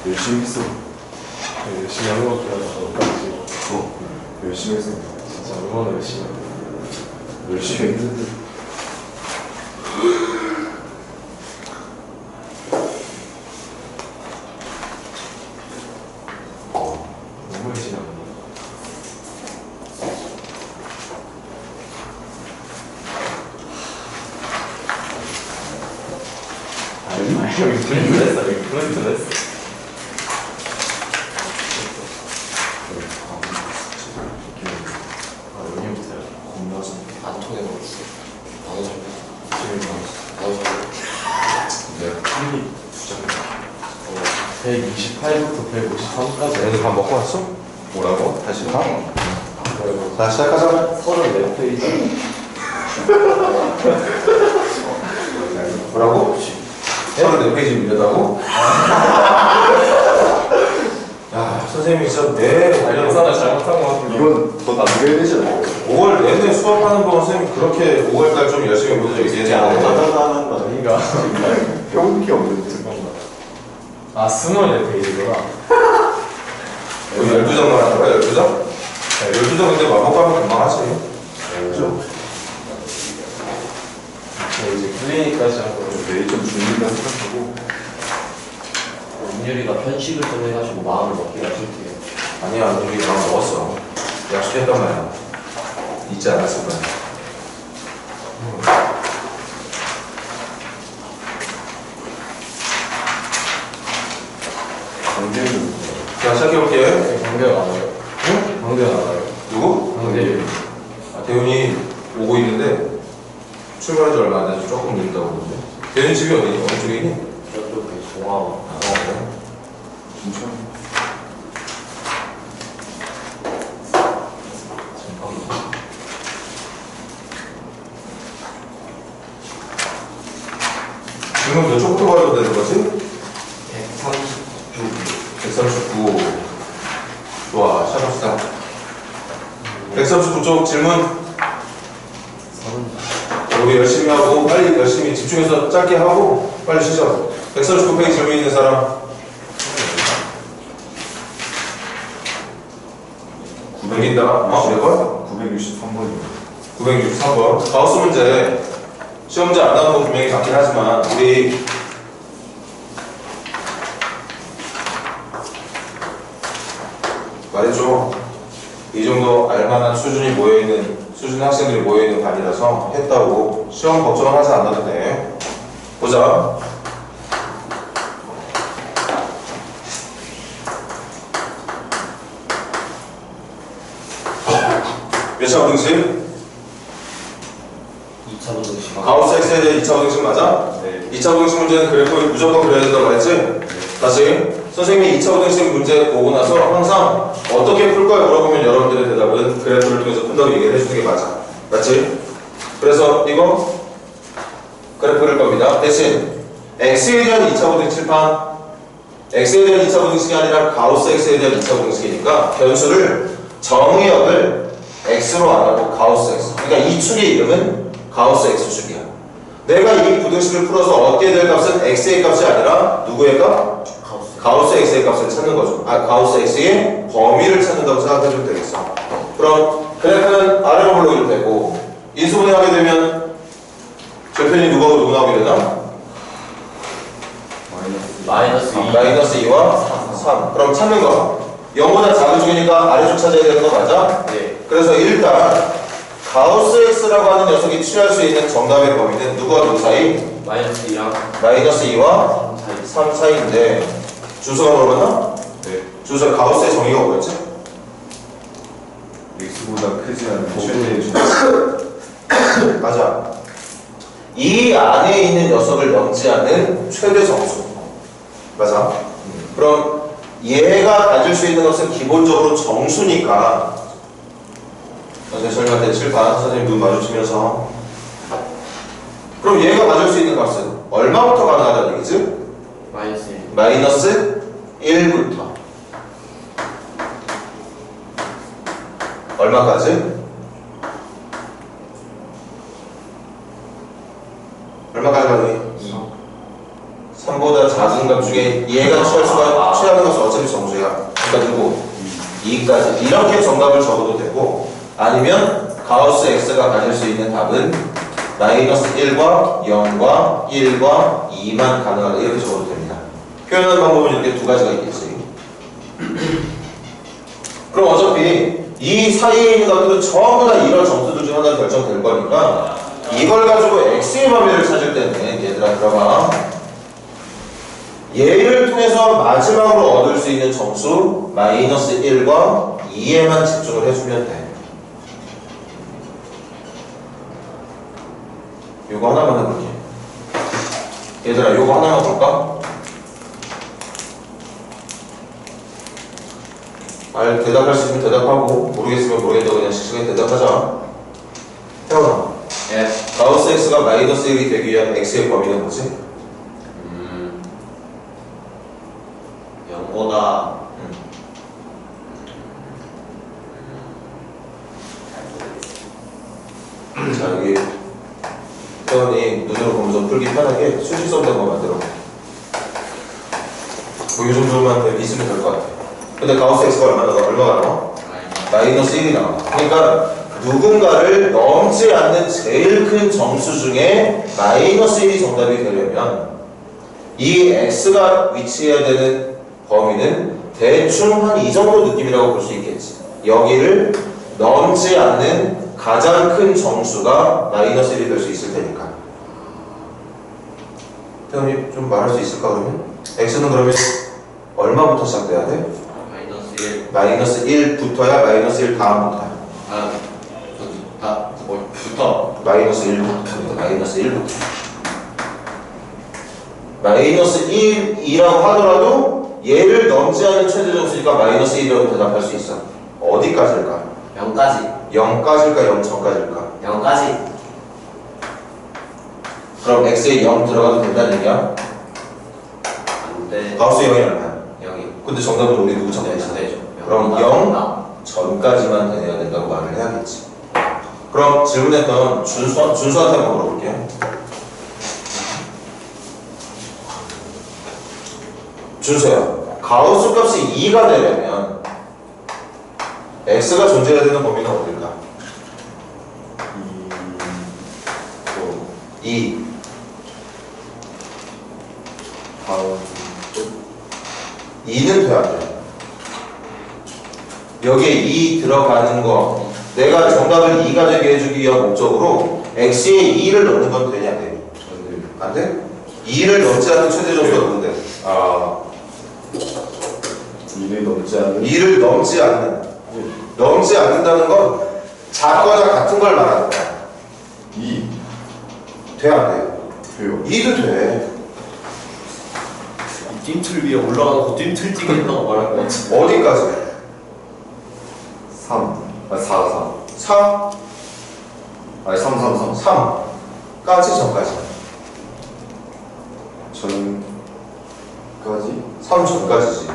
열심히 했어. 열심히 하는 것도 똑같지. 열심히 했어. 진짜 얼마나 열심히 하는 열심히 했는데. 너무 열심히 하는 형이 플랜트 했어. 여기 플랜트 했어. 여기부터요. 겁나서. 안 통해 먹었어. 나도 잘 지금 나도 잘 네. 힘이 진짜 128부터 153까지 얘네들 밥 먹고 왔어? 뭐라고? 다시 봐. 자, 시작하자마자 34페이지. 뭐라고? 34페이지 밀렸다고? 야, 선생님이 진짜 매 계산을 잘못한 것 같은데. 이건 더 남겨야 되지 않아요? 5월 내내 수업하는 거 선생님 그렇게 5월달 좀 열심히 보여줘 이제 하는 거 아닌가? 배운 게 없는데. 아 24페이지구나. 여기 12장 말하는 거야? 12장? 12장 근데 마법 가면 금방 하지. 그죠? 이제 클리닉까지 하고 내일 좀 준비가 생각하고. 민율이가 편식을 좀 해가지고 마음을 먹기가 싫대요. 아니야, 우리 다 먹었어. 약속했단 말이야. 잊지 않았을 거야. 강제는 자, 시작해볼게. 광대가 나와요. 응? 광대가 나와요. 누구? 광대. 아, 대훈이 오고 있는데 출발한 지 얼마 안 돼서 조금 늦다고 그러는데. 대훈이 집이 어디? 어느 쪽에 있니? 저쪽에 동화원. 아, 그래? 진짜. 지금 몇 초부터 가도 되는 거지? 139. 139. 좋아, 시작합시다. 139쪽 질문. 우리 열심히 하고, 빨리 열심히 집중해서 짧게 하고, 빨리 쉬죠. 139페이지 질문 있는 사람. 900인다. 몇 번? 963번이요. 963번. 가우스 문제. 시험 문제 안 나오는 거 분명히 같긴 하지만, 우리 말했죠. 이 정도 알만한 수준이 모여있는, 수준 학생들이 모여있는 반이라서 했다고 시험 걱정을 하지 않아도 돼. 보자. 몇 차 부등식? 2차 부등식. 가우스 X에 대한 2차 부등식 맞아? 네. 2차 부등식 문제는 그래프 무조건 그려야 된다고 했지? 다시 선생님이 2차 부등식 문제 보고 나서 항상 어떻게 풀 거야 물어보면 여러분들의 대답은 그래프를 통해서 푼다고 얘기를 해주는 게 맞아. 맞지? 그래서 이거 그래프를 겁니다. 대신 X에 대한 2차 부등식 칠판, X에 대한 2차 부등식이 아니라 가우스 X에 대한 2차 부등식이니까 변수를 정의역을 X로 안 하고 가우스 X. 그러니까 이 축의 이름은 가우스 X축이야. 내가 이 부등식을 풀어서 얻게 될 값은 X의 값이 아니라 누구의 값? 가우스 X의 값을 찾는 거죠. 아, 가우스 X의 범위를 찾는다고 생각해주면 되겠어. 그럼 그래프는 아래로 올라오게 되고 인수분해하게 되면 절편이 누구하고 누구 나오게 되나? 마이너스. 마이너스 2. 마이너스 2와 3. 그럼 찾는 거. 0보다 작은 쪽이니까 아래쪽 찾아야 되는 거 맞아? 네. 그래서 일단 가우스 X라고 하는 녀석이 취할 수 있는 정답의 범위는 누구와 누구 사이? 마이너스 2랑 마이너스 2와 3 사이인데 주소가 물어봤나? 네. 주소 가우스의 정의가 뭐였지? X보다 크지 않은 최대의 수. 맞아. 이 안에 있는 녀석을 넘지 않는 최대 정수. 맞아. 그럼 얘가 가질 수 있는 것은 기본적으로 정수니까 선생님 설명할 때 칠판 선생님 눈 마주치면서 그럼 얘가 가질 수 있는 값은 얼마부터 가능하다는 얘기지? 마이너스 1. 마이너스 1부터 얼마까지? 얼마까지 가능해? 3보다 작은 값 중에 얘가 취하는 이렇게 정답을 적어도 되고 아니면 가우스 x가 가질 수 있는 답은 마이너스 1과 0과 1과 2만 가능하다 이렇게 적어도 됩니다. 표현하는 방법은 이렇게 두 가지가 있겠지. 그럼 어차피 이 사이에 있는 것들은 전부 다 이런 점수들 중 하나 결정될 거니까 이걸 가지고 x의 범위를 찾을 때는 얘들아 들어봐. 얘를 통해서 마지막으로 얻을 수 있는 점수 마이너스 1과 2에만 집중을 해주면 돼. 요거 하나만 해볼게. 얘들아 요거 하나만 볼까? 대답할 수 있으면 대답하고 모르겠으면 모르겠다고 그냥 씩씩하게 대답하자. 태원아, 예. 가우스 x가 마이너스 1이 되기 위한 x의 범위는 뭐지? 0보다 자 여기 태원이 눈으로 보면서 풀기 편하게 수직선 된 거 만들어. 뭐 이 정도만 있으면 될 것 같아. 근데 가우스 x가 얼마가 나와? 마이너스 1이 나와. 그러니까 누군가를 넘지 않는 제일 큰 정수 중에 마이너스 1이 정답이 되려면 이 x가 위치해야 되는 범위는 대충 한 이 정도 느낌이라고 볼 수 있겠지. 여기를 넘지 않는 가장 큰 정수가 마이너스 1이 될 수 있을 테니까. 태훈이 좀 말할 수 있을까 그러면? x는 그러면 얼마부터 시작돼야 돼? 마이너스 1. 마이너스 1부터야 마이너스 1 다음부터야? 아, 저기 다 뭐부터? 마이너스 1부터. 마이너스 1부터. 마이너스 1이라고 하더라도 얘를 넘지 않은 최대 정수니까 마이너스 1이라고 대답할 수 있어. 어디까지일까? 0까지. 0까지일까? 0 전까지일까? 0까지. 그럼 x에 0 들어가도 된다는 얘기야? 안 돼. 가우스 0이 얼마야? 0이. 근데 정답은 우리 누구 네, 정답이잖아. 되죠. 그럼 0 전까지만 되어야 된다고 말을 해야겠지. 그럼 질문했던 준수한테 한번 물어볼게. 준수야, 가우스 값이 2가 되려면 x가 존재해야 되는 범위는 어딜까? 2. 다음 2는 돼야 돼. 여기에 2 들어가는 거 내가 정답을 2가 되게 해주기 위한 목적으로 x에 2를 넣는 건 되냐 돼? 안 돼? 2를 넘지 않는 최대 점수가 넣는데 아 2를 넘지 않는 2를 넘지 않는다는 건 작거나 같은 걸 말하는 거야. 2 돼 안 돼? 돼요. 2도 돼. 찜틀 위에 올라가고 찜틀 찍겠다고 말한 거 같아. 어디까지? 3 아 4 4, 아니 3 3까지 전까지. 전까지 3 전까지지.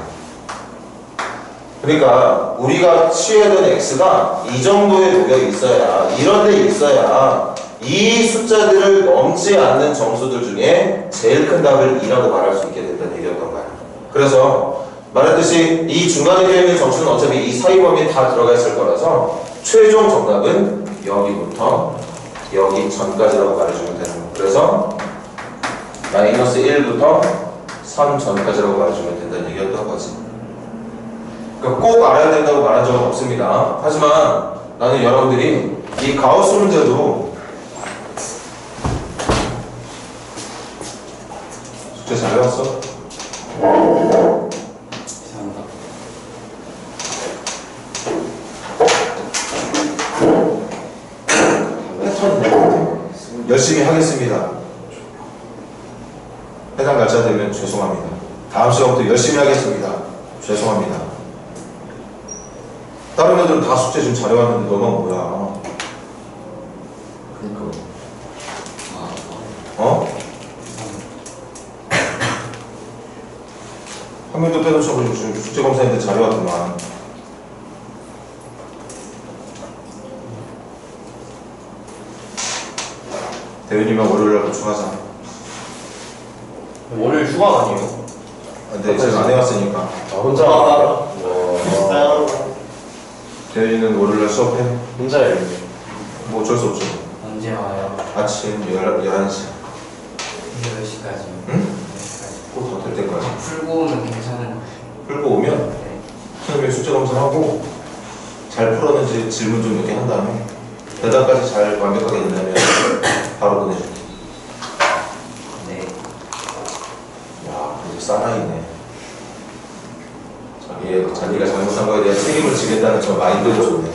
그러니까 우리가 취해야 되는 x가 이 정도에 놓여 있어야, 이런 데 있어야 이 숫자들을 넘지 않는 정수들 중에 제일 큰 답을 2라고 말할 수 있게 된다는 얘기였던 거야. 그래서 말했듯이 이 중간에 되어 있는 정수는 어차피 이 사이 범위에 다 들어가 있을 거라서 최종 정답은 여기부터 여기 전까지라고 말해주면 되는 거야. 그래서 마이너스 1부터 3 전까지라고 말해주면 된다는 얘기였던 거지. 그러니까 꼭 알아야 된다고 말한 적은 없습니다. 하지만 나는 여러분들이 이 가우스 문제도 숙제 잘 해왔어? 이상하다. 열심히 하겠습니다. 해당 날짜 되면 죄송합니다. 다음 시간부터 열심히 하겠습니다. 죄송합니다. 다른 애들은 다 숙제 좀 잘해왔는데 너만 뭐야? 그러니까 어? 한 명도 빼놓쳐가지고 지금 숙제 검사했는데 잘해왔더만. 대윤이만 월요일날 보충하자. 오늘 휴가 아니에요? 근데 제가 안 해왔으니까. 아 혼자 와. 대리는 월요일날 수업해? 혼자예요. 뭐 어쩔 수 없죠. 언제 와요? 아침 11시. 이제 몇 시까지요? 응? 몇 시까지? 꼭 다 될 때까지. 풀고 오면 괜찮은 거예요? 풀고 오면 네. 선생님이 숙제 검사하고 잘 풀었는지 질문 좀 몇 개 한 다음에 대답까지 잘 완벽하게 된다면 바로 보내줄게. 네. 야, 이제 사나이네. 자기가 잘못한 거에 대한 책임을 지겠다는 저 마인드도 좋네.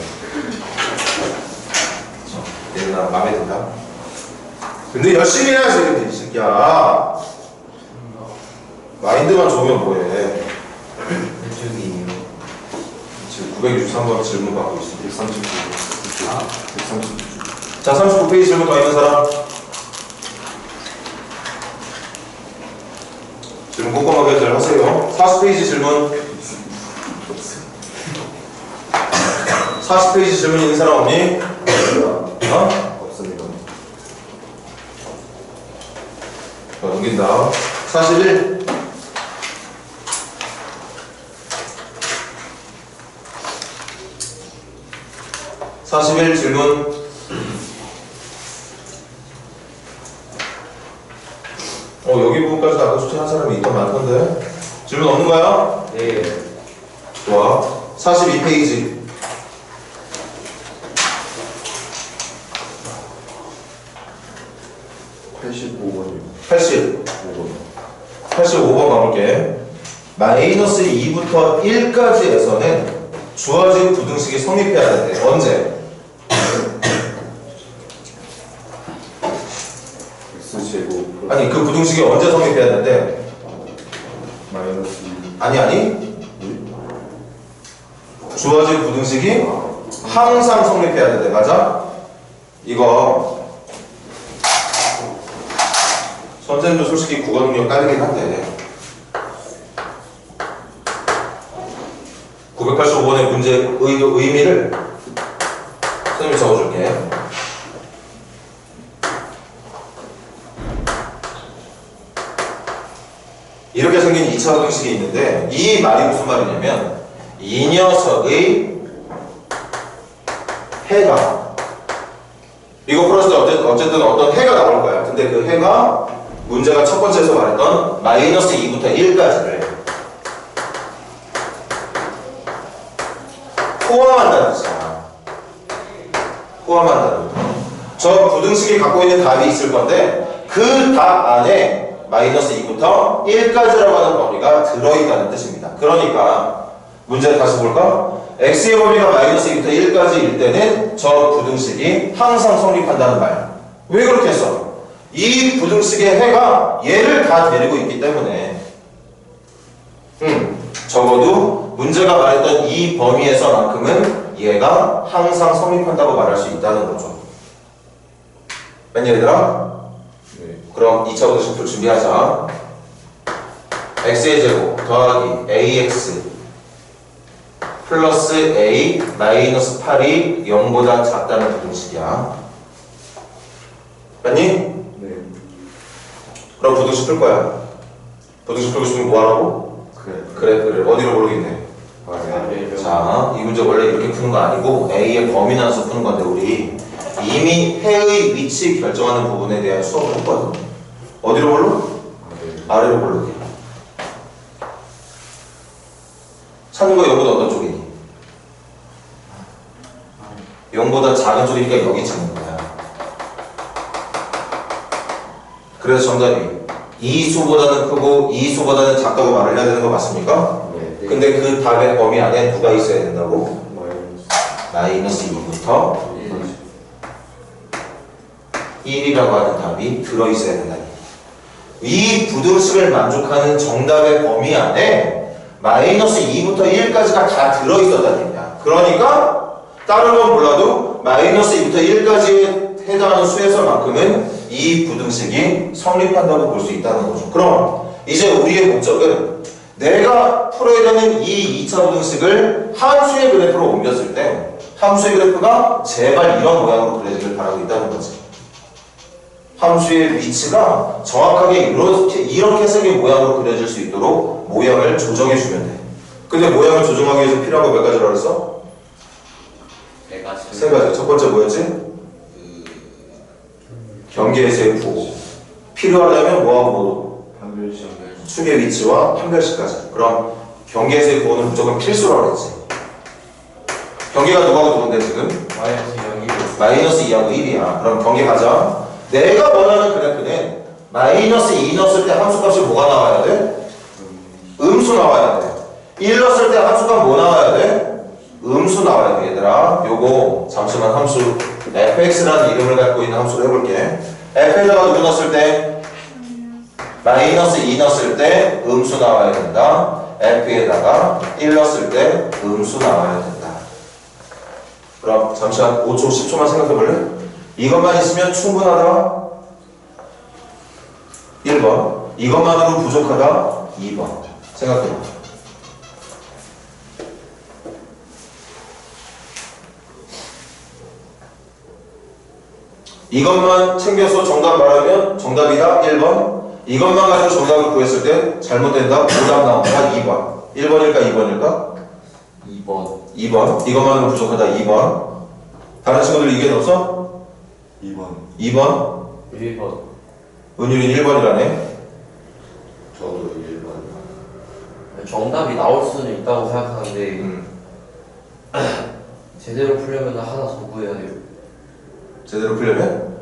얘는 나 마음에 든다. 근데 열심히 해야지, 이 새끼야. 마인드만 좋으면 뭐해. 이쪽이에요. 지금 963번 질문 받고 있어. 139. 아? 139. 자, 39페이지 질문 더 있는 사람? 질문 꼼꼼하게들 하세요. 40페이지 질문. 40페이지 질문 있는 사람 없니? 어? 없습니다. 자, 넘긴다. 41. 질문. 여기 부분까지 아까 추천한 사람이 있던 많던데. 질문 없는 거야? 네. 좋아. 42페이지. 85번이요. 85번 가볼게. 마이너스 2부터 1까지에서는 주어진 부등식이 성립해야 돼. 언제? X제곱 아니, 그 부등식이 언제 성립해야 되는데? 마이너스 2. 아니. 주어진 부등식이 항상 성립해야 돼. 맞아? 이거 선생님도 솔직히 국어 능력 딸리긴 한데 985번의 문제의 의미를 선생님이 적어줄게. 이렇게 생긴 2차 부등식이 있는데 이 말이 무슨 말이냐면 이 녀석의 해가 이거 풀었을 때 어쨌든 어떤 해가 나올 거야. 근데 그 해가 문제가 첫 번째에서 말했던 마이너스 2부터 1까지를 포함한다는 뜻이야. 포함한다는 뜻. 저 부등식이 갖고 있는 답이 있을 건데 그 답 안에 마이너스 2부터 1까지라고 하는 범위가 들어있다는 뜻입니다. 그러니까 문제 다시 볼까? x의 범위가 마이너스 2부터 1까지일 때는 저 부등식이 항상 성립한다는 말. 왜 그렇게 했어? 이 부등식의 해가 얘를 다 데리고 있기 때문에 적어도 문제가 말했던 이 범위에서만큼은 얘가 항상 성립한다고 말할 수 있다는 거죠. 몇 얘들아? 네. 그럼 2차 부등식 풀 준비하자. x의 제곱 더하기 ax 플러스 a 마이너스 8이 0보다 작다는 부등식이야. 맞니? 네. 그럼 부등식 풀 거야. 부등식 풀고 싶으면 뭐 하라고? 그래. 어디로 모르겠네. 네. 자, 이 문제 원래 이렇게 푸는 거 아니고 A의 범위 나눠서 푸는 건데 우리 이미 해의 위치 결정하는 부분에 대한 수업을 했거든. 어디로 몰라? 아래로 모르게. 찾는 거 0보다 어떤 쪽이니? 0보다 작은 쪽이니까 여기 찾는 거야. 그래서 정답이 이 수보다는 크고 이 수보다는 작다고 말을 해야 되는 거 맞습니까? 네. 근데 그 답의 범위 안에 누가 있어야 된다고? 마이너스 2부터 1이라고 하는 답이 들어있어야 된다. 이 부등식을 만족하는 정답의 범위 안에 마이너스 2부터 1까지가 다 들어있었다는 얘기야. 그러니까 다른 건 몰라도 마이너스 2부터 1까지에 해당하는 수에서만큼은 이 부등식이 성립한다고 볼 수 있다는 거죠. 그럼 이제 우리의 목적은 내가 풀어야 되는 이 2차 부등식을 함수의 그래프로 옮겼을 때 함수의 그래프가 제발 이런 모양으로 그려지길 바라고 있다는 거지. 함수의 위치가 정확하게 이렇게 생긴 모양으로 그려질 수 있도록 모양을 조정해 주면 돼. 근데 모양을 조정하기 위해서 필요한 거 몇 가지라고 했어? 세 가지. 첫 번째 뭐였지? 경계에서의 부호. 필요하다면 뭐하고 뭐 판별식. 축의 위치와 판별식까지. 그럼 경계에서의 부호는 무조건 필수라고 그랬지. 경계가 누구하고 누군데 지금? 마이너스 2하고 1이야. 그럼 경계 가자. 내가 원하는 그래프는 마이너스 2 넣었을 때 함수값이 뭐가 나와야 돼? 음수 나와야 돼. 1 넣었을 때 함수값 뭐 나와야 돼? 음수 나와야 돼 얘들아. 요거 잠시만 함수 fx라는 이름을 갖고 있는 함수로 해볼게. f에다가 누구 넣었을 때? 마이너스 2 넣었을 때 음수 나와야 된다. f에다가 1 넣었을 때 음수 나와야 된다. 그럼 잠시만 5초, 10초만 생각해볼래? 이것만 있으면 충분하다. 1번. 이것만으로 부족하다. 2번. 생각해봐. 이것만 챙겨서 정답 말하면 정답이다. 1번. 이것만 가지고 정답을 구했을 때 잘못된다. 오답 나온다. 2번. 1번일까? 2번일까? 2번. 2번. 이것만으로 부족하다. 2번. 다른 친구들 의견 없어? 2번. 2번. 1번. 은율이 1번이라네. 저도 1번. 정답이 나올 수는 있다고 생각하는데 제대로 풀려면 하나 더 구해야 돼요. 제대로 풀려면?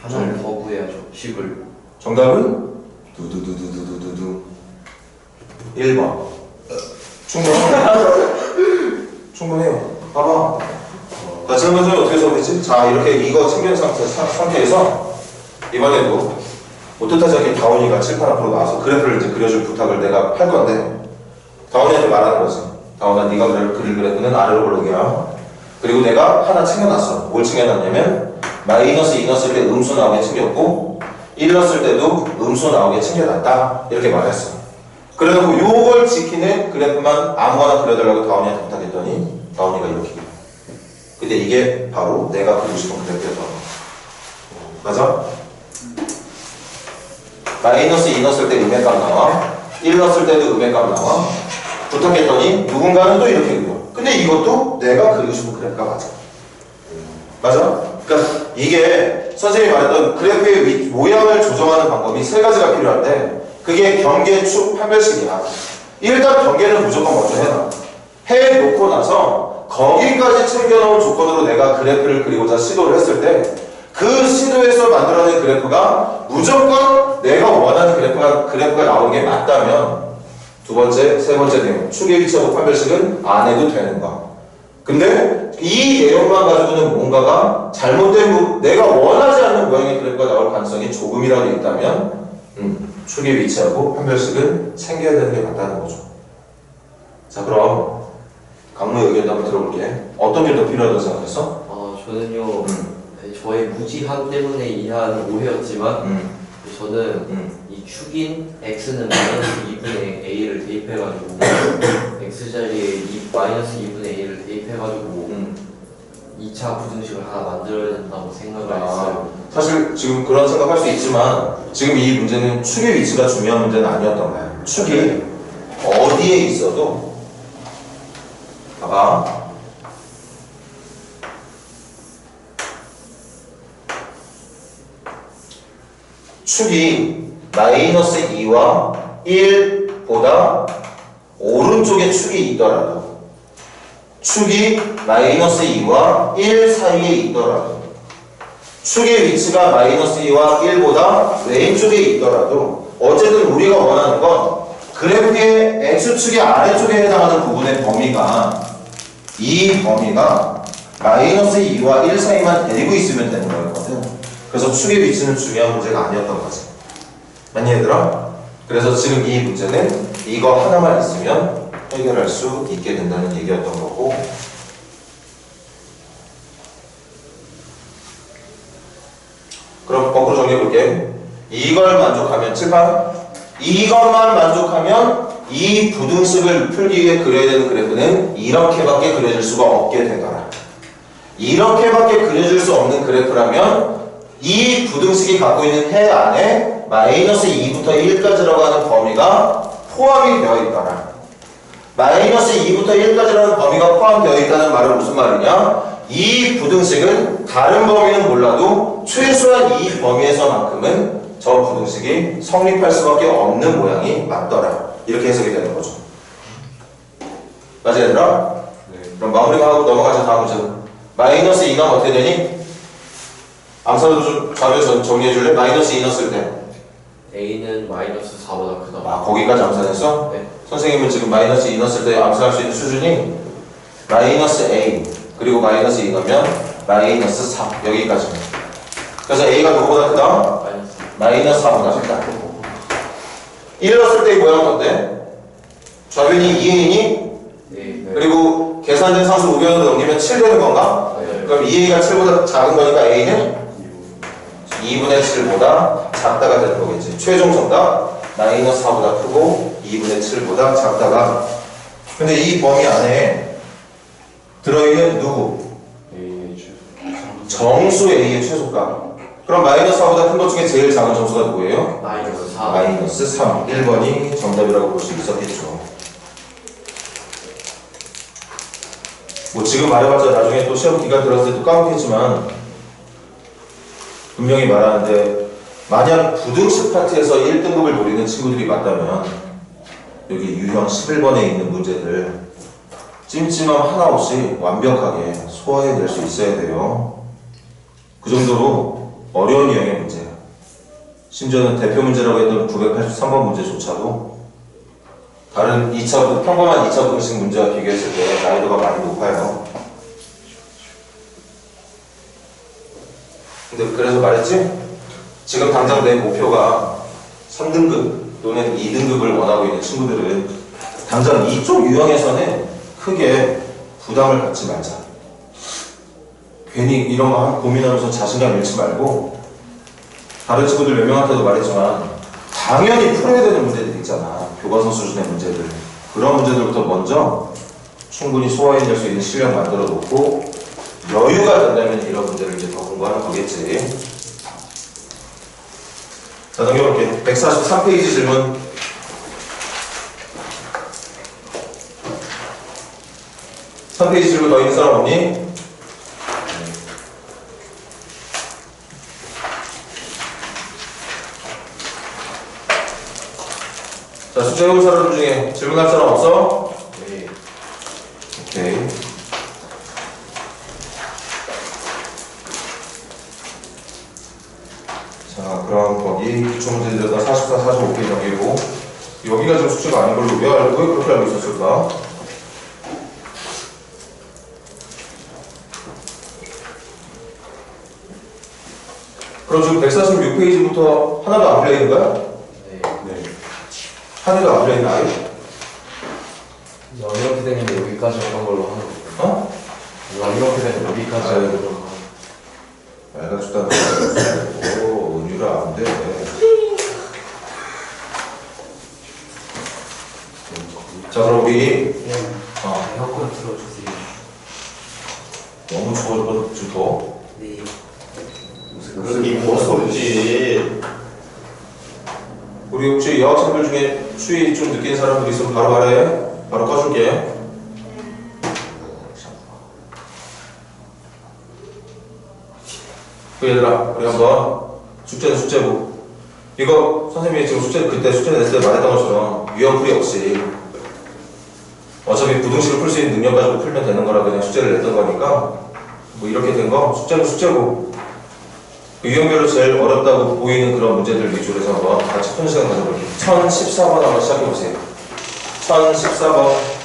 하나를 더 구해야죠. 식을. 정답은? 두두두두두두두 1번. 충분해요. 충분해요. 봐봐. 자, 지금 선생님 어떻게 써보겠지? 자, 이렇게 이거 챙긴 상태에서 이번에도 못뜻하지 않게 다운이가 칠판 앞으로 나와서 그래프를 이제 그려줄 부탁을 내가 할 건데 다운이한테 말하는 거지. 다운아, 네가 그릴 그래프는 아래로 고르기야. 그리고 내가 하나 챙겨놨어. 뭘 챙겨놨냐면 마이너스 2 넣었을 때 음수 나오게 챙겼고 1 넣었을 때도 음수 나오게 챙겨놨다. 이렇게 말했어. 그래놓고 요걸 지키는 그래프만 아무거나 그려달라고 다운이한테 부탁했더니 다운이가 이렇게 그려. 근데 이게 바로 내가 그리고 싶은 그래프였던 거. 맞아? 마이너스 2 넣었을 때 음의 값 나와. 1 넣었을 때도 음의 값 나와. 부탁했더니 누군가는 또 이렇게 그려. 근데 이것도 내가 그리고 싶은 그래프가 맞아. 맞아? 그러니까 이게 선생님이 말했던 그래프의 모양을 조정하는 방법이 세 가지가 필요한데 그게 경계, 축, 판별식이야. 일단 경계는 무조건 먼저 해놔. 해놓고 나서 거기까지 챙겨놓은 조건으로 내가 그래프를 그리고자 시도를 했을 때 그 시도에서 만들어낸 그래프가 무조건 내가 원하는 그래프가 나오는 게 맞다면 두 번째, 세 번째 내용 축의 위치하고 판별식은 안 해도 되는 거야. 근데 이 내용만 가지고는 뭔가가 잘못된 내가 원하지 않는 모양의 그래프가 나올 가능성이 조금이라도 있다면 축의 위치하고 판별식은 챙겨야 되는 게 맞다는 거죠. 자, 그럼 강무의 의견도 한번 들어볼게. 어떤 게 더 필요하다고 생각했어? 저는요 저의 무지함 때문에 이해한 오해였지만 저는 이 축인 x는 마이너스 2분의 a를 대입해가지고 x 자리에 이 마이너스 2분의 a를 대입해가지고 2차 부등식을 하나 만들어야 된다고 생각을 했어요. 사실 지금 그런 생각할 수 있지만 지금 이 문제는 축의 위치가 중요한 문제는 아니었던 거야. 축이 어디에 있어도 봐봐. 축이 마이너스 2와 1보다 오른쪽에 축이 있더라도 축이 마이너스 2와 1 사이에 있더라도 축의 위치가 마이너스 2와 1보다 왼쪽에 있더라도 어쨌든 우리가 원하는 건 그래프의 x축의 아래쪽에 해당하는 부분의 범위가 이 범위가 마이너스 2와 1 사이만 데리고 있으면 되는 거였거든. 그래서 축의 위치는 중요한 문제가 아니었던 거지. 맞니 얘들아? 그래서 지금 이 문제는 이거 하나만 있으면 해결할 수 있게 된다는 얘기였던 거고 그럼 거꾸로 정리해볼게. 이걸 만족하면 칠판 이것만 만족하면 이 부등식을 풀기 위해 그려야 되는 그래프는 이렇게밖에 그려질 수가 없게 되더라. 이렇게밖에 그려질 수 없는 그래프라면 이 부등식이 갖고 있는 해 안에 마이너스 2부터 1까지라고 하는 범위가 포함이 되어 있더라. 마이너스 2부터 1까지라는 범위가 포함되어 있다는 말은 무슨 말이냐? 이 부등식은 다른 범위는 몰라도 최소한 이 범위에서만큼은 저 부등식이 성립할 수밖에 없는 모양이 맞더라. 이렇게 해석이 되는 거죠. 맞아 얘들아? 그럼 마무리만 하고 넘어가자. 다음 문제. 마이너스 2는 어떻게 되니? 암산으로 좀 자료 정리해 줄래? 마이너스 2 넣었을 때 A는 마이너스 4보다 크다. 아, 거기까지 암산했어? 네. 선생님은 지금 마이너스 2 넣었을 때 암산할 수 있는 수준이 마이너스 A 그리고 마이너스 2 넣으면 마이너스 4 여기까지. 그래서 A가 누구보다 크다? 마이너스 4보다 크다. 1 넣었을 때의 모양은 어때? 좌변이 2A니? 네. 그리고 계산된 상수 우변으로 넘기면 7 되는 건가? 네. 그럼 2A가 7보다 작은 거니까 A는 2분의 7보다 작다가 되는 거겠지. 최종 정답 마이너스 4보다 크고 2분의 7보다 작다가. 근데 이 범위 안에 들어있는 누구? A의 최소. 정수 A의 최소값. 그럼 마이너스 4보다 큰 것 중에 제일 작은 정수가 누구예요? 마이너스 4. 마이너스 3. 1번이 정답이라고 볼 수 있었겠죠. 뭐 지금 말해봤자 나중에 또 시험 기간 들었을 때 또 까먹겠지만 분명히 말하는데 만약 부등식 파트에서 1등급을 노리는 친구들이 맞다면 여기 유형 11번에 있는 문제들 찜찜함 하나 없이 완벽하게 소화해낼 수 있어야 돼요. 그 정도로 어려운 유형의 문제야. 심지어는 대표 문제라고 했던 983번 문제조차도 다른 2차, 평범한 2차 부등식 문제와 비교했을 때 난이도가 많이 높아요. 근데 그래서 말했지? 지금 당장 내 목표가 3등급 또는 2등급을 원하고 있는 친구들은 당장 이쪽 유형에서는 크게 부담을 갖지 말자. 괜히 이런 거 고민하면서 자신감 잃지 말고 다른 친구들 몇 명한테도 말했지만 당연히 풀어야 되는 문제들 있잖아. 교과서 수준의 문제들. 그런 문제들부터 먼저 충분히 소화해낼 수 있는 실력 만들어 놓고 여유가 된다면 이런 문제를 이제 더 공부하는 거겠지. 자, 넘겨볼게. 143페이지 질문. 한 페이지 질문 더 있는 사람 없니? 자, 숙제 해볼 사람 중에 질문할 사람 없어? 네. 오케이. 자, 그럼 거기 기초문제들에다 44, 45페이지 넘기고 여기가 지금 숙제가 아닌 걸로 왜 그렇게 알고 있었을까? 그럼 지금 146페이지부터 하나도 안 풀려있는 거야? 네. 네. 하나도 안 풀려있는 아이? 이렇게 되면 여기까지 하는 걸로 하는 거예요. 어? 이렇게 되면 여기까지 하는 걸로 하는 거예요. 말가 죽다 오, 은유라 안 돼. 자, 그럼 우리 에어컨 틀어주세요. 너무 추워서 지금 더. 네. 무슨 소리지? 우리 혹시 여학생들 중에 추위 좀 느끼는 사람들 있으면 바로 말해. 바로 꺼줄게. 그 얘들아, 우리 한번 숙제는 숙제고 이거 선생님이 지금 숙제 그때 숙제 냈을 때 말했던 것처럼 유형풀이 없이 어차피 부등식을 풀 수 있는 능력 가지고 풀면 되는 거라 그냥 숙제를 냈던 거니까 뭐 이렇게 된 거 숙제는 숙제고 그 유형별로 제일 어렵다고 보이는 그런 문제들 위주로 해서 한번 같이 푸는 시간 가져볼게요. 1014번 한번 시작해보세요. 1014번.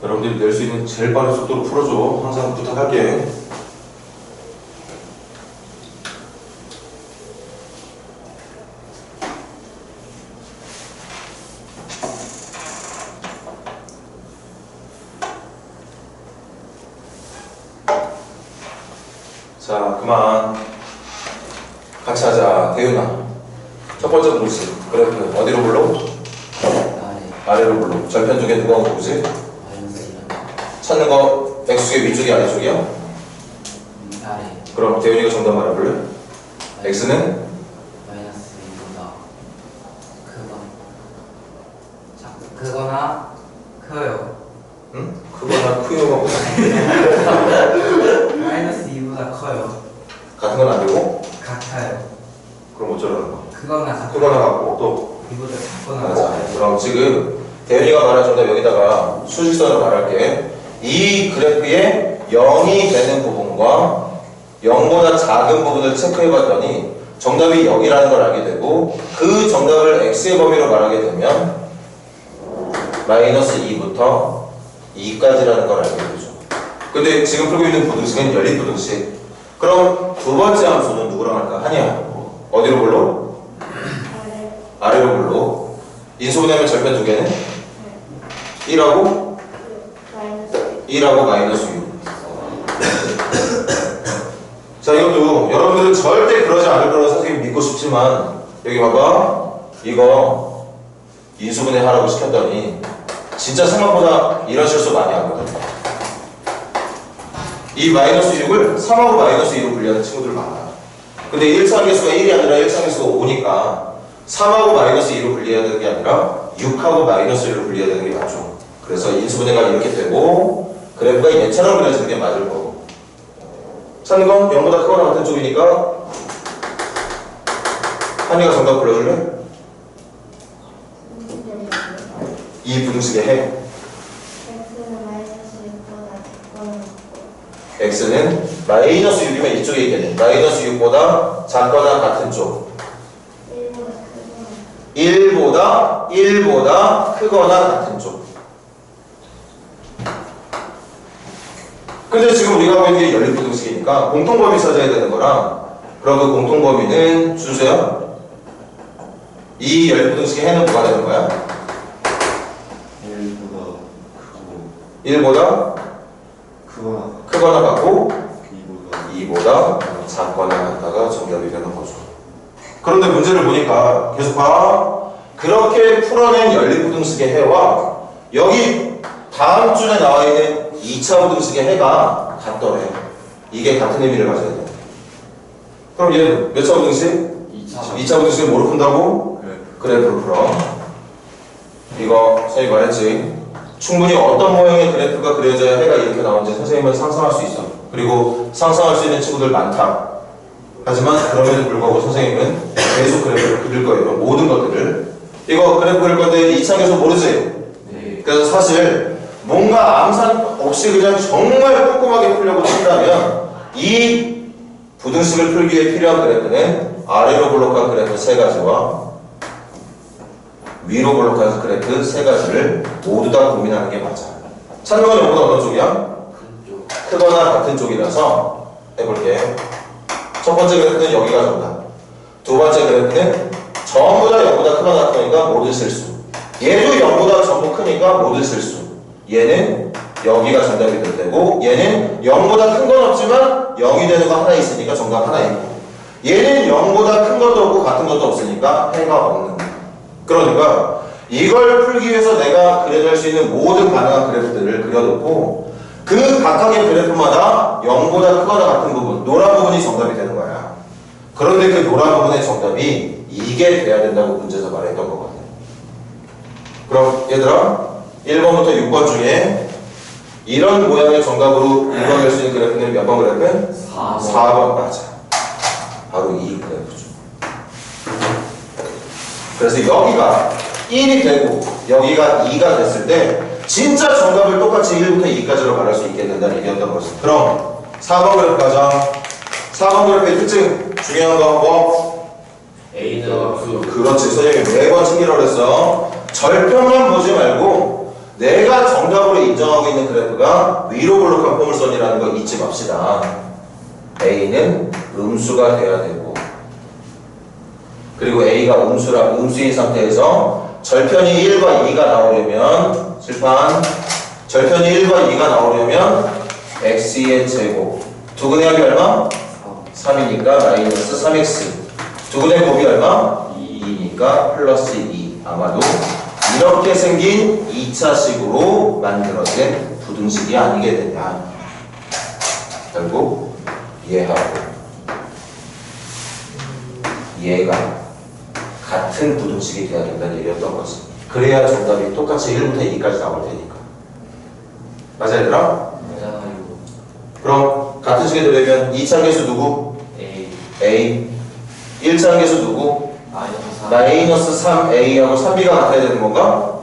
여러분들이 낼 수 있는 제일 빠른 속도로 풀어줘. 항상 부탁할게. 자, 그만. 같이 하자. 대윤아. 첫 번째 뭐지? 그래프 어디로 불러? 아래. 아래로 불러. 절편 쪽에 누가 오지? 마이너스 2는 찾는 거 x축의 위쪽이 아래쪽이야? 아래. 그럼 대윤이가 정답 말해볼래? x는? 마이너스 2보다 크거나 커요. 응? 그거나 크요가 뭐야? 마이너스 2보다 커요. 같은 건 안 되고? 같아요. 그럼 어쩌라는 거야? 크거나 크거나 같고 또? 2보다 작거나 맞아. 그럼 지금 대윤이가 말한 정답 여기다가 수직선으로 말할게. 이 그래프의 0이 되는 부분과 0보다 작은 부분을 체크해봤더니 정답이 여기라는 걸 알게 되고 그 정답을 x의 범위로 말하게 되면 마이너스 2부터 2까지라는 걸 알게 되죠. 근데 지금 풀고 있는 부등식은 연립부등식. 그럼 두 번째 함수는 누구랑 할까? 하냐? 어디로 불러? 아래로 불러. 인수분해하면 절편 두 개는? 1하고 1하고 마이너스 6. 자, 이것도 여러분들은 절대 그러지 않을 거라고 선생님이 믿고 싶지만 여기 봐봐. 이거 인수분해 하라고 시켰더니 진짜 생각보다 이런 실수 많이 하거든. 이 마이너스 6을 3하고 마이너스 2로 분리하는 친구들 많아. 근데 1차계수가 1이 아니라 1차계수가 5니까 3하고 마이너스 2로 분리해야 되는 게 아니라 6하고 마이너스 1로 분리해야 되는 게 맞죠. 그래서 인수분해가 이렇게 되고 그래프가 얘처럼 그려지는 게 맞을 거고. 찾는 건 0보다 크거나 같은 쪽이니까 한이가 정답 불러줄래? 이 부등식의 해. x는 마이너스 6이면 이쪽에 있겠네. 마이너스 6보다 작거나 같은 쪽. 1보다 크거나 같은 쪽. 근데 지금 우리가 하고 있는 게 연립부등식이니까 공통범위 찾아야 되는 거랑 그럼 그 공통범위는 준수야? 이 연립부등식의 해는 뭐가 되는 거야? 1보다 크거나 같고 2보다 작거나 같다가 정답이 되는 거죠. 그런데 문제를 보니까 계속 봐. 그렇게 풀어낸 연립부등식의 해와 여기 다음 줄에 나와 있는 2차 부등식의 해가 같더래. 이게 같은 의미를 가져야 돼. 그럼 얘는 몇 차 부등식? 2차 부등식을 뭐로 푼다고? 그래프로 풀어. 이거 선생님이 말했지. 충분히 어떤 모양의 그래프가 그려져야 해가 이렇게 나오는지 선생님은 상상할 수 있어. 그리고 상상할 수 있는 친구들 많다. 하지만 그럼에도 불구하고 선생님은 계속 그래프를 그릴 거예요. 모든 것들을. 이거 그래프 그릴 건데 2차계수 모르지? 네. 그래서 사실 뭔가 암산 없이 그냥 정말 꼼꼼하게 풀려고 한다면 이 부등식을 풀기 위해 필요한 그래프는 아래로 블록한 그래프 3가지와 위로 블록한 그래프 3가지를 모두 다 고민하는 게 맞아. 찾는 건 여보다 어떤 쪽이야? 큰쪽. 크거나 같은 쪽이라서 해볼게. 첫 번째 그래프는 여기가 정답. 두 번째 그래프는 전부 다 0보다 크거나 같으니까 모든 실수. 얘도 0보다 전부 크니까 모든 실수. 얘는 여기가 정답이 될 테고 얘는 0보다 큰 건 없지만 0이 되는 거 하나 있으니까 정답 하나 있고 얘는 0보다 큰 것도 없고 같은 것도 없으니까 해가 없는 거야. 그러니까 이걸 풀기 위해서 내가 그려낼 수 있는 모든 가능한 그래프들을 그려놓고 그 각각의 그래프마다 0보다 크거나 같은 부분, 노란 부분이 정답이 되는 거야. 그런데 그 노란 부분의 정답이 이게 돼야 된다고 문제에서 말했던 거거든. 그럼 얘들아 1번부터 6번 중에 이런 모양의 정답으로 일반할 수 있는 그래프는 몇 번 그래프? 4번 맞아. 바로 이 그래프죠. 그래서 여기가 1이 되고 여기가 2가 됐을 때 진짜 정답을 똑같이 1부터 2까지로 말할 수 있게 된다는 얘기였던 거죠. 그럼 4번 그래프 가자. 4번 그래프의 특징 중요한 거 뭐? A는 없수. 그렇지. 선생님이 매번 챙기라고 그랬어. 절편만 보지 말고 내가 정답으로 인정하고 있는 그래프가 위로 볼록한 포물선이라는 거 잊지 맙시다. A는 음수가 돼야 되고, 그리고 A가 음수인 상태에서 절편이 1과 2가 나오려면, 칠판, 절편이 1과 2가 나오려면 x의 제곱, 두근의 합이 얼마? 3이니까 마이너스 3x, 두근의 곱이 얼마? 2니까 플러스 2. 아마도 이렇게 생긴 2차식으로 만들어진 부등식이 아니게 되냐. 결국 얘하고 얘가 같은 부등식이 돼야 된다는 얘기였던 거지. 그래야 정답이 똑같이 1부터 2까지 나올 테니까. 맞아 얘들아? 맞아요. 그럼 같은 식이 되려면 2차 계수 누구? A. A. 1차 계수 누구? 마이너스 3. 마이너스 3A하고 3B가 같아야 되는 건가?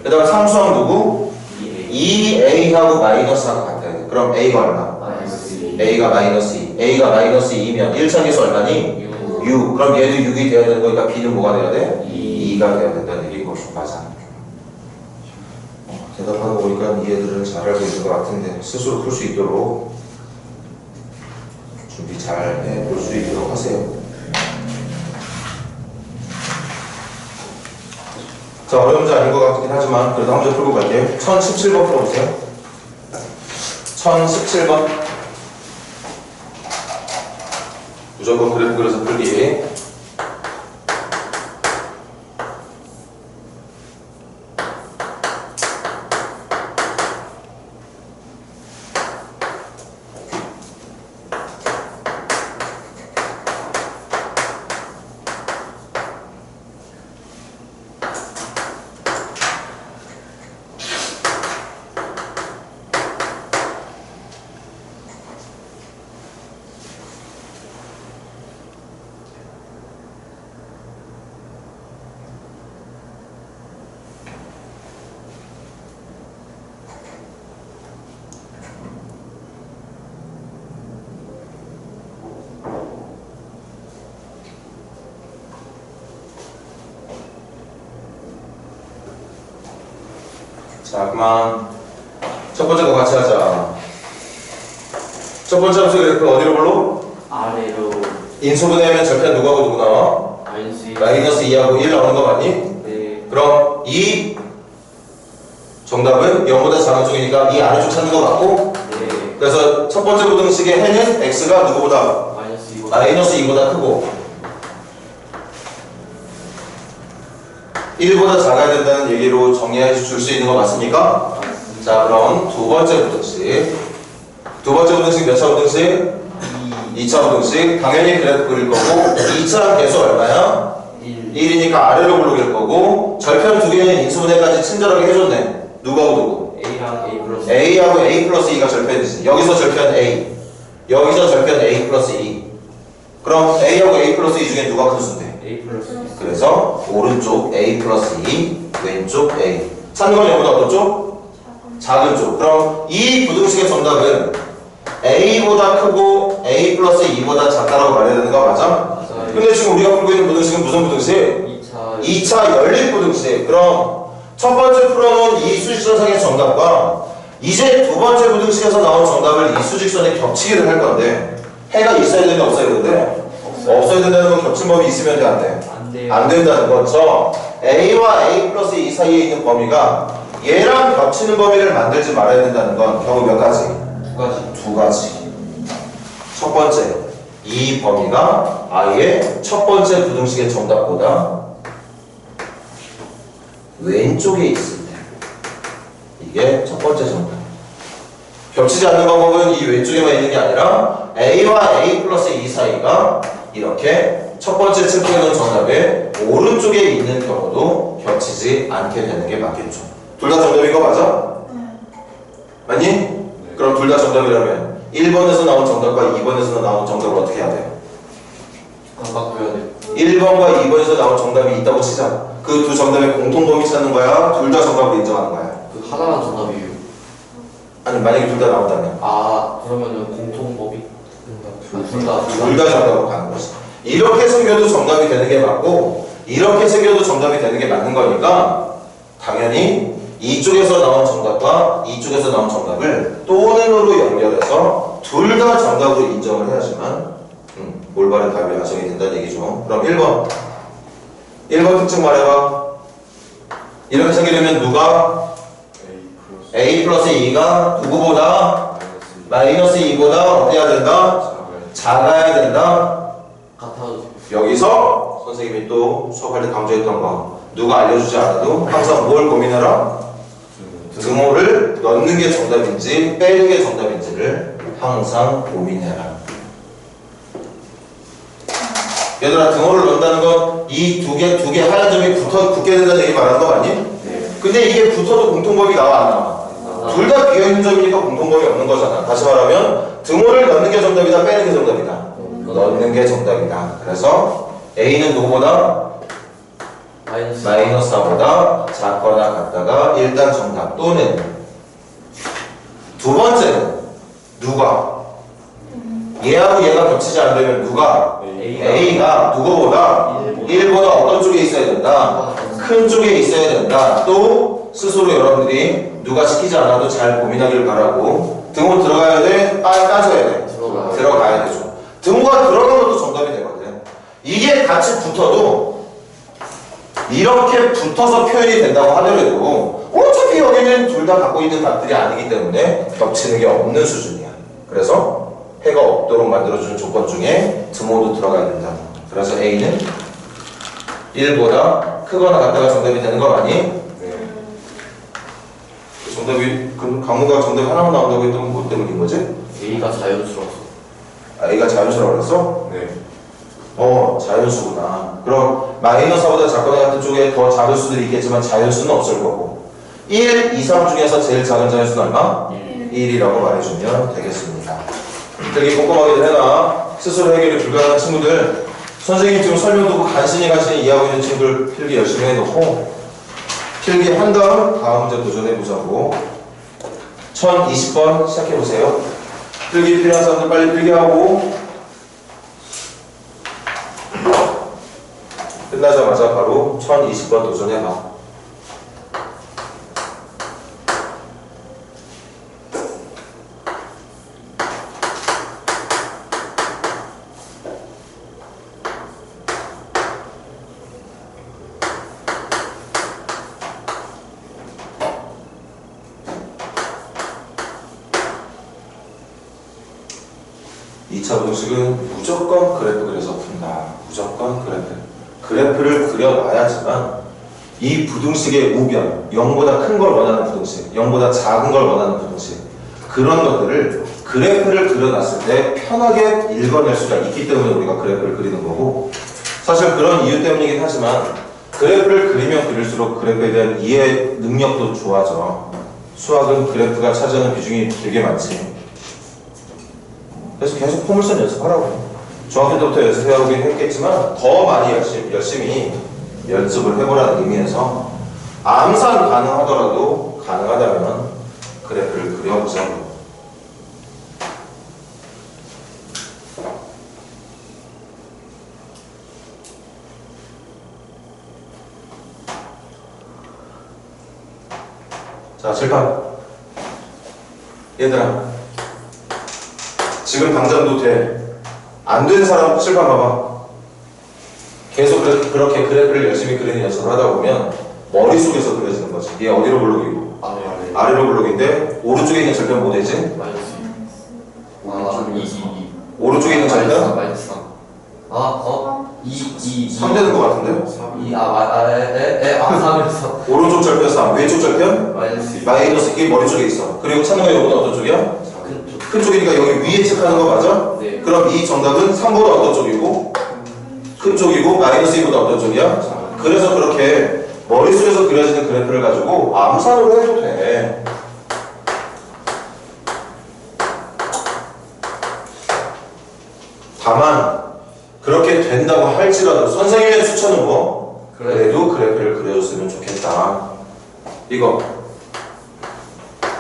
그 다음에 상수항 누구? 2A. 2A하고 마이너스하고 같아야 돼. 그럼 A가 얼마? 마이너스 2. A가 마이너스 2. A가 마이너스 2면 1차 계수 얼마니? 6. 그럼 얘도 6이 돼야 되는 거니까 B는 뭐가 돼야 돼? 2가 돼야 된다는 얘기고. 맞아. 대답하는 거 보니까 이 애들은 잘 알고 있는 것 같은데 스스로 풀 수 있도록 준비 잘 해볼 수 있도록 하세요. 자, 어려운 문제 아닌 것 같긴 하지만 그래도 한 문제 풀고 갈게요. 1017번 풀어보세요. 1017번. 무조건 그래프 그려서 풀기. 자, 그만. 첫 번째 거 같이 하자. 첫 번째 함수 그래프 어디로 볼로? 아래로. 인수분해하면 절편 누구하고 누구 나와? 마이너스 2. 마이너스 2하고 1 나오는 거 맞니? 네. 그럼 이 정답은 0보다 작은 쪽이니까 이 아래쪽 찾는 거 맞고, 네. 그래서 첫 번째 부등식의 해는 x가 누구보다? 마이너스 2. 마이너스 2보다 크고 1보다 작아야 된다는 얘기로 정리해 줄 수 있는 거 맞습니까? 자, 그럼 두 번째 부등식. 두 번째 부등식 몇 차 부등식? 2차 부등식. 당연히 그래프 그릴 거고 2차 계수 얼마야? 1이니까 아래로 블록일 거고 절편 두 개는 인수분해까지 친절하게 해줬네. 누구하고 누구? A랑 A 플러스. A하고 A 플러스 2가 절편이지. 여기서 절편 A, 여기서 절편 A 플러스 2. 그럼 A하고 A 플러스 2 중에 누가 큰 수인데? A 플러스. 그래서 오른쪽 A 플러스 2, 왼쪽 A. 찾는 건 얘보다 어떤 쪽? 작은 쪽. 그럼 이 부등식의 정답은 A보다 크고 A 플러스 2보다 작다라고 말해야 되는 거 맞아? 맞아요. 근데 지금 우리가 풀고 있는 부등식은 무슨 부등식? 2차. 2차 연립 부등식. 그럼 첫 번째 풀어놓은 이 수직선상의 정답과 이제 두 번째 부등식에서 나온 정답을 이 수직선에 겹치기를 할 건데 해가 있어야 되는데 없어야 되는데? 없어야 된다는 건 겹친 범위 있으면 돼, 안 돼? 안 돼요. 안 된다는 거죠. A와 A 플러스 2 사이에 있는 범위가 얘랑 겹치는 범위를 만들지 말아야 된다는 건 경우 몇 가지? 두 가지. 두 가지. 첫 번째, 이 범위가 아예 첫 번째 부등식의 정답보다 왼쪽에 있을 때 이게 첫 번째 정답. 겹치지 않는 방법은 이 왼쪽에만 있는 게 아니라 A와 A 플러스 2 사이가 이렇게 첫 번째 체크해 놓은 정답의 오른쪽에 있는 경우도 겹치지 않게 되는 게 맞겠죠. 둘 다 정답인 거 맞아? 맞니? 네. 그럼 둘 다 정답이라면 1번에서 나온 정답과 2번에서 나온 정답을 어떻게 해야 돼? 안 바꿔야 돼. 1번과 2번에서 나온 정답이 있다고 치자. 그 두 정답의 공통범위 찾는 거야? 둘 다 정답으로 인정하는 거야? 그 하나만 정답이에요. 아니 만약에 둘 다 나온다면 아, 그러면은 공통법이 둘 다. 둘 다 정답으로 가는 거지. 이렇게 생겨도 정답이 되는 게 맞고 이렇게 생겨도 정답이 되는 게 맞는 거니까 당연히 이쪽에서 나온 정답과 이쪽에서 나온 정답을 또는으로 연결해서 둘 다 정답으로 인정을 해야지만 올바른 답이 완성이 된다는 얘기죠. 그럼 1번 특징 말해봐. 이렇게 생기려면 누가 A 플러스 2가 누구보다 마이너스 2보다 어때야 된다? 작아야 된다. 같아도 여기서 선생님이 또 수업할 때 강조했던 거 누가 알려주지 않아도 항상 뭘 고민해라? 등호를 넣는 게 정답인지 빼는 게 정답인지를 항상 고민해라. 얘들아, 등호를 넣는다는 건 이 두 개 하얀 점이 붙게 된다는 얘기 말하는 거 아니? 네. 근데 이게 붙어도 공통범위 나와 안 나와? 둘 다 비어있는 점이니까 공통범위 없는 거잖아. 다시 말하면 등호를 넣는 게 정답이다, 빼는 게 정답이다. 넣는 게 정답이다. 그래서 A는 누구보다? 마이너스 4보다 작거나 같다가 일단 정답. 또는 두 번째는 누가? 얘하고 얘가 겹치지 않으려면 누가? A가 누구보다 1보다 어떤 쪽에 있어야 된다? 큰 쪽에 있어야 된다. 또 스스로 여러분들이 누가 시키지 않아도 잘 고민하길 바라고. 등호 들어가야 돼? 따져야 돼? 들어가야 되죠. 등호가 들어가면 또 정답이 되거든. 이게 같이 붙어도 이렇게 붙어서 표현이 된다고 하더라도 어차피 여기는 둘 다 갖고 있는 답들이 아니기 때문에 겹치는 게 없는 수준이야. 그래서 해가 없도록 만들어주는 조건 중에 등호도 들어가야 된다. 그래서 A는 1보다 크거나 같다가 정답이 되는 거 아니? 네. 정답이, 그 강우가 정답이 하나만 나온다고 했던 건 뭐 때문인 거지? A가 자연스러워서. A가 자연수라고 그랬어? 네. 자연수구나. 그럼 마이너스 4보다 작거나 같은 쪽에 더 작을 수도 있겠지만 자연수는 없을 거고 1, 2, 3 중에서 제일 작은 자연수는 얼마? 1이라고 말해주면 되겠습니다. 되게 꼼꼼하게 해놔. 스스로 해결이 불가능한 친구들, 선생님 지금 설명 듣고 간신히 이해하고 있는 친구들 필기 열심히 해놓고 필기 한 다음 문제 도전해보자고. 1020번 시작해보세요. 필기 필요한 사람들 빨리 필기하고 끝나자마자 바로 1020번 도전해봐. 부등식은 무조건 그래프 그려서 푼다. 무조건 그래프를 그려놔야지만 이 부등식의 우변, 0보다 큰 걸 원하는 부등식, 0보다 작은 걸 원하는 부등식, 그런 것들을 그래프를 그려놨을 때 편하게 읽어낼 수가 있기 때문에 우리가 그래프를 그리는 거고, 사실 그런 이유 때문이긴 하지만 그래프를 그리면 그릴수록 그래프에 대한 이해 능력도 좋아져. 수학은 그래프가 차지하는 비중이 되게 많지. 그래서 계속 포물선 연습하라고. 중학교 때부터 연습해오긴 했겠지만 더 많이 열심히 연습을 해보라는 의미에서 암산 가능하더라도 가능하다면 그래프를 그려보자고. 자, 칠판. 얘들아, 지금 당장도 돼. 안 된 사람 칠판 봐봐. 계속 그렇게 그래프를 열심히 그리는 연습을 하다 보면 머릿속에서 그려지는 거지. 얘 어디로 블록이고? 아래로 블록인데 오른쪽에 있는 절편 뭐 되지? 오른쪽에 있는 절편? 마이너스 3. 3 되는 거 같은데? 3이었어. 오른쪽 절편 3, 왼쪽 절편? 마이너스 2. 마이너스 1 머릿속에 있어. 그리고 찾는 거 이거는 어떤 쪽이야? 큰 쪽이니까 여기 위에 체크하는 거 맞아? 네. 그럼 이 정답은 3보다 어떤 쪽이고? 큰 쪽이고 마이너스 2보다 어떤 쪽이야? 그래서 그렇게 머릿속에서 그려지는 그래프를 가지고 암산으로 해도 돼. 다만 그렇게 된다고 할지라도 선생님의 추천은 뭐? 그래도 그래프를 그려줬으면 좋겠다. 이거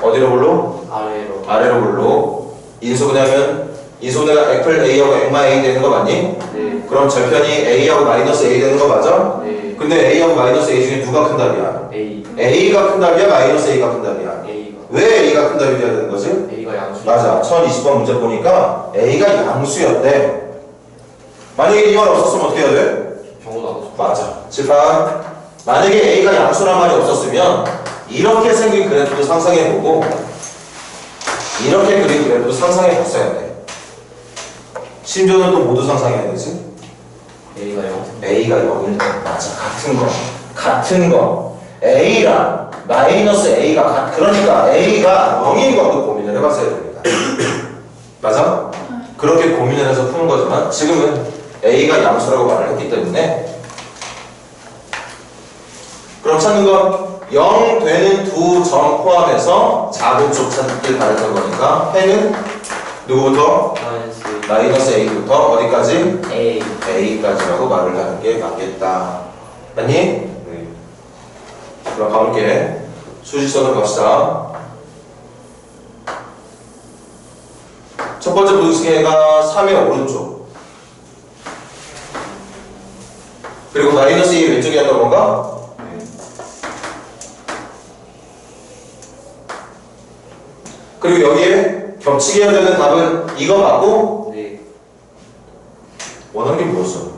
어디로 볼로? 아래로. 아래로 볼로. 인수분해하면 인수분해가 애플 A하고 엑마 A 되는 거 맞니? 네. 그럼 절편이 A하고 마이너스 A 되는 거 맞아? 네. 근데 A하고 마이너스 A 중에 누가 큰 답이야? A. A가 큰 답이야? 마이너스 A가 큰 답이야? A가. 왜 A가 큰 답이 돼야 되는 거지? A가 양수. 맞아. 1020번 문제 보니까 A가 양수였대. 만약에 이만 없었으면 어떻게 해야 돼? 경우 나눠서. 맞아. 칠판. 만약에 A가 양수란 말이 없었으면 이렇게 생긴 그래프도 상상해보고 이렇게 그린 그래프도 상상해봤어야 돼. 심지어는 또 모두 상상해야 되지. A가 0. A가 0일 때 맞아. 같은 거 A랑 마이너스 A가 그러니까 A가 0인 것도 고민을 해봤어야 됩니다. 맞아? 그렇게 고민을 해서 푸는 거지만 지금은 A가 양수라고 말을 했기 때문에 그럼 찾는 건 0 되는 두 점 포함해서 작은 쪽 찾길 바랬던 거니까 해는 누구부터? 마이너스 A부터 어디까지? A. A까지라고 말을 하는 게 맞겠다. 맞니? 네. 그럼 가볼게. 수직선으로 갑시다. 첫 번째 부등식에가 3의 오른쪽. 그리고 마이너스 2 왼쪽에 한다는 건가? 그리고 여기에 겹치게 해야 되는 답은 이거 맞고 네. 원하는 게 뭐였어?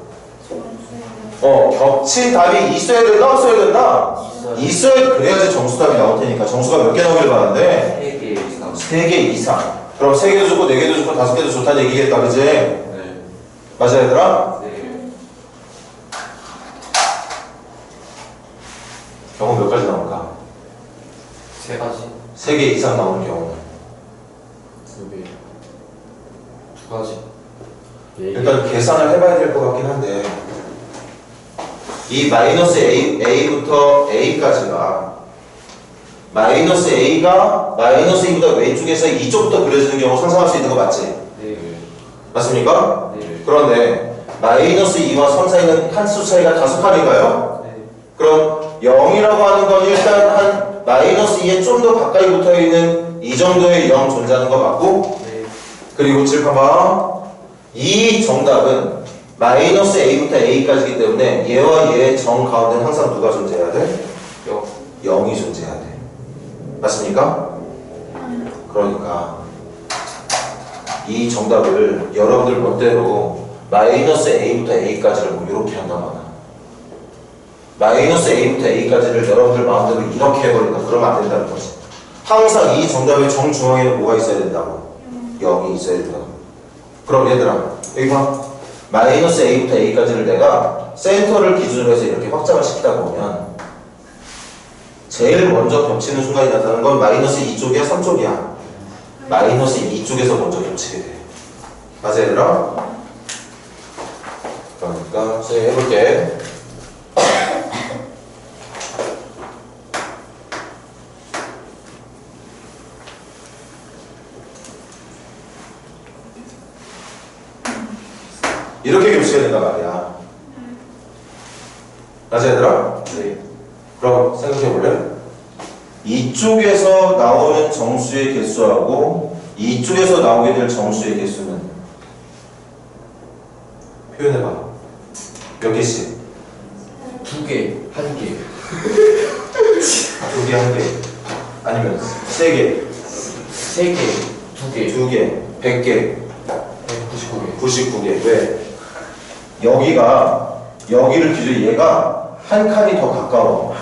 겹친 답이 있어야 된다, 없어야 된다? 있어야 그래야지 정수 답이 나올 테니까 정수가 몇 개 나오길 바라는데 3개 이상. 3개 이상. 그럼 3개도 좋고 4개도 좋고 5개도 좋다는 얘기겠다, 그지? 네. 맞아, 얘들아? 네. 경우 몇 가지 나올까? 3가지. 3개 이상 나오는 경우는 2개. 2가지. 일단 계산을 해봐야 될 것 같긴 한데 이 마이너스 A부터 A까지가 마이너스 A가 마이너스 2보다 왼쪽에서 이쪽부터 그려지는 경우 상상할 수 있는 거 맞지? 네. 맞습니까? 네. 그런데 마이너스 2와 선 사이는 한수 차이가 5칸인가요? 네. 그럼 0이라고 하는 건 일단 한 마이너스 2에 좀 더 가까이 붙어있는 이 정도의 0 존재하는 거 맞고 네. 그리고 칠판봐 이 정답은 마이너스 A부터 A까지이기 때문에 얘와 얘의 정 가운데는 항상 누가 존재해야 돼? 0. 0이 존재해야 돼. 맞습니까? 그러니까 이 정답을 여러분들 멋대로 마이너스 A부터 A까지를 뭐 이렇게 한다거나 마이너스 A부터 A까지를 여러분들 마음대로 이렇게 해버린다. 그러면 안 된다는 거지. 항상 이 정답의 정중앙에는 뭐가 있어야 된다고? 0이 있어야 된다고. 그럼 얘들아 여기 봐. 마이너스 A부터 A까지를 내가 센터를 기준으로 해서 이렇게 확장을 시키다 보면 제일 먼저 겹치는 순간이 나타나는 건 마이너스 2쪽이야 3쪽이야? 마이너스 2쪽에서 먼저 겹치게 돼. 맞아 얘들아? 그러니까 선생님 해볼게. 이렇게 겹치게 된단 말이야. 맞아 얘들아? 네. 그럼 생각해볼래? 이쪽에서 나오는 정수의 개수하고 이쪽에서 나오게 될 정수의 개수는 표현해봐. 몇 개씩? 2개. 1개. 2개, 1개 아니면 3개 3개. 2개. 2개 100개 99개. 99개 왜? 여기를 기준으로 얘가 한 칸이 더 가까워.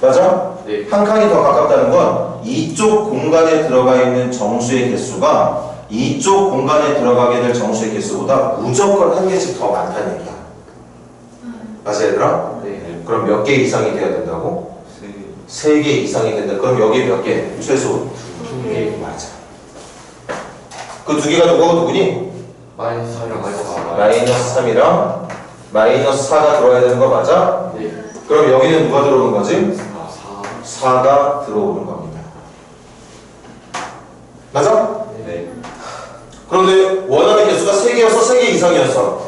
맞아? 네. 한 칸이 더 가깝다는 건 이쪽 공간에 들어가 있는 정수의 개수가 이쪽 공간에 들어가게 될 정수의 개수보다 무조건 한 개씩 더 많다는 얘기야. 맞아 얘들아? 네. 그럼 몇 개 이상이 돼야 된다고? 3개 이상이 된다. 그럼 여기 몇 개? 최소 2개. 맞아. 그 2개가 누구니? 마이너스 3이랑 마이너스 4. 마이너스 3이랑 마이너스 4가 들어와야 되는 거 맞아? 네. 그럼 여기는 누가 들어오는 거지? 4. 4가 들어오는 겁니다. 맞아? 네. 그런데 원하는 개수가 3개였어? 3개 이상이었어?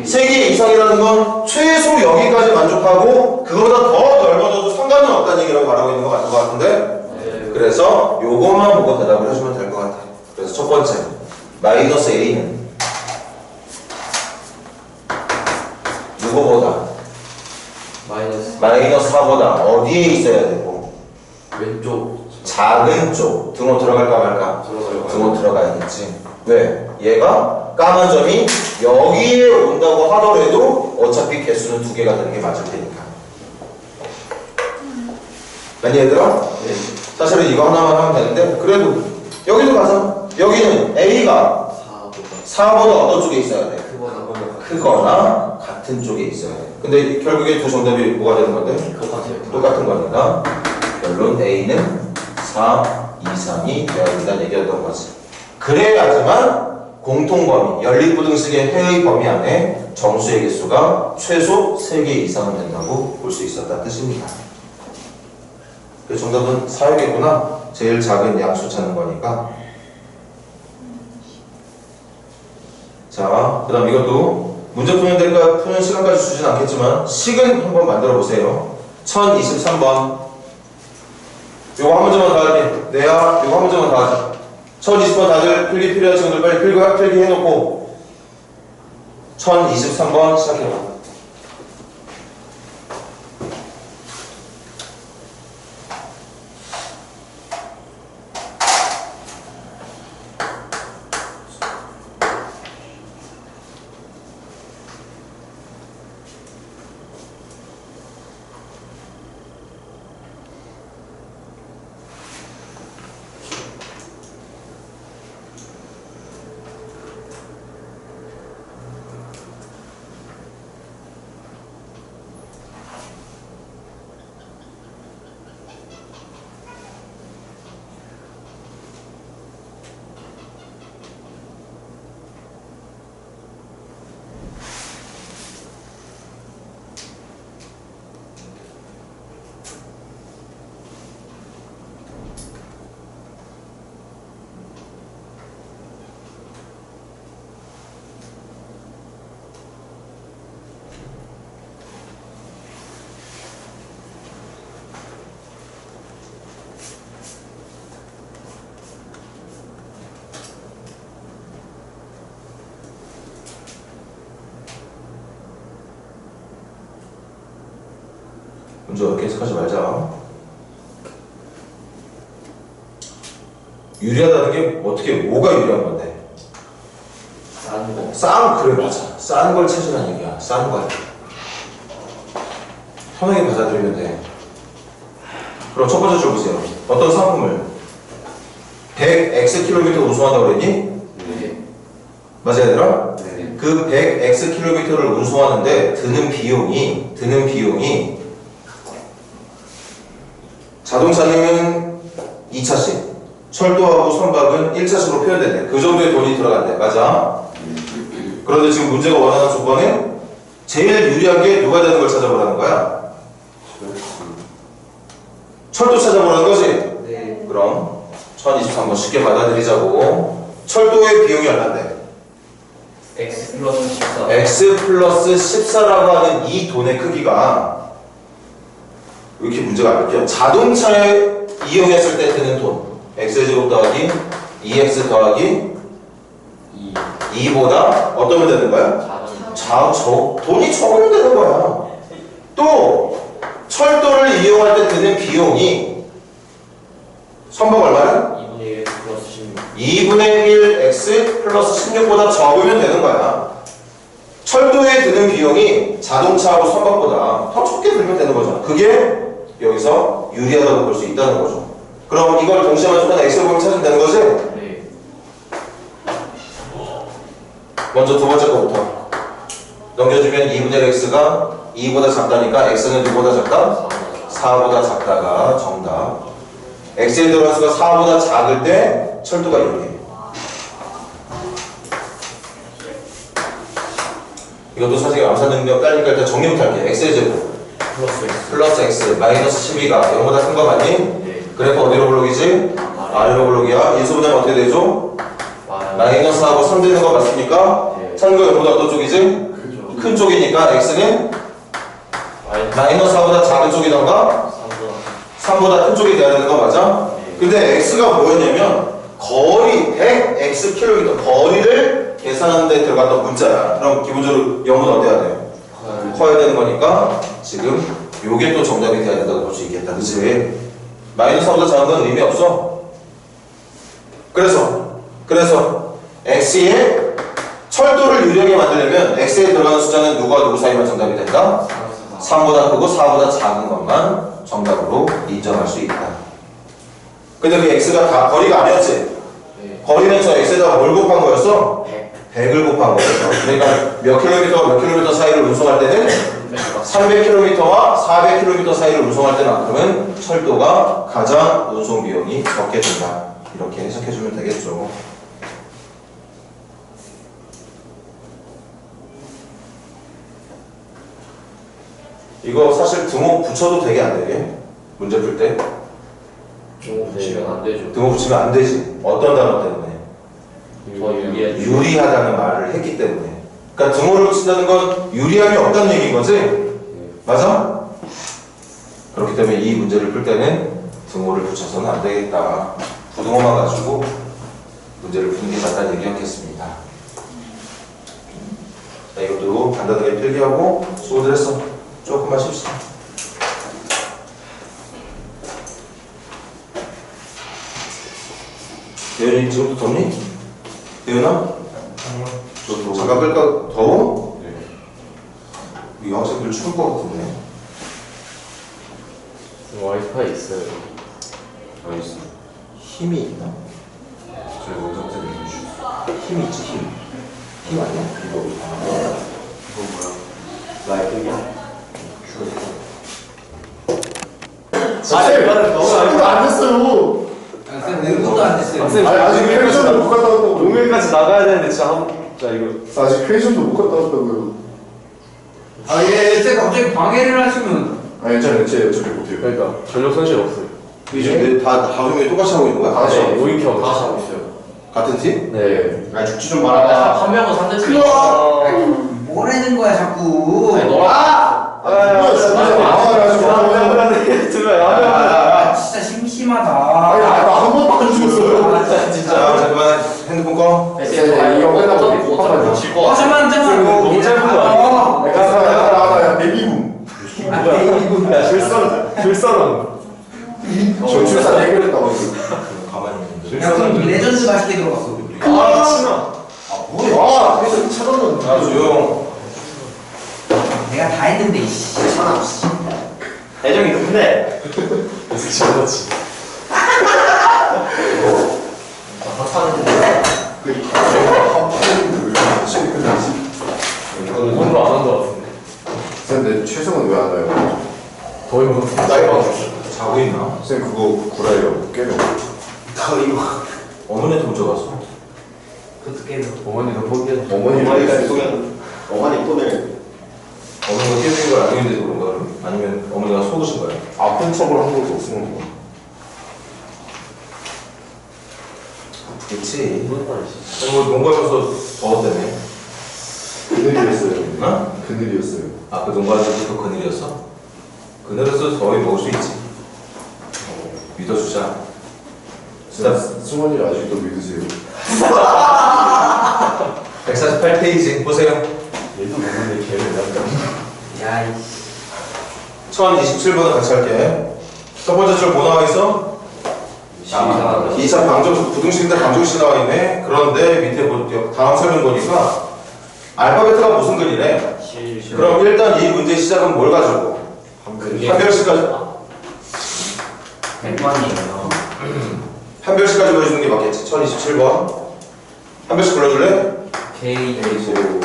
3개 이상이라는 건 최소 여기까지 만족하고 그거보다 더 넓어져도 상관은 없다는 얘기라고 말하고 있는 거 맞는 거 같은데? 네. 그래서 요것만 보고 대답을 해주면 될 것 같아. 그래서 첫 번째 마이너스 A는 누구보다? 마이너스 4보다 어디에 있어야 되고? 왼쪽 작은 쪽. 등호 들어갈까 말까? 등호 들어가야겠지. 왜? 얘가 까만 점이 여기에 온다고 하더라도 어차피 개수는 2개가 되는 게 맞을 테니까. 아니 얘들아? 사실은 이거 하나만 하면 되는데 그래도 여기도 가자. 여기는 A가 4보다 어떤 쪽에 있어야 돼? 크거나 같은 쪽에 있어야 돼. 근데 결국에 두 정답이 뭐가 되는 건데? 똑같은 겁니다. 결론 A는 4 이상이 돼야 된다는 얘기였던 거지. 그래야지만 공통범위, 연립부등식의 해의 범위 안에 정수의 개수가 최소 3개 이상은 된다고 볼 수 있었다는 뜻입니다. 그 정답은 4이겠구나. 제일 작은 양수 찾는 거니까. 자, 그 다음 이것도 문제 푸는 시간까지 주진 않겠지만 식은 한번 만들어 보세요. 1023번. 요거 한 문제만 더 할게. 내야 요거 한 문제만 더 하자. 1020번 다들 필기 필요한 친구들 빨리 필기 해놓고 1023번 시작해봐. 먼저 어렵게 해석하지 말자. 유리하다는 게 어떻게 뭐가 유리한 건데? 싼 거. 싼 그래 맞아. 싼 걸 찾으라는 얘기야. 싼 거. 편하게 받아들이면 돼. 그럼 첫 번째 줄 보세요. 어떤 상품을 100x 운송한다고 그랬니? 네. 맞아야 되나? 네. 그 100x 를 운송하는데 드는 비용이 자동차는 2차식, 철도하고 선박은 1차식으로 표현된대. 그 정도의 돈이 들어간대. 맞아? 그런데 지금 문제가 원하는 조건은 제일 유리한 게 누가 되는 걸 찾아보라는 거야? 철도 찾아보라는 거지? 네. 그럼 1023번 쉽게 받아들이자고. 철도의 비용이 얼마인데? X 플러스 14. X 플러스 14라고 하는 이 돈의 크기가 왜 이렇게 문제가 안 바뀌어? 자동차에 이용했을 때 드는 돈 X의 제곱 더하기 2X 더하기 2보다 어떠면 되는 거야? 돈이 적으면 되는 거야. 또 철도를 이용할 때 드는 비용이 선박 얼마야? 2분의 1 플러스 16. 2분의 1 X 플러스 16보다 적으면 되는 거야. 철도에 드는 비용이 자동차하고 선박보다 더 적게 들면 되는 거잖아. 그게 여기서 유리하다고 볼 수 있다는 거죠. 그럼 이걸 동시에 맞추면 X의 범위 찾으면 되는 거지? 네. 먼저 두 번째 거부터 넘겨주면 2분의 1 X가 2보다 작다니까 X는 누구보다 작다? 4보다 작다가 정답. X에 들어간 수가 4보다 작을 때 철도가 유리해. 이것도 사실 암산 능력 깔리니까 일단 정리부터 할게. X의 제곱 플러스 X 마이너스 12가 0보다 큰 거 맞니? 네. 그래프 어디로 블록이지? 아래로 블록이야. 인수분해는 어떻게 되죠? 마이너스하고 3 되는 거 맞습니까? 네. 찾는 거 0보다 어떤 쪽이지? 크죠. 큰 쪽이니까 X는 마이너스보다 작은 쪽이던가 3보다 큰 쪽이 돼야 되는 거 맞아? 네. 근데 X가 뭐였냐면 거리 100x km 거리를 계산하는 데 들어갔던 문자야. 그럼 기본적으로 0은 어때야 돼요? 커야 되는 거니까 지금 요게 또 정답이 돼야 된다고 볼 수 있겠다. 그치? 마이너스 4보다 작은 건 의미 없어. 그래서 x에 철도를 유리하게 만들려면 x에 들어가는 숫자는 누구와 누구 사이만 정답이 된다? 3보다 크고 4보다 작은 것만 정답으로 인정할 수 있다. 근데 그 x가 다 거리가 아니었지? 거리는 저 x에다가 뭘 곱한 거였어? 100을 곱한 거였어. 그러니까 몇 킬로미터와 몇 킬로미터 사이를 운송할 때는 300km와 400km 사이를 운송할 때만큼은 철도가 가장 운송 비용이 적게 든다. 이렇게 해석해주면 되겠죠. 이거 사실 등호 붙여도 되게 안 되게? 문제 풀 때? 등호 붙이면 안 되죠. 등호 붙이면 안 되지. 어떤 단어 때문에? 더 유리한. 유리하다는 말을 했기 때문에. 그러니까 등호를 붙인다는 건 유리함이 없다는 얘기인 거지? 맞아? 그렇기 때문에 이 문제를 풀 때는 등호를 붙여서는 안 되겠다. 부등호만 가지고 문제를 푸는 게 낫다는 얘기였겠습니다. 자, 이것도 간단하게 필기하고 수고들 했어. 조금만 쉽시다. 예은이 지금부터 덥니? 예은아? 잠깐 뺄까? 더워? 이 학생들 추울 것 같은데. 와이파이 있어요. 알겠어. 힘이 있나? 저희 원장쌤이 해주셨어. 힘이 있지, 힘. 힘 아니야? 이거. 이거 뭐야? 라이트야. 시간도 안 됐어요. 쌤 내일도 안 됐어요. 아니, 아직 퀘이션도 못 갔다 왔다고. 오늘까지 나가야 되는데 진짜 이거 아직 퀘이션도 못 갔다 왔다고요. 쌤 갑자기 방해를 하시면 아니, 괜찮아요. 제 어차피 못해요. 그러니까 전력 손실 없어요. 이제 다 하중에 똑같이 하고 있는 거야? 다 네, 오인큐하고 다 하고 있어요. 같은 팀? 네. 아, 죽지 좀 말아봐. 한 명은 상대팀이 뭘 하는 거야 자꾸. 아니 너랑 뭐야, 진짜 망화를 하지 마. 진짜 심심하다. 아니, 나한 번도 안 죽었어요. 자, 그만 핸드폰 꺼. 이거 끝나고 어차피 질거 같아. 잠깐만 잠깐만. 너무 짧은 거 아니야? 야, 베비붐. 출산은 저 출산 해결했다고. 가만히 있는데. 야 그럼 레전드 맛있게 들어갔어. 뭐야? 퀘이션 찾았는데. 아, 조용. 내가 다 했는데 이씨. 애정이 높네. 그렇지. 오늘도 안 한 거 같은데. 쌤, 내 최성은 왜 안 와요? 거의 뭐 나이 봐. 자고 있나? 쌤, 그거 구라예요. 깨면. 나 이거 어머니한테 문자 왔어. 그것도 깨져. 어머니도 포기했어. 어머니 폰을 어머니가 깨진 걸 알고 있는데도 그런가? 그럼? 아니면 어머니가 속으신 거야? 아픈 척을 한 것도 없으면 뭐. 아프겠지. 무슨 말이지? 뭐 농구하면서 더웠다며? 그늘이었어요. 어? 그늘이었어요. 아, 그 농구하는 때도 그늘이었어? 그늘에서 더위 먹을 수 있지. 믿어주자. 진짜 승원이를 아직도 믿으세요? 148페이지 보세요. 얘도 모르는데 걔를 내가 야 이씨. 1027번을 같이 할게. 첫 번째 줄 뭐 나와 있어? 아, 2차 방정식, 부등식인데 방정식 나와 있네. 그런데 밑에 다음 설명 보니까 알파벳가 무슨 글이래? 그럼 일단 이 문제 시작은 뭘 가지고? 한별식 가지고. 100번이에요. 한별식 가지고 해주는 게 맞겠지. 1027번. 한별식 불러줄래? K 제곱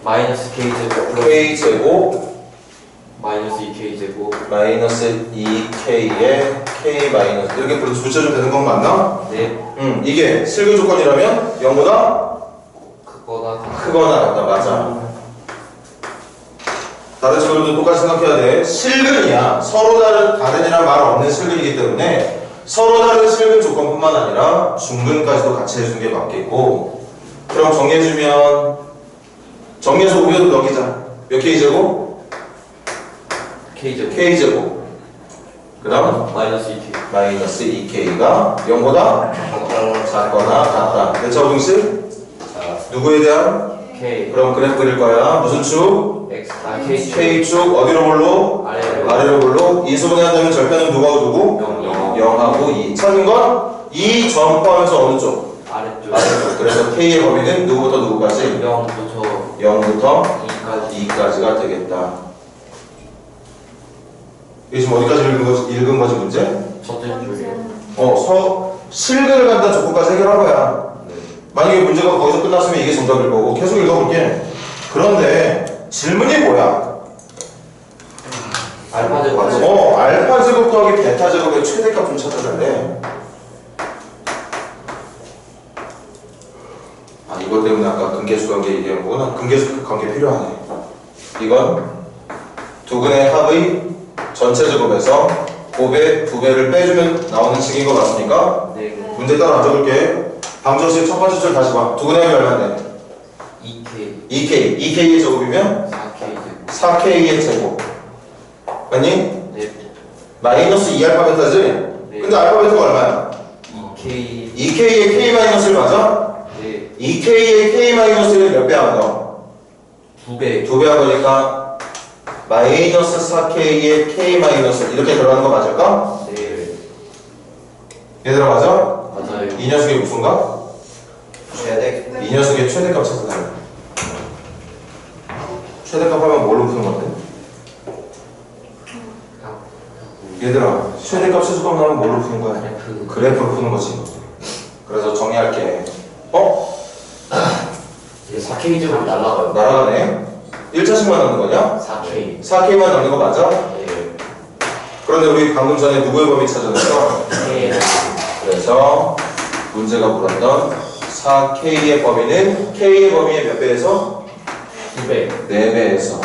마이너스 K 제곱 플러스 K 제곱 마이너스 2K 제곱. 마이너스 2K에 K 마이너스 이렇게 붙여주면 되는 건 맞나? 네. 이게 실근 조건이라면 0보다 그거나 크거나 같다. 맞아. 다른 친구들도 똑같이 생각해야 돼. 실근이야. 서로 다른이란 말 없는 실근이기 때문에 서로 다른 실근 조건뿐만 아니라 중근까지도 같이 해주는 게 맞겠고. 그럼 정리해주면 정리해서 우변 넘기자. 몇 K제곱? K 제곱. K제곱. 그 다음 마이너스 2K. 마이너스 2K가 0보다 작거나 같다. 대차 부등식? 누구에 대한? K 그럼 그래프 그릴 거야. 무슨 축? X K K축 어디로 볼로? 아래로 아래로 볼로. 인수분해한다면 절편은 누구하고 누구? 0하고 2. 찾는 건 이 점 포함해서 어느 쪽? 아래쪽 아래쪽. 그래서 K의 범위는 누구부터 누구까지? 0부터 0부터 2까지 2까지가 되겠다. 이게 지금 어디까지 읽은 거지 문제? 첫째 줄이요. 실근을 간다 족구까지 해결한 거야. 네. 만약에 문제가 거기서 끝났으면 이게 정답일 거고 계속 읽어볼게. 그런데 질문이 뭐야? 알파 제곱 알파 제곱 더하기 베타 제곱의 최대값 좀 찾아달래. 이것 때문에 아까 근계수 관계 얘기한 거구나. 근계수 관계 필요하네. 이건 두근의 합의 전체 제곱에서 곱의 2배를 빼주면 나오는 식인 거 맞습니까? 네. 문제 따라 안 적을게. 방정식 첫 번째 줄 다시 봐. 두근의 합이 얼마인데? 2K 2K. 2K의 제곱이면 4K 4K의 제곱. 맞니? 네. 마이너스 2알파 베타지? 네. 근데 알파 베타가 얼마야? 2K 2K의 K 마이너스 1 맞아? 네. 2K의 K 마이너스 1을 몇 배 한 거? 2배 2배 한 거니까 마이너스 4K의 K 마이너스 이렇게 들어가는 거 맞을까? 네. 얘들아 맞아? 맞아요. 이 녀석의 무슨 값? 최대. 이 녀석의 최대값 찾아달라. 최대값 하면 뭘로 푸는 건데? 얘들아 최대값 최소값 나오면 뭘로 푸는 거야? 그래프 그래프로 푸는 거지. 그래서 정리할게. 이제 4K 제곱 날라가요. 날아가네. 1차식만 넣는 거냐? 4K 4K만 넣는 거 맞아? 네. 그런데 우리 방금 전에 누구의 범위 찾아냈어? K 그래서 문제가 물었던 4K의 범위는 K의 범위의 몇 배에서? 2배 4배에서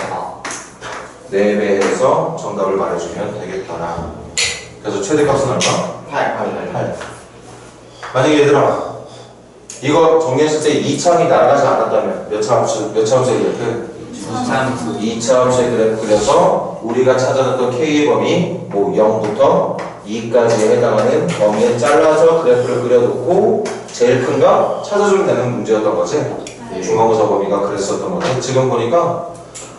4배에서 정답을 말해주면 되겠더라. 그래서 최대값은 얼마? 8. 만약에 얘들아 이거 정리했을 때 2차함이 날아가지 않았다면 몇 차함수의 그래프? 2차함수의 그래프 그려서 우리가 찾아냈던 K의 범위 뭐 0부터 2까지에 해당하는 범위에 잘라서 그래프를 그려놓고 제일 큰 값 찾아주면 되는 문제였던 거지. 중간고사 범위가 그랬었던 거지. 지금 보니까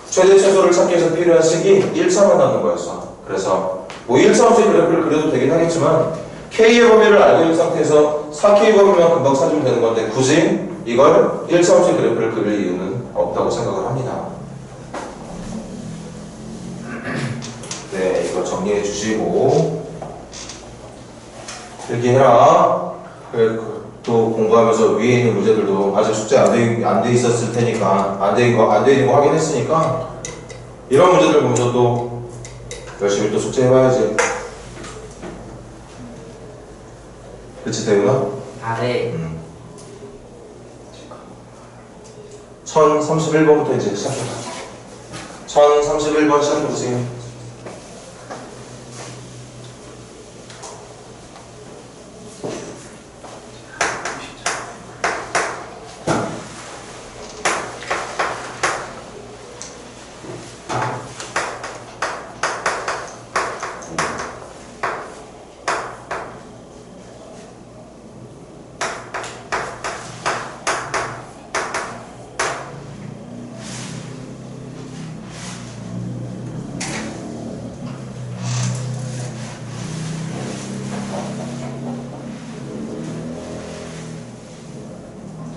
최대 최소를 찾기 위해서 필요한 식이 1차만 넣는 거였어. 그래서 뭐 1차함수의 그래프를 그려도 되긴 하겠지만 K의 범위를 알고 있는 상태에서 4K 범위만 금방 찾으면 되는 건데 굳이 이걸 1차함수의 그래프를 그릴 이유는 없다고 생각을 합니다. 네, 이거 정리해 주시고 필기해라. 또 공부하면서 위에 있는 문제들도 아직 숙제 안 돼 있었을 테니까 안 돼 있는 거 확인했으니까 이런 문제들 보면서 또 열심히 또 숙제해봐야지. 그치 대윤아? 네. 1031번부터 이제 시작해봐. 1031번 시작해보세요.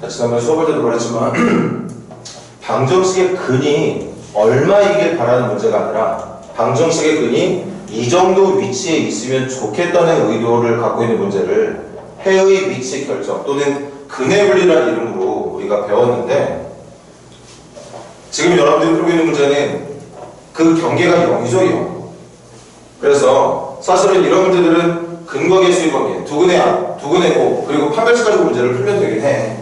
지난번에 수업할 때도 말했지만 방정식의 근이 얼마이길 바라는 문제가 아니라 방정식의 근이 이 정도 위치에 있으면 좋겠다는 의도를 갖고 있는 문제를 해의 위치 결정 또는 근의 분리라는 이름으로 우리가 배웠는데 지금 여러분들이 풀고 있는 문제는 그 경계가 0이죠, 0. 그래서 사실은 이런 문제들은 근과 계수의 관계, 두근의 앞, 두근의 곱, 그리고 판별식 가지고 문제를 풀면 되긴 해.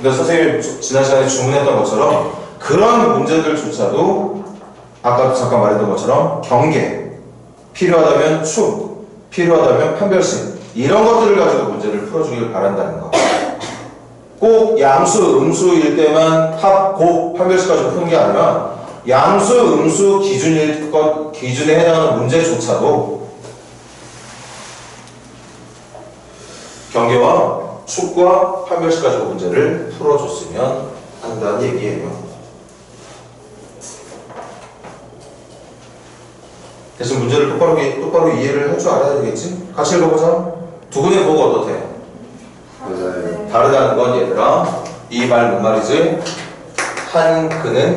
근데 선생님이 지난 시간에 주문했던 것처럼 그런 문제들조차도 아까 잠깐 말했던 것처럼 경계, 필요하다면 축, 필요하다면 판별식 이런 것들을 가지고 문제를 풀어주길 바란다는 거. 꼭 양수, 음수일 때만 합, 곱, 판별식 가지고 푸는 게 아니라 양수, 음수 기준에 해당하는 문제조차도 경계와 축과 판별식 가지고 문제를 풀어줬으면 한다. 못한다는 얘기예요. 대신 문제를 똑바로 이해를 할 줄 알아야 되겠지? 같이 읽어보자. 두근의 보고 어떻대? 맞아요. 다르다는 건 얘들아, 이 말 뭔 말이지? 한 근은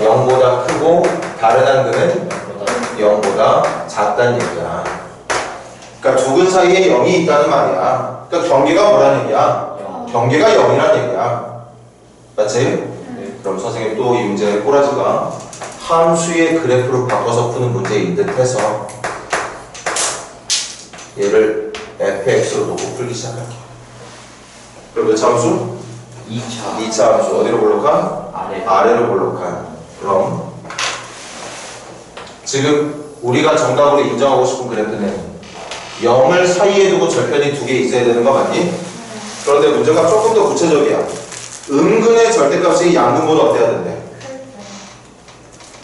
0보다 크고 다른 한 근은 0보다 작다는 얘기야. 그러니까 두 근 사이에 0이 있다는 말이야. 그러니까 경계가 뭐라는 얘기야? 경계가 0이라는 얘기야. 맞지? 그럼 선생님 또 이 문제의 꼬라지가 함수의 그래프를 바꿔서 푸는 문제인 듯 해서 얘를 fx로 놓고 풀기 시작할게. 그럼 몇 차 함수? 2차 2차 함수 어디로 볼록한? 아래 아래로 볼록한. 그럼 지금 우리가 정답으로 인정하고 싶은 그래프는 0을 사이에 두고 절편이 두 개 있어야 되는 거 맞니? 그런데 문제가 조금 더 구체적이야. 음근의 절대값이 양근보다 어때야 된대?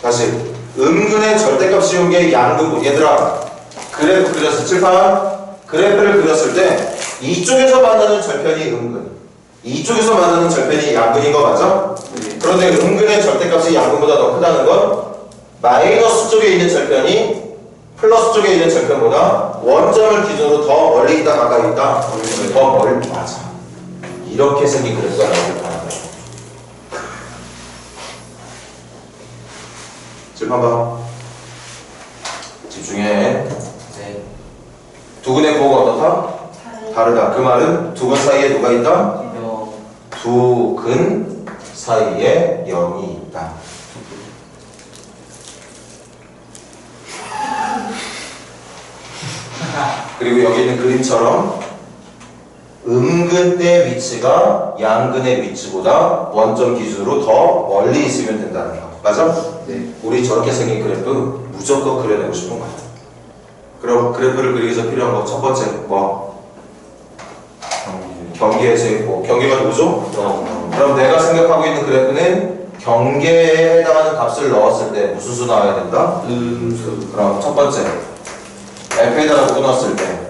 다시 음근의 절대값이 온 게 양근보. 얘들아 그래프 그렸을 칠판 그래프를 그렸을 때 이쪽에서 만나는 절편이 음근, 이쪽에서 만나는 절편이 양근인 거 맞아? 그런데 음근의 절대값이 양근보다 더 크다는 건 마이너스 쪽에 있는 절편이 플러스 쪽에 있는 절편보다 원점을 기준으로 더 멀리 있다 가까이 있다? 더 멀리. 맞아. 이렇게 생긴 그래프가 나오길 바란다. 칠판 봐. 집중해. 네. 두근의 보호가 어떻다? 다르다. 그 말은 두근 사이에 누가 있다? 두근 사이에 0이 있다. 그리고 여기 있는 그림처럼 음근의 위치가 양근의 위치보다 원점 기준으로 더 멀리 있으면 된다는 거. 맞아? 네. 우리 저렇게 생긴 그래프 무조건 그려내고 싶은 거야. 그럼 그래프를 그리기 위해서 필요한 거 첫 번째 뭐? 경계에서 있고. 경계가 누구죠? 그럼 내가 생각하고 있는 그래프는 경계에 해당하는 값을 넣었을 때 무슨 수 나와야 된다? 음수. 그럼 첫 번째 f에다가 누구 넣었을 때?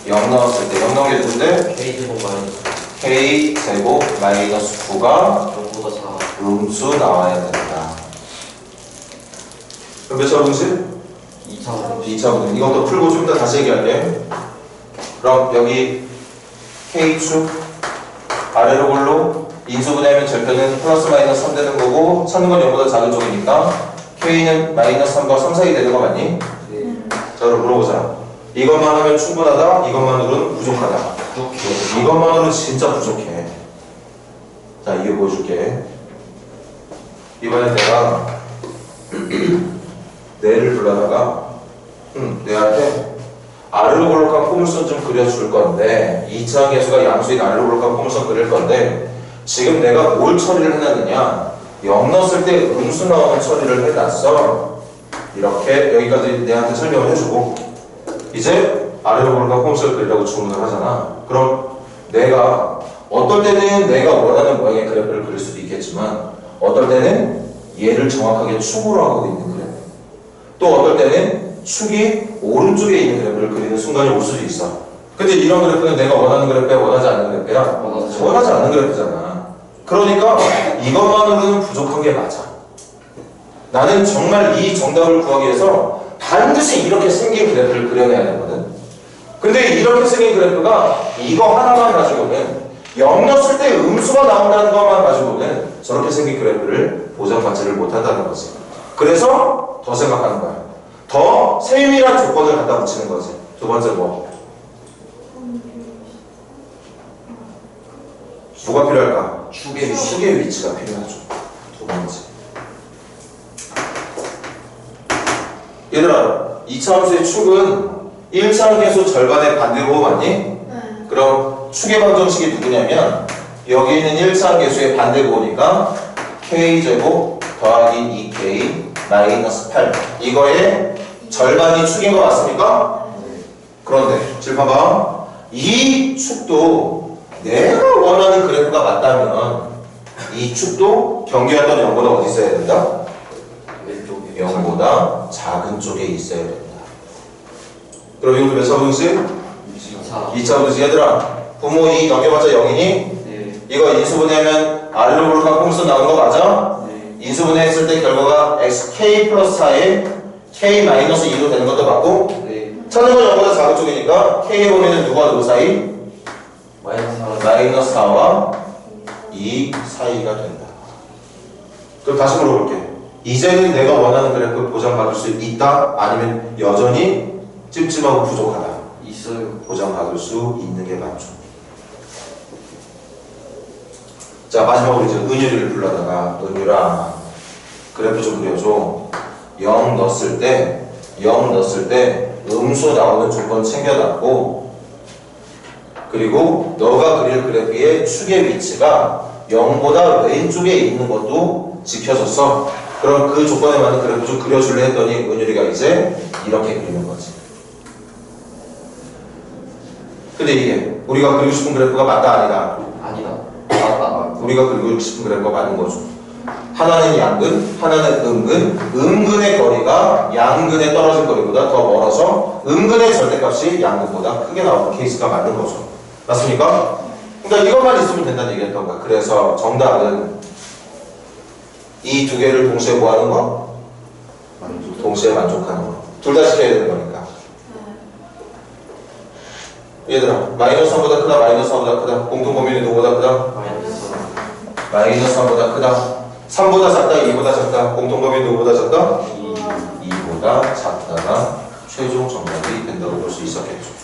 0 넣었을 때 0 넣은 게 누군데? K제곱 마이너스 k제곱 마이너스 9가 0보다 작아 음수 나와야 된다. 그럼 몇 차 분식? 2차 2차 분식. 이것도 풀고 좀 이따 다시 얘기할게. 그럼 여기 k축 아래로 골로 인수분해하면 절편은 플러스 마이너스 3 되는 거고 찾는 건 0보다 작은 쪽이니까 k는 마이너스 3과 3 사이 되는 거 맞니? 자 그럼 물어보자. 이것만 하면 충분하다? 이것만으로는 부족하다? 이것만으로는 진짜 부족해. 자 이거 보여줄게. 이번에 내가 뇌를 불러다가 뇌한테 아래로 볼록한 포물선 좀 그려줄 건데 2차 계수가 양수인 아래로 볼록한 포물선 그릴 건데 지금 내가 뭘 처리를 해놨느냐 0 넣었을 때 음수 나오는 처리를 해놨어. 이렇게 여기까지 내한테 설명을 해주고 이제 아래로 볼록한 포물선을 그리라고 주문을 하잖아. 그럼 내가 어떨 때는 내가 원하는 모양의 그래프를 그릴 수도 있겠지만 어떨 때는 얘를 정확하게 축으로 하고 있는 그래프, 또 어떨 때는 축이 오른쪽에 있는 그래프를 그리는 순간이 올 수도 있어. 근데 이런 그래프는 내가 원하는 그래프야, 원하지 않는 그래프야? 원하지 않는 그래프잖아. 그러니까 이것만으로는 부족한 게 맞아. 나는 정말 이 정답을 구하기 위해서 반드시 이렇게 생긴 그래프를 그려내야 되거든. 근데 이렇게 생긴 그래프가 이거 하나만 가지고는 0 넣었을 때 음수가 나온다는 것만 가지고는 저렇게 생긴 그래프를 보장받지를 못한다는 거지. 그래서 더 생각하는 거야. 더 세밀한 조건을 갖다 붙이는 거지. 두 번째 뭐? 뭐가 필요할까? 축의 위치가 필요하죠. 두 번째. 얘들아, 2차 함수의 축은 1차 계수 절반의 반대로 맞니? 네. 그럼 축의 방정식이 누구냐면 여기 있는 1차 계수의 반대보니까 k제곱 더하기 2k 마이너스 8 이거의 절반이 축인 거 맞습니까? 그런데 칠판 봐. 이 축도 내가 원하는 그래프가 맞다면 이 축도 경계였던 0보다 어디 있어야 된다? 왼쪽에 0보다 작은 쪽에 있어야 된다. 그럼 이것도 몇 차 분식? 2차 2차 분식. 얘들아 부모 2 넘겨봤자 0이니? 네. 이거 인수분해하면 아래로 볼까 꼼수 나온 거 맞아? 네. 인수분해했을 때 결과가 xk 플러스 4에 k 마이너스 2로 되는 것도 맞고 네. 찾는 건 0보다 작은 쪽이니까 k의 범위는 누구와 누구 사이? 마이너스 4와 2 사이가 된다. 그럼 다시 물어볼게. 이제는 내가 원하는 그래프 보장받을 수 있다? 아니면 여전히 찜찜하고 부족하다? 있어요. 보장받을 수 있는 게 맞죠. 자, 마지막으로 이제 은유를 불러다가 은유랑 그래프 좀 그려줘. 0 넣었을 때 음수 나오는 조건 챙겨놨고, 그리고 너가 그릴 그래프의 축의 위치가 0보다 왼쪽에 있는 것도 지켜졌어. 그럼 그 조건에 맞는 그래프 좀 그려줄래 했더니 은유리가 이제 이렇게 그리는 거지. 근데 이게 우리가 그리고 싶은 그래프가 맞다 아니다? 아니다. 맞다. 우리가 그리고 싶은 그래프가 맞는 거죠. 하나는 양근, 하나는 음근. 음근의 거리가 양근에 떨어진 거리보다 더 멀어서 음근의 절대값이 양근보다 크게 나오는 케이스가 맞는 거죠. 맞습니까? 그러니까 이것만 있으면 된다는 얘기였던 거야. 그래서 정답은 이 두 개를 동시에 뭐 하는 거? 동시에 만족하는 거. 둘 다 지켜야 되는 거니까. 얘들아, 마이너스 3보다 크다, 마이너스 4보다 크다. 공통 범위는 누구보다 크다? 마이너스 3보다 크다. 3보다 작다, 2보다 작다. 공통 범위는 누구보다 작다? 2보다 작다가 최종 정답이 된다고 볼 수 있었겠죠.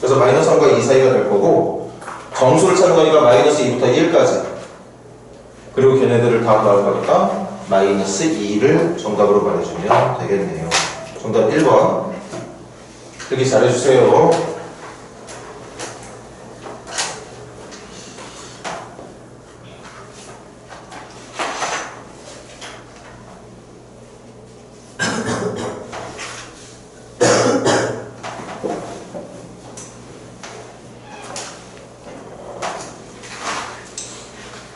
그래서 마이너스 3과 2 사이가 될 거고, 정수를 찾는 거니까 마이너스 2부터 1까지. 그리고 걔네들을 다 더할 거니까 마이너스 2를 정답으로 말해주면 되겠네요. 정답 1번. 필기 잘해주세요.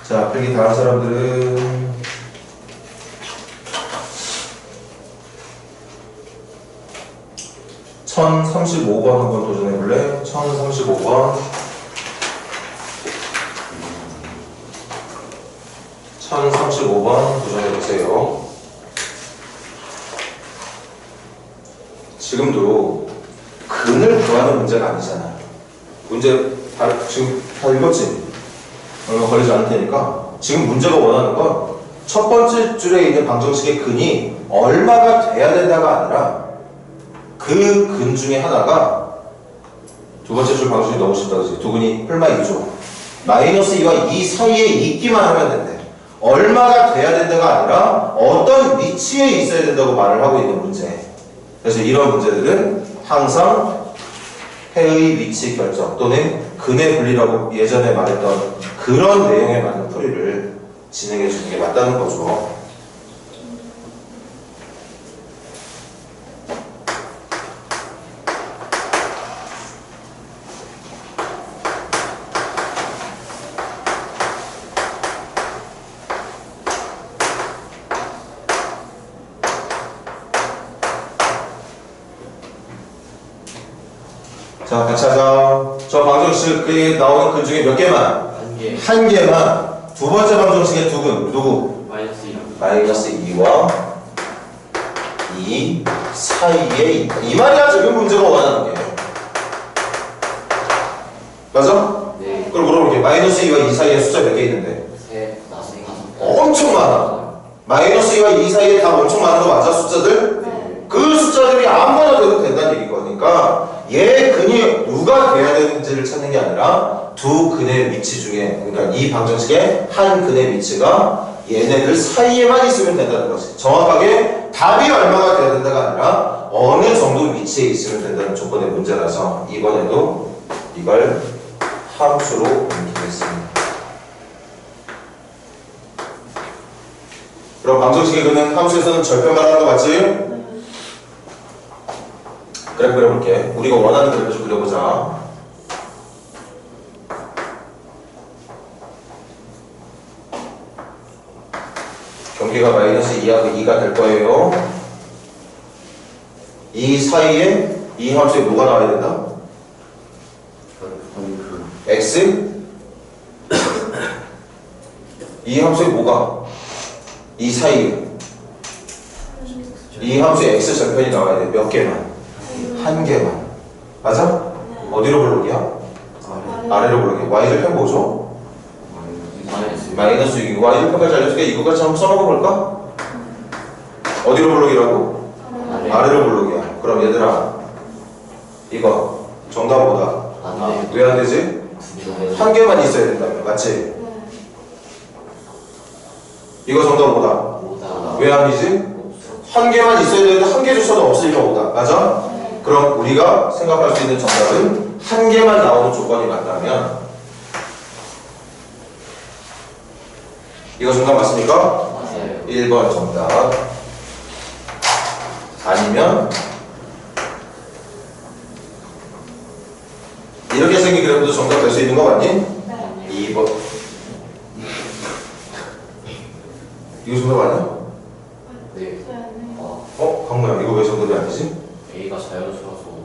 자, 필기 다른 사람들은 1035번 한번 도전해볼래? 1035번 1035번 도전해보세요. 지금도 근을 구하는 문제가 아니잖아. 문제 지금 다 읽었지? 얼마 걸리지 않을 테니까 지금 문제가 원하는 건 첫 번째 줄에 있는 방정식의 근이 얼마가 돼야 된다가 아니라 그 근 중에 하나가 두 번째 줄 방정식이 너무 쉽다 그지? 두 근이 뿔마 2죠. 마이너스 2와 2 사이에 있기만 하면 된대. 얼마가 돼야 된다가 아니라 어떤 위치에 있어야 된다고 말을 하고 있는 문제. 그래서 이런 문제들은 항상 해의 위치 결정 또는 근의 분리라고 예전에 말했던 그런 내용에 맞는 풀이를 진행해 주는 게 맞다는 거죠. 자, 같이 하자. 저 방정식에 나오는 근 중에 몇 개만? 한 개만. 두 번째 방정식의 두 근, 누구? 마이너스 2와 2 사이에 있다. 이 말이야, 지금 문제가 원하는 게. 맞아? 네. 그럼 물어볼게. 마이너스 2와 2 사이에 숫자 몇 개 있는데? 엄청 많아. 마이너스 2와 2 사이에 다 엄청 많은 거 맞아, 숫자들? 네. 그 숫자들이 아무거나 돼도 된다는 얘기 거니까 얘 근이 누가 돼야 되는지를 찾는 게 아니라 두 근의 위치 중에, 그러니까 이 방정식의 한 근의 위치가 얘네들 사이에만 있으면 된다는 거지. 정확하게 답이 얼마가 돼야 된다가 아니라 어느 정도 위치에 있으면 된다는 조건의 문제라서 이번에도 이걸 함수로 옮기겠습니다. 그럼 방정식의 근은 함수에서는 절편 말하는 거 맞지? 그래프 그려볼게. 우리가 원하는 그래프 좀 그려보자. 경계가 마이너스 2하고 2가 될 거예요. 이 사이에 이 함수에 뭐가 나와야 된다? x 이 함수의 뭐가? 이 사이에 이 함수의 x 절편이 나와야 돼. 몇 개만? 한 개만. 맞아? 어디로 블록이야? 아래로 블록이야. y 절편 뭐죠? 마이너스 6. y 절편까지 알려줄게. 이거까지 한번 써먹어 볼까? 어디로 블록이라고? 아래로 블록이야. 그럼 얘들아 이거 정답 뭐다? 안돼. 왜 안 되지? 한 개만 있어야 된다며. 맞지? 이거 정답 뭐다? 뭐다. 왜 아니지? 한 개만 있어야 되는데 한 개조차도 없으니까 뭐다? 맞아? 그럼 우리가 생각할 수 있는 정답은 한 개만 나오는 조건이 맞다면 이거 정답 맞습니까? 맞아요. 1번 정답. 아니면 이렇게 생긴 그래프도 정답 될 수 있는 거 맞니? 2번. 이거 정답 아니야? 네. 강모야 이거 왜 정답이 아니지? A가 자연수라서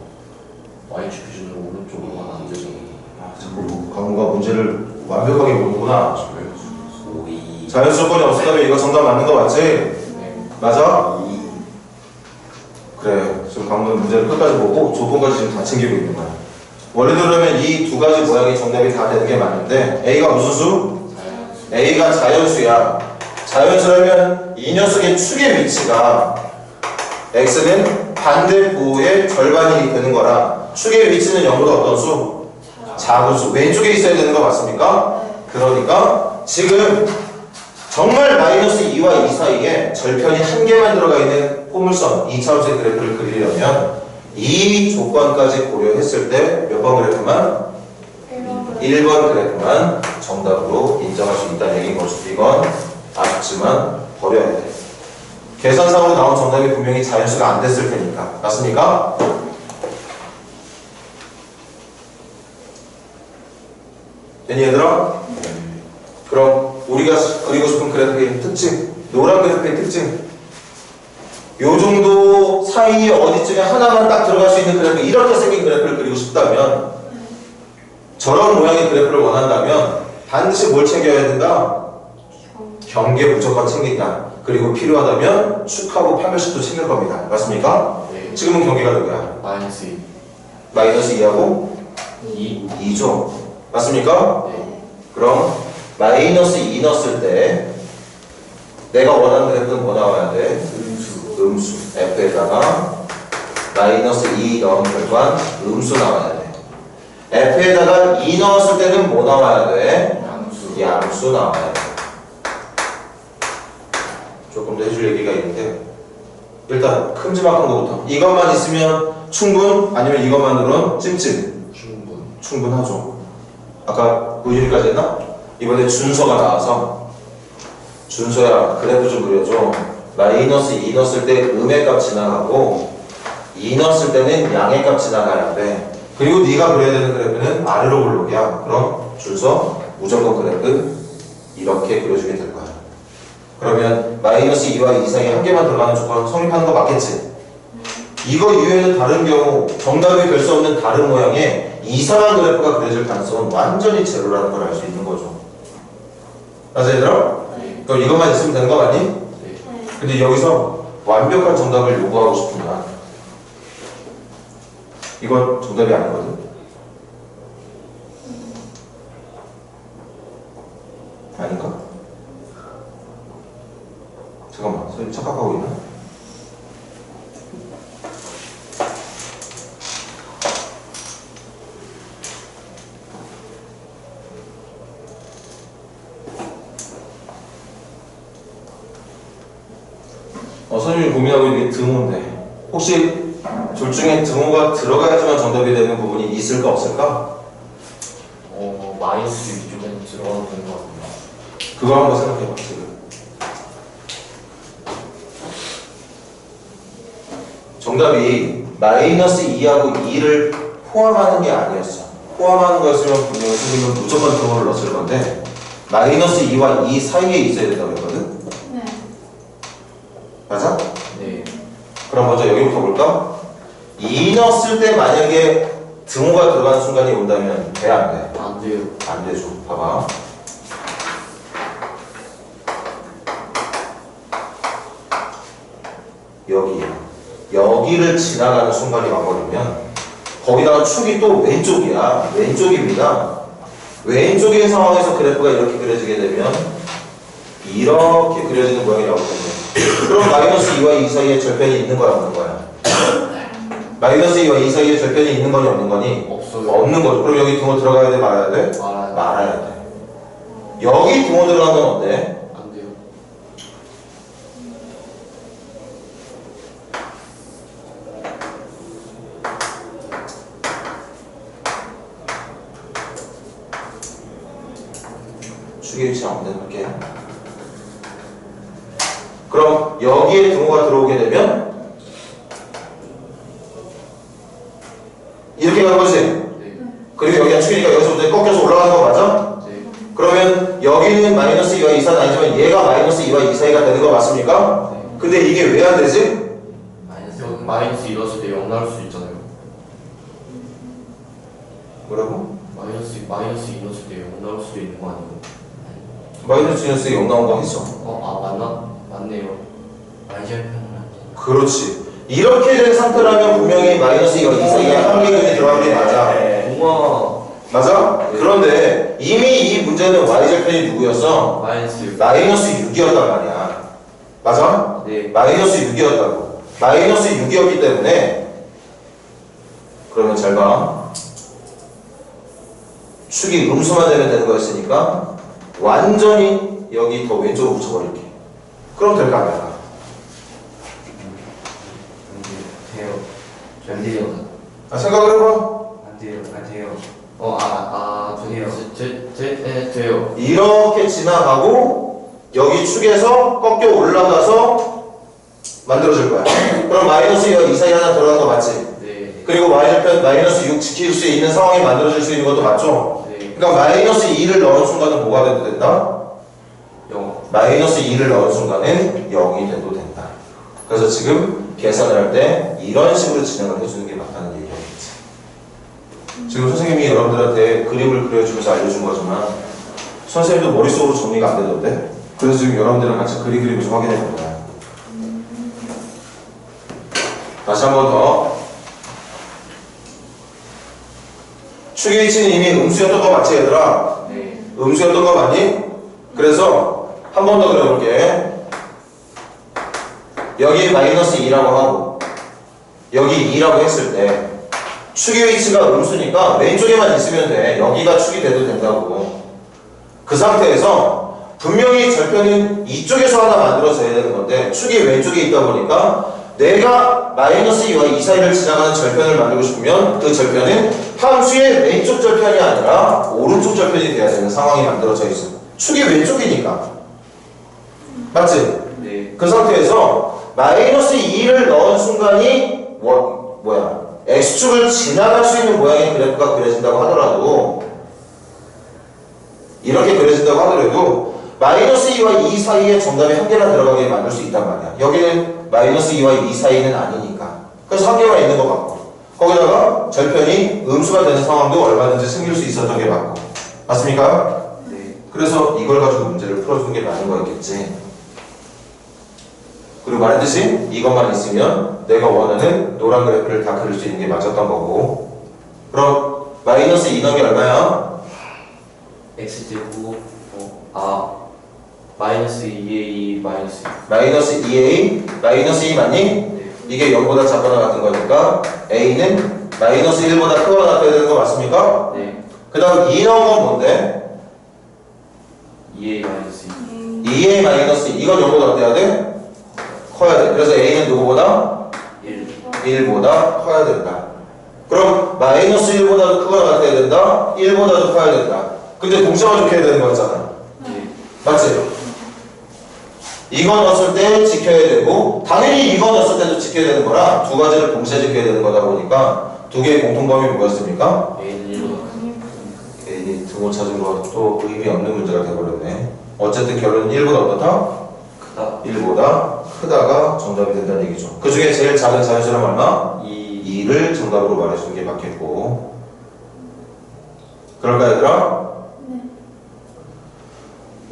Y축 기준으로 오른쪽으로 가면 안 되잖아. 자꾸 강모가 문제를 완벽하게 보는구나. 오이. 자연수 조건이 없었다면 이거 정답 맞는 거 맞지? 네. 맞아? 그래 지금 강모는 문제를 끝까지 보고 조건까지 지금 다 챙기고 있는 거야. 원래대로라면 이 두 가지 모양이 정답이 다 되는 게 맞는데 A가 무슨 수? 자연수. A가 자연수야. 자연수라면 이 녀석의 축의 위치가 X는 반대부의 절반이 되는 거라 축의 위치는 0보다 어떤 수? 작은 수. 왼쪽에 있어야 되는 거 맞습니까? 그러니까 지금 정말 마이너스 2와 2 사이에 절편이 한 개만 들어가 있는 포물선 2차원의 그래프를 그리려면 이 조건까지 고려했을 때 몇 번 그래프만? 1번 그래프만 정답으로 인정할 수 있다는 얘기인 거죠. 이건 아쉽지만 버려야 돼. 계산상으로 나온 정답이 분명히 자연수가 안 됐을 테니까. 맞습니까? 됐니 얘들아? 그럼 우리가 그리고 싶은 그래프의 특징, 노란 그래프의 특징, 요 정도 사이 어디쯤에 하나만 딱 들어갈 수 있는 그래프, 이렇게 생긴 그래프를 그리고 싶다면, 저런 모양의 그래프를 원한다면 반드시 뭘 챙겨야 된다? 경계 무조건 챙긴다. 그리고 필요하다면 축하고 판별식도 챙길 겁니다. 맞습니까? 네. 지금은 경계가 누구야? 마이너스 2. 마이너스 2하고 2. 2죠. 맞습니까? 네. 그럼 마이너스 2 넣었을 때 내가 원하는 그래프는 뭐 나와야 돼? 음수. F에다가 마이너스 2 넣은 결과 음수 나와야 돼. F에다가 2 넣었을 때는 뭐 나와야 돼? 양수. 양수 나와야 돼. 조금 더 해줄 얘기가 있는데 일단 큼지막한 거부터 이것만 있으면 충분? 아니면 이것만으로는 찜찜? 충분하죠. 아까 무일까지 했나? 이번에 준서가 나와서 준서야 그래프 좀 그려줘. 마이너스 2 넣었을 때 음의 값 지나가고 2 넣었을 때는 양의 값 지나가야 돼. 그리고 네가 그려야 되는 그래프는 아래로 블록이야. 그럼 준서 무조건 그래프 이렇게 그려주게 될 거야. 그러면 마이너스 2와 2 사이에 한 개만 들어가는 조건 성립하는 거 맞겠지? 이거 이외에는 다른 경우 정답이 될 수 없는 다른 모양의 이상한 그래프가 그려질 가능성은 완전히 제로라는 걸 알 수 있는 거죠. 맞아 얘들아? 네. 그럼 이것만 있으면 되는 거 맞니? 네. 근데 여기서 완벽한 정답을 요구하고 싶으면 이건 정답이 아니거든. 아닌가? 잠깐만, 선생님 착각하고 있나? 선생님이 고민하고 있는 게 등호인데 혹시 둘 중에 등호가 들어가야지만 정답이 되는 부분이 있을까 없을까? 마이너스 2 쪽에는 들어가도 되는 것 같아요. 그거 한번 생각해봐 지금. 정답이 마이너스 2하고 2를 포함하는 게 아니었어. 포함하는 거였으면 분명히 선생님은 무조건 등호를 넣었을 건데 마이너스 2와 2 사이에 있어야 된다고 했거든? 네. 맞아? 네. 그럼 먼저 여기부터 볼까? 2 넣었을 때 만약에 등호가 들어가는 순간이 온다면 돼 안 돼? 안 돼요. 안 되죠. 봐봐. 여기야. 여기를 지나가는 순간이 와버리면 거기다가 축이 또 왼쪽이야. 왼쪽입니다. 왼쪽의 상황에서 그래프가 이렇게 그려지게 되면 이렇게 그려지는 모양이 나오거든요. 그럼 마이너스 2와 2 사이에 절편이 있는 거야, 없는 거야? 마이너스 2와 2 사이에 절편이 있는 거니 없는 거니? 없어요. 없는 거죠. 그럼 여기 등호 들어가야 돼, 말아야 돼? 말아요. 말아야 돼. 여기 등호 들어간 건 어때? 안 돼요. 축의 위치 아무 데나 할게요. 그럼 여기에 등호가 들어오게 되면 이렇게 가는 거지? 네. 그리고 여기가 축이니까 여기서부터 꺾여서 올라가는 거 맞아? 네. 그러면 여기는 마이너스 2와 2 사이는 아니지만 얘가 마이너스 2와 2 사이가 되는 거 맞습니까? 네. 근데 이게 왜 안 되지? 마이너스 이었을 때 0 나올 수 있잖아요. 뭐라고? 마이너스 이었을 때 0 나올 수도 있는 거 아니고? 마이너스 2에 0 나온 거 했어. 맞나? 맞네요. 말절편은 그렇지. 이렇게 된 상태라면 분명히 마이너스 2와 2 사이에 한계근이 들어간 게 맞아. 우와. 맞아? 네. 그런데 이미 이 문제는 y절편이 누구였어? 마이너스. 마이너스 6이었단 말이야. 맞아? 네. 마이너스 6이었다고. 마이너스 6이었기 때문에 그러면 잘 봐. 축이 음수만 되면 되는 거였으니까 완전히 여기 더 왼쪽으로 붙여버릴게. 그럼 될 거 아니야. 돼요. 안 돼요. 생각을 해봐. 안 돼요. 안 돼요. 돼요. 이렇게 지나가고 여기 축에서 꺾여 올라가서 만들어질 거야. 그럼 마이너스 2와 2 사이 하나 들어간 거 맞지? 네. 그리고 y절편 마이너스 6 지킬 수 있는 상황이 만들어질 수 있는 것도 맞죠? 네. 그러니까 마이너스 2를 넣은 순간은 뭐가 돼도 된다? 0. 마이너스 2를 넣은 순간은 0이 돼도 된다. 그래서 지금 계산을 할 때 이런 식으로 진행을 해주는 게 맞다는 얘기겠지. 지금 선생님이 여러분들한테 그림을 그려주면서 알려준 거지만 선생님도 머릿속으로 정리가 안 되던데? 그래서 지금 여러분들이랑 같이 그리면서 확인해 볼 거야. 다시 한 번 더. 축의 위치는 이미 음수였던 거 맞지 얘들아? 네. 음수였던 거 맞니? 그래서 한 번 더 그려볼게. 여기 마이너스 2라고 하고 여기 2라고 했을 때 축의 위치가 음수니까 왼쪽에만 있으면 돼. 여기가 축이 돼도 된다고. 그 상태에서 분명히 절편은 이쪽에서 하나 만들어져야 되는 건데 축이 왼쪽에 있다 보니까 내가 마이너스 2와 2 사이를 지나가는 절편을 만들고 싶으면 그 절편은 함수의 왼쪽 절편이 아니라 오른쪽 절편이 돼야 되는 상황이 만들어져 있어. 축이 왼쪽이니까. 맞지? 네. 그 상태에서 마이너스 2를 넣은 순간이 X축을 지나갈 수 있는 모양의 그래프가 그려진다고 하더라도 이렇게 그려진다고 하더라도 마이너스 2와 2 사이에 정답이 한 개나 들어가게 만들 수 있단 말이야. 여기는 마이너스 2와 2 사이는 아니니까. 그래서 한 개만 있는 거 같고 거기다가 절편이 음수가 되는 상황도 얼마든지 생길 수 있었던 게 맞고. 맞습니까? 네. 그래서 이걸 가지고 문제를 풀어주는 게 맞는 거였겠지. 그리고 말했듯이 이것만 있으면 내가 원하는 노란 그래프를 다 그릴 수 있는 게 맞았던 거고. 그럼 마이너스 2 넣은 게 얼마야? x제곱 마이너스 2a 마이너스 2. 마이너스 2a 마이너스 2 맞니? 네. 이게 0보다 작거나 같은 거니까 a는 마이너스 1보다 크거나 같아야 되는 거 맞습니까? 네. 그 다음 2 넣은 건 뭔데? 2a 마이너스 2. 2a 마이너스 2 이건 0보다 어때야 돼? 커야 돼. 그래서 a는 누구보다? 1. 1보다 커야 된다. 그럼 마이너스 1보다도 크거나 같아야 된다? 1보다도 커야 된다. 근데 동시에 적혀야 되는 거였잖아. 네. 맞지? 이거 넣었을 때 지켜야 되고 당연히 이거 넣었을 때도 지켜야 되는 거라 두 가지를 동시에 지켜야 되는 거다 보니까 두 개의 공통점이 뭐였습니까? a는 1보다 괜히 등호 찾은 거 또 의미 없는 문제가 돼버렸네. 어쨌든 결론은 1보다 어떻다? 크다. 1보다 크다가 정답이 된다는 얘기죠. 그 중에 제일 작은 자연수는 얼마? 2를 정답으로 말해주는 게 맞겠고. 그럴까 얘들아?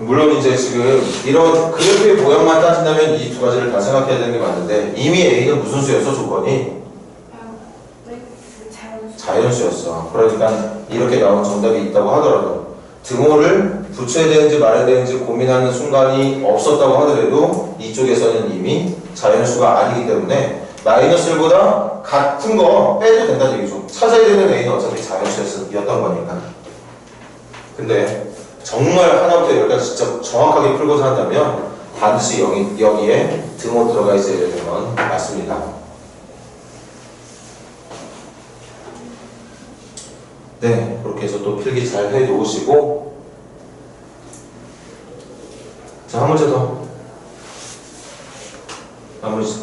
물론 이제 지금 이런 그래프의 모양만 따진다면 이 두 가지를 다 생각해야 되는 게 맞는데 이미 A는 무슨 수였어 조건이? 자연수였어. 그러니까 이렇게 나온 정답이 있다고 하더라도 등호를 붙여야 되는지 말아야 되는지 고민하는 순간이 없었다고 하더라도 이쪽에서는 이미 자연수가 아니기 때문에 마이너스 1보다 같은 거 빼도 된다는 얘기죠. 찾아야 되는 A는 어차피 자연수였던 거니까. 근데 정말 하나부터 열까지 진짜 정확하게 풀고자 한다면 반드시 여기에 등호 들어가 있어야 되는 건 맞습니다. 네, 그렇게 해서 또 필기 잘 해놓으시고 자, 한 문제 더.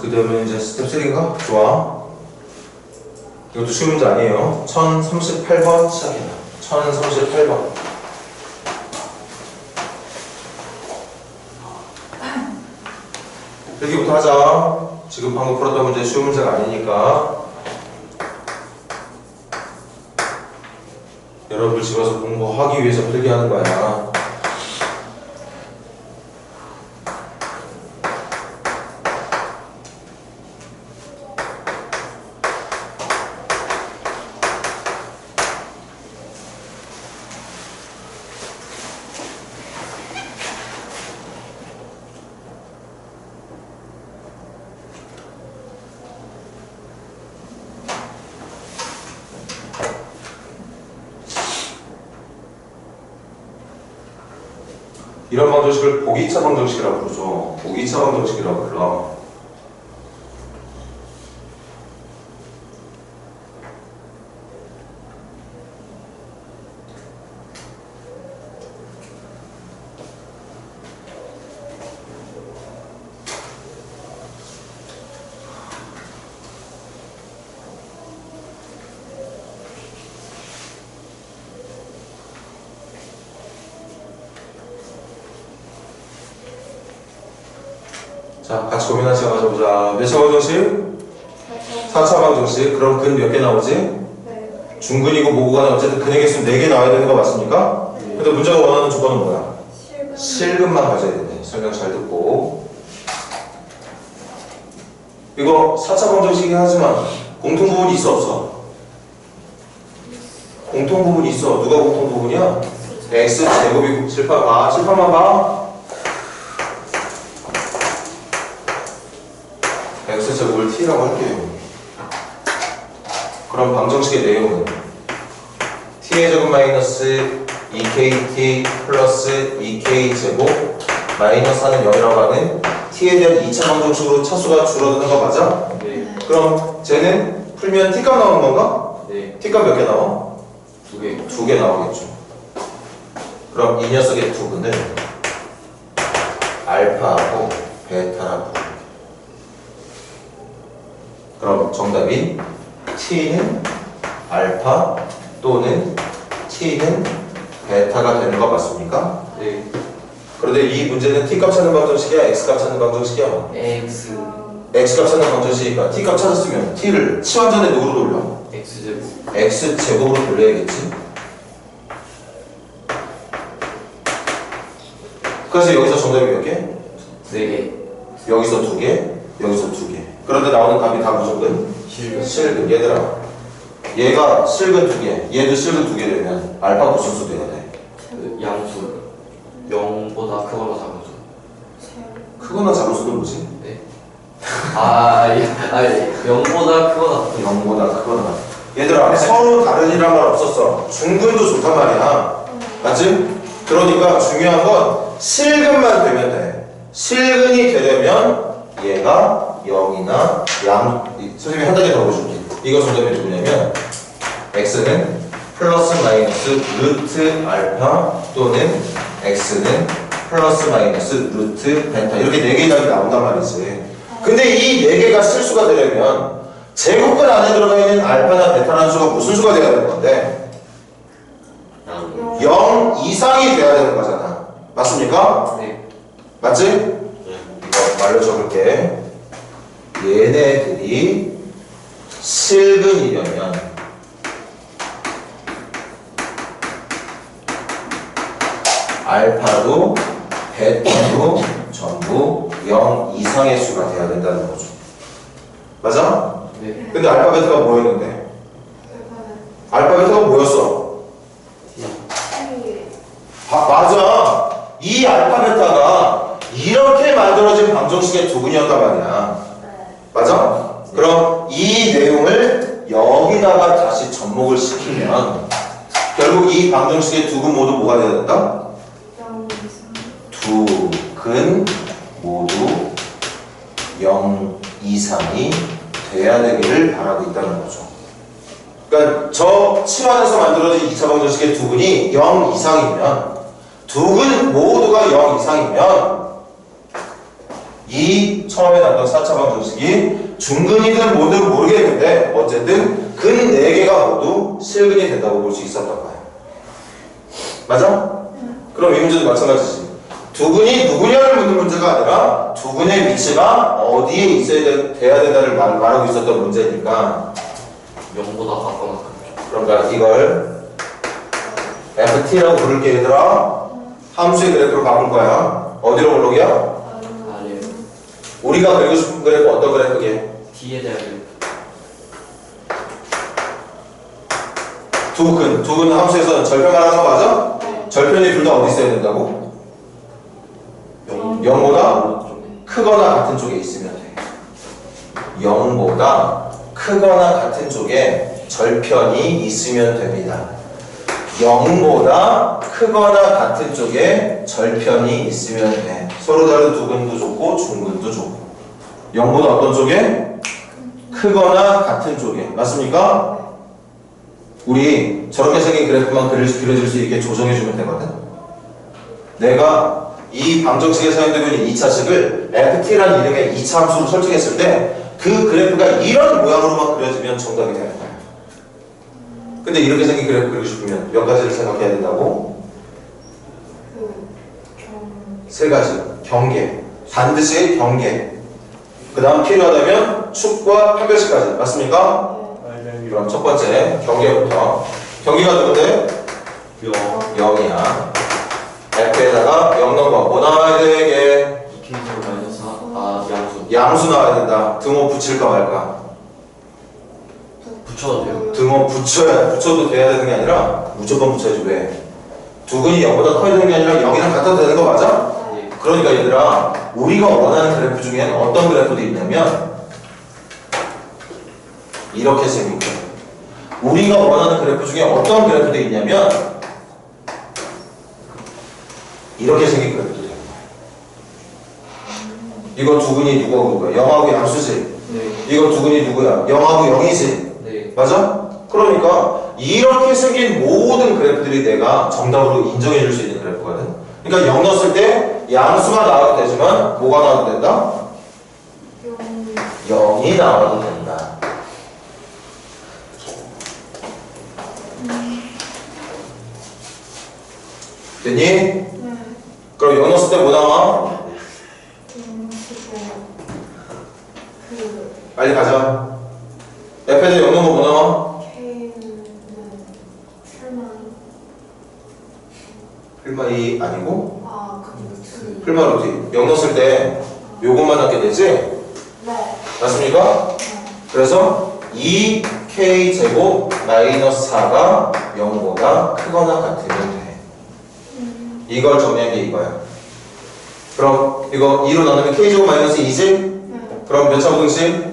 그 다음에 이제 스텝 3인가? 좋아. 이것도 쉬운 문제 아니에요. 1038번 시작입니다. 1038번. 필기부터 하자. 지금 방금 풀었던 문제 쉬운 문제가 아니니까 여러분들 집에서 공부하기 위해서 필기하는 거야. 이런 방정식을 보기차 방정식이라고 부르죠. 보기차 방정식이라고 불러. 자, 같이 고민한 시간 가져보자. 몇 차 방정식? 4차 방정식. 그럼 근 몇 개 나오지? 네. 중근이고 모고 간에 어쨌든 근의 개수는 4개 나와야 되는 거 맞습니까? 근데 문제가 원하는 조건은 뭐야? 실근만 가져야 되네. 설명 잘 듣고. 이거 4차 방정식이긴 하지만 공통부분이 있어 없어? 공통부분이 있어. 누가 공통부분이야? x제곱이고 칠판 봐. 칠판만 봐. x제곱을 t라고 할게요. 그럼 방정식의 내용은 t의 제곱 마이너스 2kt 플러스 2k제곱 마이너스 하는 0이라고 하는 t에 대한 2차 방정식으로 차수가 줄어드는 거 맞아? 네. 그럼 쟤는 풀면 t값 나오는 건가? 네. t값 몇 개 나와? 2개. 2개 나오겠죠. 그럼 이 녀석의 두근은 알파하고 베타라고. 그럼 정답인 t는 알파 또는 t는 베타가 되는 거 맞습니까? 네. 그런데 이 문제는 t값 찾는 방정식이야? x값 찾는 방정식이야? x. x값 찾는 방정식이니까 t값 찾았으면 t를 치환전에 누구로 돌려? x제곱. x제곱으로 돌려야겠지. 그래서 여기서 정답이 몇 개? 4개. 여기서 2개, 여기서 2개. 그런데 나오는 값이 다 무조건 실근. 실근. 얘들아, 얘가 실근 2개, 얘도 실근 2개 되면 알파 무슨 수 돼야 돼? 그 양수. 0보다 크거나 작은 수. 크거나 작은 수는 뭐지? 네. 아니 0보다 크거나 작은 수. 0보다 크거나. 얘들아, 서로 다른이란 말 없었어. 중근도 좋단 말이야. 맞지? 그러니까 중요한 건 실근만 되면 돼. 실근이 되려면 얘가 0이나 선생님이 한 단계 더 보여줄게. 이거 정답이 누구냐면 x는 플러스 마이너스 루트 알파 또는 x는 플러스 마이너스 루트 벤타 이렇게 4개의 답이 나온단 말이지. 근데 이 4개가 실수가 되려면 제곱근 안에 들어가 있는 알파나 베타라는 수가 무슨 수가 돼야 되는 건데 0 이상이 돼야 되는 거잖아. 맞습니까? 네. 맞지? 이거 말로 적을게. 얘네들이 실근이려면 알파도 배수도 전부 0 이상의 수가 돼야 된다는 거죠. 맞아? 네. 근데 알파벳가 뭐였는데? 알파벳가 뭐였어? 맞아. 이 알파벳가가 이렇게 만들어진 방정식의 두근이었단 말이야. 맞아? 그럼 이 내용을 여기다가 다시 접목을 시키면 결국 이 방정식의 두근 모두 뭐가 돼야 된다? 두근 모두 0 이상이 돼야 되기를 바라고 있다는 거죠. 그러니까 저 칠환에서 만들어진 2차 방정식의 두근이 0 이상이면 두근 모두가 0 이상이면 이 처음에 나왔던 4차 방정식이 중근이든 뭐든 모르겠는데 어쨌든 근 4개가 모두 실근이 된다고 볼 수 있었던 거예요. 맞아? 그럼 이 문제도 마찬가지지. 두근이 누구냐를 묻는 문제가 아니라 두근의 위치가 어디에 있어야 돼야 된다를 말하고 있었던 문제니까 0보다 가까운 그러니까 이걸 FT라고 부를게 얘들아. 함수의 그래프로 바꿀 거야. 어디로 블록이야? 아래요. 우리가 그리고 싶은 그래프 어떤 그래프게? D에 대한 두근 함수에서는 절편 말하는 거 맞아? 절편이 둘 다 어디 있어야 된다고? 0보다 크거나 같은 쪽에 있으면 돼. 0보다 크거나 같은 쪽에 절편이 있으면 됩니다. 0보다 크거나 같은 쪽에 절편이 있으면 돼. 서로 다른 두근도 좋고 중근도 좋고. 0보다 어떤 쪽에? 크거나 같은 쪽에. 맞습니까? 우리 저렇게 생긴 그래프만 그려질 수 있게 조정해주면 되거든. 내가 이 방정식에 사용되고 있는 2차식을 FT라는 이름의 2차 함수로 설정했을 때 그 그래프가 이런 모양으로만 그려지면 정답이 되는 거야. 근데 이렇게 생긴 그래프 그리고 싶으면 몇 가지를 생각해야 된다고? 3가지. 경계. 반드시 경계. 그 다음 필요하다면 축과 판별식까지. 맞습니까? 그럼 첫 번째 경계부터. 경계가 누군데? 0이야. F에다가 0 넘어. 뭐 나와야 되게? 2K0 마이너스 양수. 양수 나와야 된다. 등호 붙일까 말까? 붙여도 돼요? 등호 붙여도 돼야 되는 게 아니라 무조건 붙여야지. 왜? 두근이 0보다 커야 되는 게 아니라 0이랑 같아도 되는 거 맞아? 네. 그러니까 얘들아, 우리가 원하는 그래프 중에는 어떤 그래프도 있냐면 이렇게 생긴 거예요. 우리가 원하는 그래프 중에 어떤 그래프도 있냐면 이렇게 생긴 그래프도 돼요. 이거 두근이 누구야? 0하고 양수지. 네. 이거 두근이 누구야? 0하고 0이지. 네. 맞아? 그러니까 이렇게 생긴 모든 그래프들이 내가 정답으로 인정해 줄 수 있는 그래프거든. 그러니까 0 넣었을 때 양수가 나와도 되지만 뭐가 나와도 된다? 0이 나와도 된다. 됐니? 그럼 0 넣었을 때 뭐 나와? 빨리 가자. F에다 0 넣으면 뭐 나와? 풀마이 아니고? 풀마 루트. 0 넣었을 때 요것만 넣게 되지? 맞습니까? 그래서 2K제곱 마이너스 4가 0보다 크거나 같으면 돼. 이걸 정리한 게 이거야. 그럼 이거 2로 나누면 K제곱 마이너스 2지? 그럼 몇 차 부등식?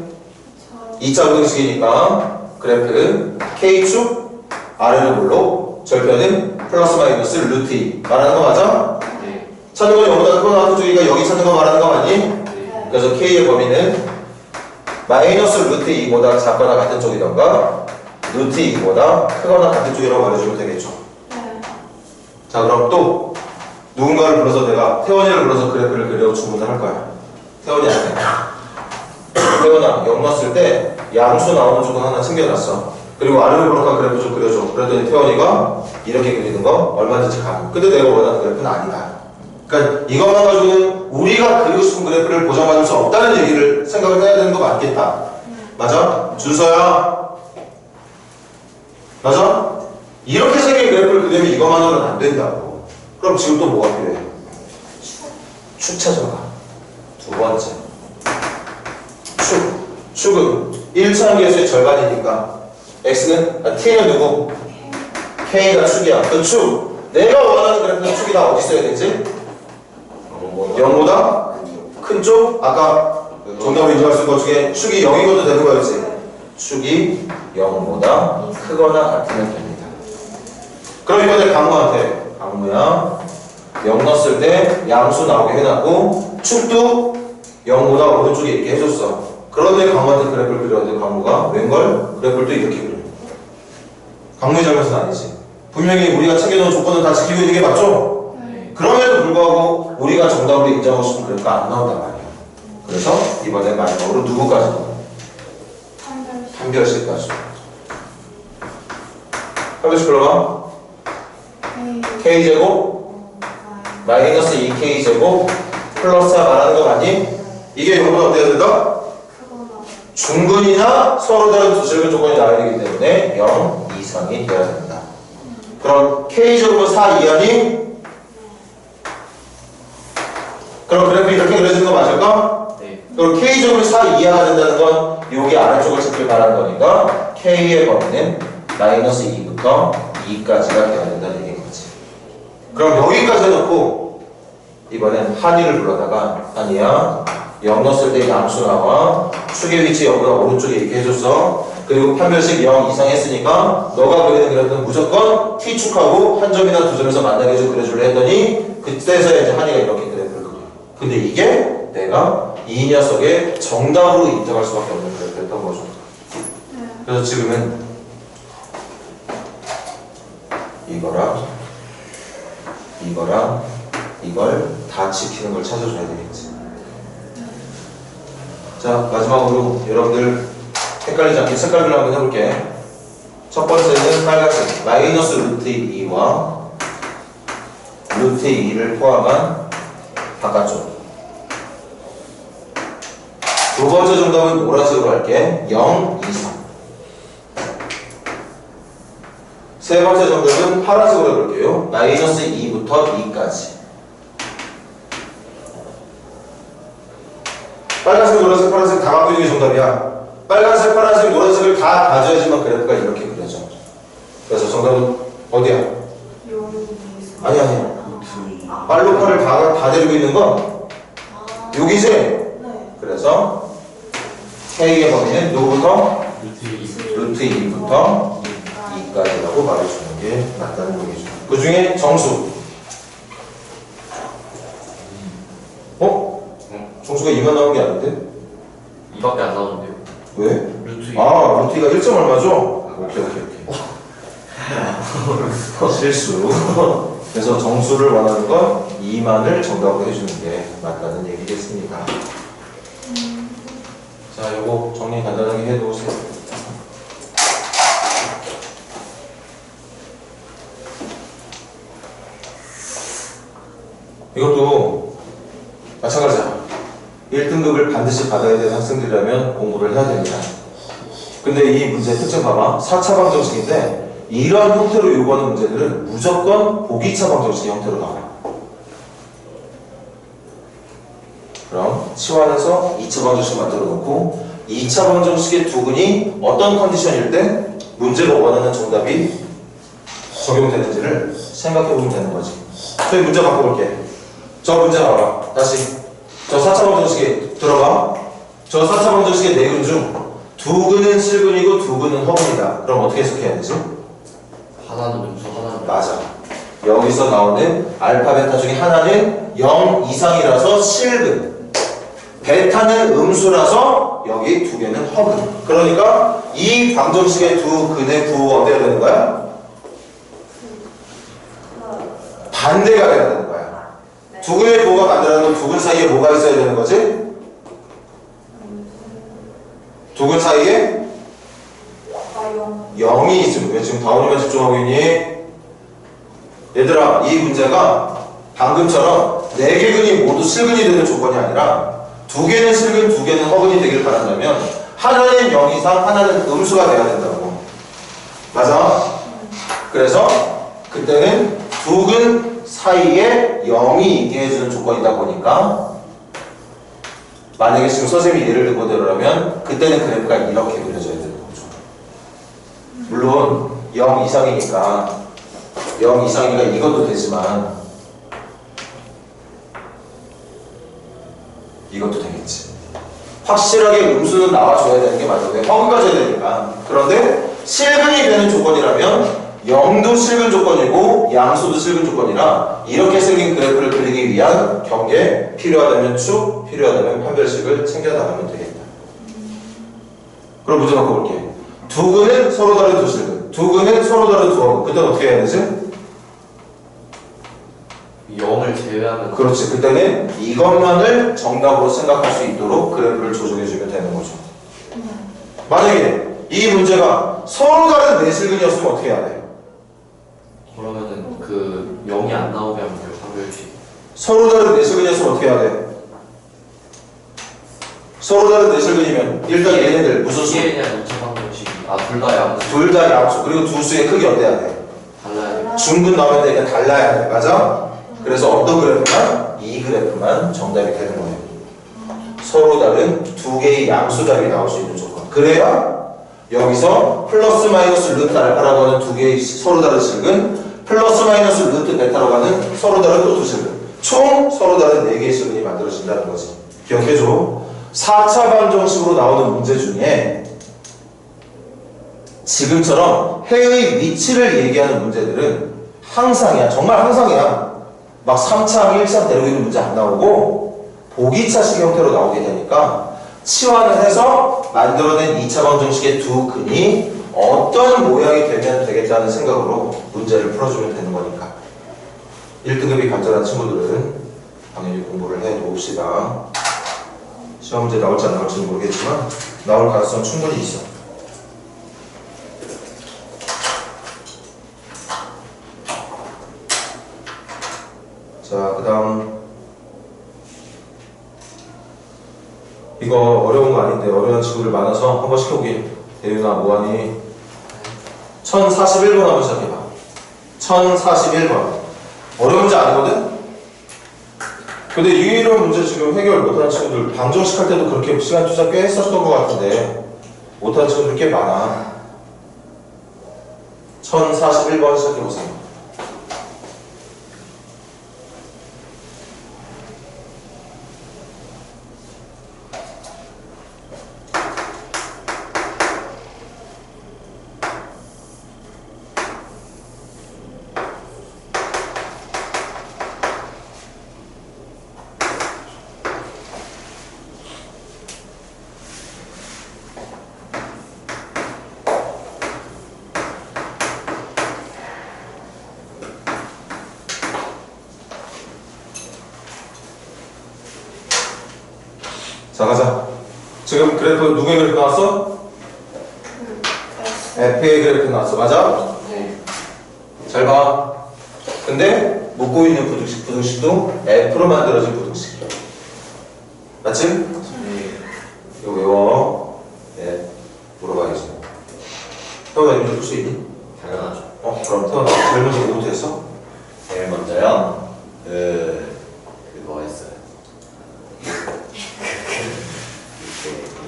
2차 부등식이니까 그래프 K축 아래로 볼록 절편은 플러스 마이너스 루트 2 말하는 거 맞아? 네. 찾는 건 0보다 크거나 같은 쪽이니까 여기 찾는 거 말하는 거 맞니? 네. 그래서 K의 범위는 마이너스 루트 2보다 작거나 같은 쪽이던가 루트 2보다 크거나 같은 쪽이라고 말해주면 되겠죠. 자, 그럼 또 누군가를 불러서 내가 태원이를 불러서 그래프를 그려 주문을 할 거야. 태원이한테. 태원아, 0 넣었을 때 양수 나오는 조건 하나 챙겨놨어. 그리고 아래로 볼록한 그래프 좀 그려줘. 그랬더니 태원이가 이렇게 그리는 거 얼마든지 가능. 근데 내가 원하는 그래프는 아니다. 그러니까 이것만 가지고는 우리가 그리고 싶은 그래프를 보장받을 수 없다는 얘기를 생각을 해야 되는 거 맞겠다. 맞아? 준서야. 맞아? 이렇게 생긴 그래프를 그리면 이것만으로는 안 된다고. 그럼 지금 또 뭐가 필요해? 축 찾아가. 두 번째. 축은 1차 함계수의 절반이니까 x는 t는 누구? k가 축이야. 그 축. 내가 원하는 그래프는 축이 다 어디 있어야 되지? 0보다 큰 쪽? 아까 정답을 인정할 수 있는 것 중에 축이 0이고도 되는 거였지. 축이 0보다 크거나 같으면 됩니다. 그럼 이번에 강무야 0 넣었을 때 양수 나오게 해놨고 축도 0보다 오른쪽에 있게 해줬어. 그런데 강무한테 그래프를 그려야 강무가 웬걸? 그래프를 또 이렇게 그려. 강무의 잘못은 아니지. 분명히 우리가 챙겨놓은 조건은 다 지키고 있는 게 맞죠? 그럼에도 불구하고 우리가 정답으로 인정하고 싶은 그래프가 안 나온단 말이야. 그래서 이번에 마지막으로 누구까지 넣어? 판별식까지. 판별식 불러봐. k제곱 마이너스 2k제곱 플러스 4 말하는 거 맞니? 이게 이거보다 어때야 된다? 중근이나 서로 다른 두 실근 조건이 나와야 되기 때문에 0 이상이 돼야 된다. 그럼 k제곱은 4 이하니? 그럼 그래프 이렇게 그려지는 거 맞을까? 네. 그럼 k제곱이 4 이하가 된다는 건 여기 아래쪽을 찾길 바라는 거니까 k의 범위는 마이너스 2부터 2까지가 돼야 된다는 얘기인 거지. 그럼 여기까지 해놓고 이번엔 한이를 불러다가 한이야 0 넣었을 때 양수 나와 축의 위치 0보다 오른쪽에 이렇게 해줬어. 그리고 판별식 0 이상 했으니까 너가 그리는 그래프는 무조건 t축하고 한 점이나 두 점에서 만나게 해서 그려줄래 했더니 그때서야 이제 한이가 이렇게 그래프를 그려. 근데 이게 내가 이 녀석의 정답으로 인정할 수밖에 없는 그래프였던 거죠. 그래서 지금은 이거랑 이걸 다 지키는 걸 찾아줘야 되겠지. 자, 마지막으로 여러분들 헷갈리지 않게 색깔별로 한번 해볼게. 첫 번째는 빨간색 마이너스 루트 2와 루트 2를 포함한 바깥쪽. 두 번째 정답은 노란색으로 할게. 0 이상. 세 번째 정답은 파란색으로 해볼게요. 마이너스 2부터 2까지. 빨간색, 노란색, 파란색 다 갖고 있는 게 정답이야. 빨간색, 파란색, 노란색을 다 가져야지만 그래프가 이렇게 그려져. 그래서 정답은 어디야? 아니. 빨로파를 다 데리고 있는 건 여기지? 그래서 K의 범위는 누구부터? 루트 2부터 2까지라고 말해주는 게 맞다는 얘기죠. 그 중에 정수. 정수가 2만 나온 게 아닌데? 2밖에 안 나오는데요. 왜? 루트 2. 루트가 1점 얼마죠? 오케이. 실수. 그래서 정수를 원하는 건 2만을 정답으로 해주는 게 맞다는 얘기겠습니다. 자, 요거 정리 간단하게 해놓으세요. 이것도 마찬가지야. 1등급을 반드시 받아야 되는 학생들이라면 공부를 해야 됩니다. 근데 이 문제의 특징 봐봐. 4차 방정식인데 이런 형태로 요구하는 문제들은 무조건 보기차 방정식의 형태로 나와요. 그럼 치환해서 2차 방정식 만들어 놓고 2차 방정식의 두근이 어떤 컨디션일 때 문제가 원하는 정답이 적용되는지를 생각해보면 되는 거지. 저희 문제 바꿔볼게. 저 문제 봐봐. 다시 저 4차 방정식에 들어가. 저 4차 방정식의 네 근 중 두 근은 실근이고 두 근은 허근이다. 그럼 어떻게 해석해야 되지? 하나는 음수, 하나는 맞아. 여기서 나오는 알파, 베타 중에 하나는 0 이상이라서 실근. 베타는 음수라서 여기 두 개는 허근. 그러니까 이 방정식의 두 근의 부호가 어때야 되는 거야? 반대가 돼야 되는 거야. 두 근의 부호가 반대라는 건 두 근 사이에 뭐가 있어야 되는 거지? 두 근 사이에 0이 있으면 왜 지금 다운이만 집중하고 있니? 얘들아, 이 문제가 방금처럼 네 개 근이 모두 실근이 되는 조건이 아니라 두 개는 실근, 두 개는 허근이 되길 바란다면 하나는 0 이상, 하나는 음수가 돼야 된다고. 맞아? 그래서 그때는 두 근 사이에 0이 있게 해주는 조건이다 보니까 만약에 지금 선생님이 예를 들고 대로라면 그때는 그래프가 이렇게 그려져야 되는 거죠. 물론 0 이상이니까 이것도 되지만 이것도 되겠지. 확실하게 음수는 나와줘야 되는 게 맞아. 왜? 확을 가져야 되니까. 그런데 실근이 되는 조건이라면 0도 실근 조건이고 양수도 실근 조건이라 이렇게 생긴 그래프를 그리기 위한 경계, 필요하다면 축, 필요하다면 판별식을 챙겨 나가면 되겠다. 그럼 문제 바꿔볼게. 두 근은 서로 다른 두 실근, 두 근은 서로 다른 두 어근. 그때는 어떻게 해야 되지? 0을 제외하면 그렇지. 그때는 이것만을 정답으로 생각할 수 있도록 그래프를 조정해주면 되는 거죠. 만약에 이 문제가 서로 다른 네 실근이었으면 어떻게 해야 돼? 그러면은 그 0이 안 나오게 하면 돼요. 판별식. 서로 다른 네 실근이었으면 어떻게 해야 돼? 서로 다른 네 실근이면 일단 얘네들 무슨 수? 이에 대한 2차 방정식이 둘 다 양수. 둘 다 양수. 그리고 두 수의 크기 어때야 돼? 달라야 돼요. 중근 나오면 되니까 달라야 돼. 맞아? 그래서 어떤 그래프만? 이 그래프만 정답이 되는 거예요. 서로 다른 두 개의 양수 답이 나올 수 있는 조건. 그래야 여기서 플러스 마이너스 루트 알파라고 하는 두 개의 서로 다른 실근, 플러스 마이너스 루트 베타라고 하는 서로 다른 또 두 실근, 총 서로 다른 네 개의 실근이 만들어진다는 거지. 기억해줘. 4차 방정식으로 나오는 문제 중에 지금처럼 해의 위치를 얘기하는 문제들은 항상이야. 정말 항상이야. 막 3창, 1창 데리고 있는 문제 안 나오고 보기차식 형태로 나오게 되니까 치환을 해서 만들어낸 2차 방정식의 두 근이 어떤 모양이 되면 되겠다는 생각으로 문제를 풀어주면 되는 거니까 1등급이 간절한 친구들은 당연히 공부를 해 놓읍시다. 시험 문제 나올지 안 나올지는 모르겠지만 나올 가능성 충분히 있어. 자, 그 다음 이거 어려운 거 아닌데 어려운 친구들 많아서 한번 시켜보게. 대윤아 뭐하니? 1041번 한번 시작해봐. 1041번 어려운 문제 아니거든? 근데 이런 문제 지금 해결 못하는 친구들 방정식 할 때도 그렇게 시간 투자 꽤 했었던 것 같은데 못하는 친구들 꽤 많아. 1041번 시작해보세요. 자, 가자. 지금 그래프 누구의 그래프 나왔어? F의 그래프 나왔어. 맞아? 네. 잘 봐. 근데 묻고 있는 부등식도 F로 만들어진 부등식이야. 맞지? 네. 이거 외워. 네. 물어봐야지. 태원아 이거 풀 수 있니? 당연하죠. 그럼 태원아 제일 먼저 뭐부터 했어? 제일 먼저요. 그거 했어요.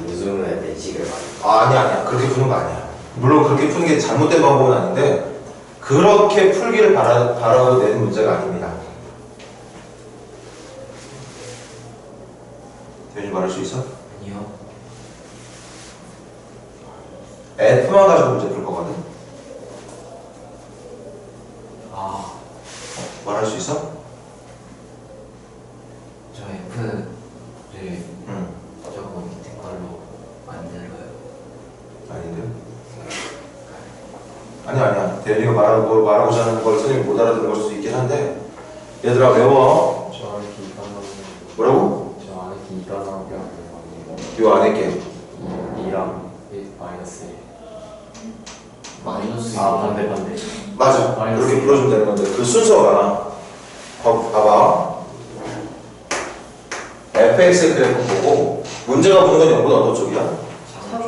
무수문의 내식을 아니야. 그렇게 푸는 거 아니야. 물론 그렇게 푸는 게 잘못된 방법은 아닌데 그렇게 풀기를 바라고 내는 문제가 아닙니다. 대현이 말할 수 있어? 아니요. F만 가지고 문제 풀 거거든? 말할 수 있어? 저 F를 응. 저거 밑에 걸로 만들어요. 아닌데? 아니야. 대현이가 말하고자 하는 걸 선생님이 못 알아듣는 걸 수도 있긴 한데 얘들아 외워. 저 안에 게 이가 나오는 뭐라고? 저 안에 게 이가 나오게 하는 거 요 안에 게 아니에요? 2랑 1 마이너스 1. 마이너스 반대. 맞아. 마이너스 그렇게 풀어주면 되는 건데 그 순서가 봐봐. fx의 그래프 보고 문제가 보는 건 0보다 어떤 쪽이야?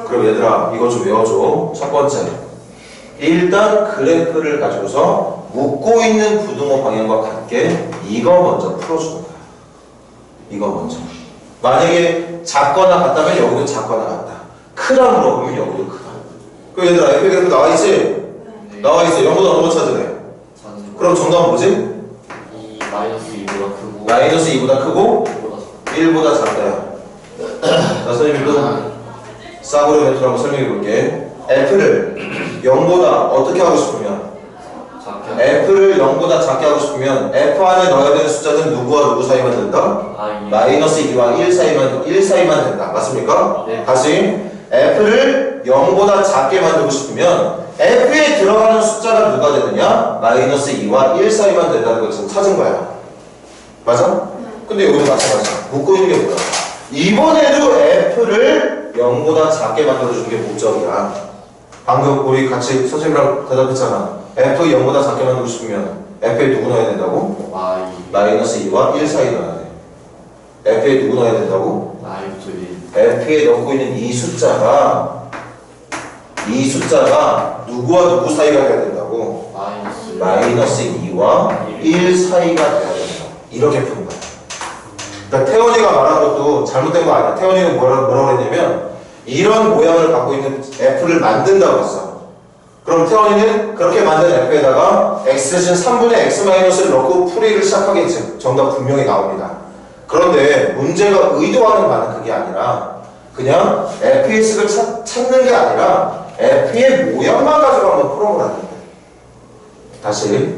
그럼 얘들아 이거 좀 외워줘. 첫 번째 일단 그래프를 가지고서 묶고 있는 부등호 방향과 같게 이거 먼저 풀어주는 거야. 이거 먼저. 만약에 작거나 같다면 여기도 작거나 같다. 크다 물어보면 여기도 크다. 그 얘들아 f 그래프 나와있지? 나와있어. 0보다 너무 찾으래. 그럼 정답은 뭐지? 2 마이너스 2보다 크고 마이너스 2보다 크고 2보다 1보다 작다야. 자, 선생님도 싸구려 멘트를 한번 설명해 볼게. f를 0보다 어떻게 하고 싶으면 작게 f를 0보다 작게 하고 싶으면 f 안에 넣어야 되는 숫자는 누구와 누구 사이만 된다? 마이너스 2와 1 사이만 된다. 맞습니까? 네. 다시 f를 0보다 작게 만들고 싶으면 f에 들어가는 숫자가 누가 되느냐? 마이너스 2와 1 사이만 된다는 걸 지금 찾은 거야. 맞아? 근데 여기도 마찬가지야. 묶고 있는 게 뭐야? 이번에도 f를 0보다 작게 만들어주는 게 목적이야. 방금 우리 같이 선생님이랑 대답했잖아. f 0보다 작게 만들고 싶으면 f에 누구 넣어야 된다고? 마이너스 2와 1 사이 넣어야 돼. f에 누구 넣어야 된다고? f에 넣고 있는 이 숫자가 누구와 누구 사이가 돼야 된다고? 마이너스 2와 1 사이가 돼야 된다. 이렇게 푸는 거야. 그러니까 태원이가 말한 것도 잘못된 거 아니야. 태원이는 뭐라고 했냐면 이런 모양을 갖고 있는 f를 만든다고 했어. 그럼 태원이는 그렇게 만든 f에다가 x 대신 3분의 x-를 넣고 풀이를 시작하겠지. 정답 분명히 나옵니다. 그런데 문제가 의도하는 바는 그게 아니라 그냥 fx를 찾는 게 아니라 f의 모양만 가지고 한번 풀어보라는 거예요. 다시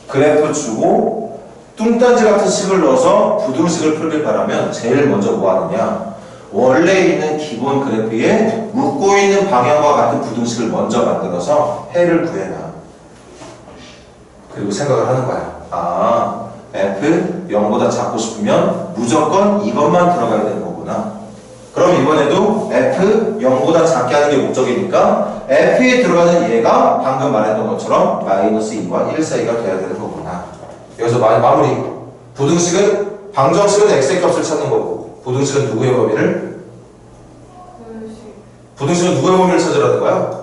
그래프 주고 뚱딴지 같은 식을 넣어서 부등식을 풀길 바라면 제일 먼저 뭐 하느냐? 원래 있는 기본 그래프에 묶고 있는 방향과 같은 부등식을 먼저 만들어서 해를 구해놔. 그리고 생각을 하는 거야. 아, f 0보다 작고 싶으면 무조건 이것만 들어가야 되는 거구나. 그럼 이번에도 f 0보다 작게 하는 게 목적이니까 f에 들어가는 얘가 방금 말했던 것처럼 마이너스 2와 1 사이가 돼야 되는 거구나. 여기서 마무리. 부등식은 방정식은 x의 값을 찾는 거고 부등식은 누구의 범위를? 부등식은 누구의 범위를 찾으라는 거야?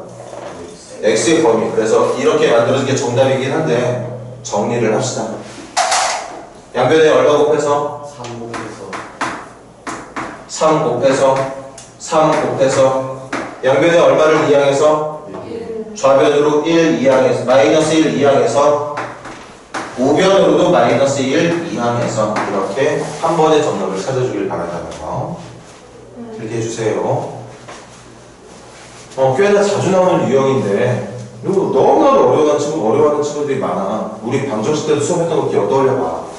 x의 범위. 그래서 이렇게 만들어진 게 정답이긴 한데 정리를 합시다. 양변에 얼마 곱해서? 3 곱해서 양변에 얼마를 이항해서? 좌변으로 1 이항해서 마이너스 1 이항해서 우변으로도 마이너스 1 이항해서 이렇게 한 번의 정답을 찾아주길 바란다는 거 이렇게 해주세요. 꽤나 자주 나오는 유형인데 이거 너무나도 어려워하는 친구들이 많아. 우리 방정식 때도 수업했던 거 기억 떠올려봐.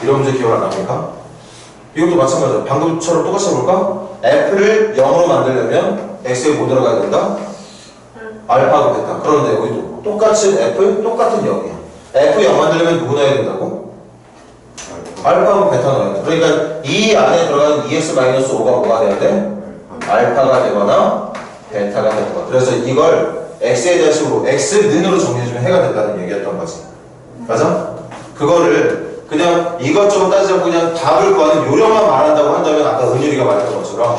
이런 문제 기억 안 납니까? 이것도 마찬가지야. 방금처럼 똑같이 해볼까? f를 0으로 만들려면 x에 뭐 들어가야 된다? 알파가 됐다. 그런데 여기도 똑같은 f, 똑같은 0이야. f 0 만들려면 누구 넣어야 된다고? 알파하고 베타 넣어야 돼. 그러니까 이 안에 들어가는 2x-5가 뭐가 돼야 돼? 알파가 되거나 베타가 되는 거야. 그래서 이걸 x에 대한 식으로 x는으로 정리해주면 해가 된다는 얘기였던 거지. 맞아? 그거를 그냥 이것저것 따지자고 그냥 답을 구하는 요령만 말한다고 한다면 아까 은율이가 말했던 것처럼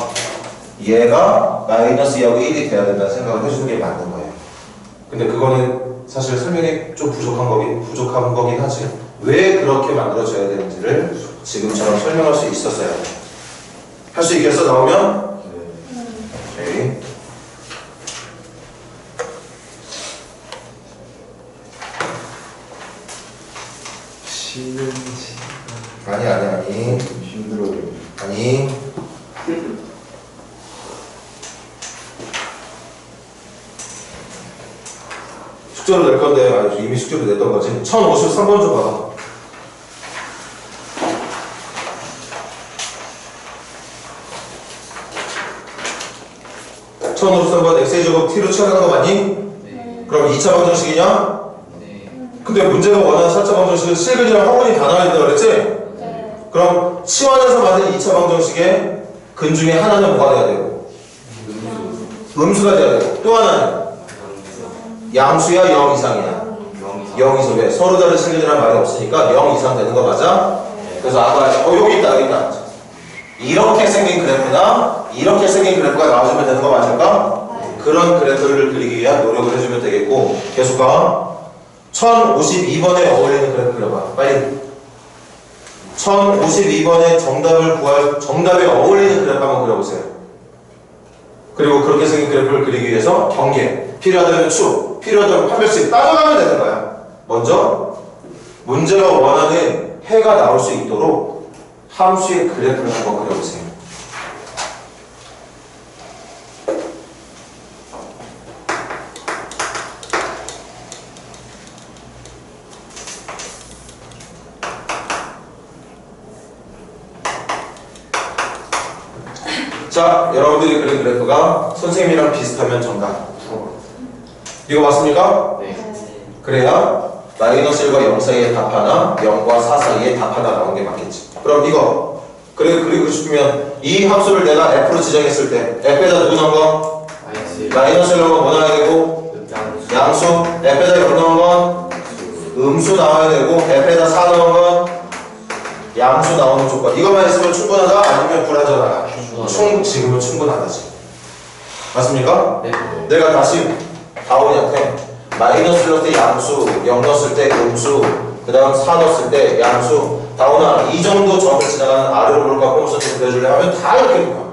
얘가 마이너스 2하고 1이 돼야 된다는 생각을 해주는 게 맞는 거예요. 근데 그거는 사실 설명이 좀 부족한 거긴 하지. 왜 그렇게 만들어져야 되는지를 지금처럼 설명할 수 있었어야 돼. 할 수 있겠어? 나오면? 오케이. 쉬는지 아니. 힘들어요. 아니. 숙제로 낼 건데, 이미 숙제로 냈던 거지. 1053번 좀 봐봐. 1053번 x제곱 t로 취하는 거 맞니? 네. 그럼 2차 방정식이냐? 네. 근데 문제가 원하는 4차 방정식은 실근이랑 허근이 다 나와야 된다고 그랬지? 그럼 치환해서 만든 2차 방정식의 근 중에 하나는 뭐가 돼야 되고? 음수가 돼야 되고 또 하나는 양수야 0 이상이야? 0 이상 0 이상. 왜? 서로 다른 실린이라는 말이 없으니까 0 이상 되는 거 맞아? 그래서 아까 여기 있다, 여기 있다. 이렇게 생긴 그래프나 이렇게 생긴 그래프가 나와주면 되는 거 맞을까? 그런 그래프를 그리기 위한 노력을 해주면 되겠고, 계속 가. 1052번에 어울리는 그래프 그려봐. 빨리. 1052번에 정답에 어울리는 그래프 한번 그려보세요. 그리고 그렇게 생긴 그래프를 그리기 위해서 경계, 필요하다면 축, 필요하다면 판별식 따져가면 되는 거야. 먼저 문제가 원하는 해가 나올 수 있도록 함수의 그래프를 한번 그려보세요. 자, 여러분들이 그린 그래프가 선생님이랑 비슷하면 정답. 이거 맞습니까? 네. 그래야 마이너스 1과 0 사이의 답 하나, 0과 4 사이의 답 하나 나온 게 맞겠지. 그럼 이거 그리고 싶으면 이 함수를 내가 f로 지정했을 때 f에다 누구 넣은 거? 마이너스 1 넣은 건 뭐 나와야 되고? 양수. f에다 0 넣은 건 음수 나와야 되고, f에다 4 넣은 건 양수 나오는 조건. 이것만 있으면 충분하다? 아니면 불완전하다? 지금은 충분하다지. 맞습니까? 네. 내가 다시 다원이한테 마이너스 넣을 때 양수, 0 넣었을 때 음수, 그 다음 4 넣었을 때 양수, 다원아 이 정도 점을 지나가는 아래로 볼까 홈서치를 그려줄래 하면 다 이렇게 된 거야.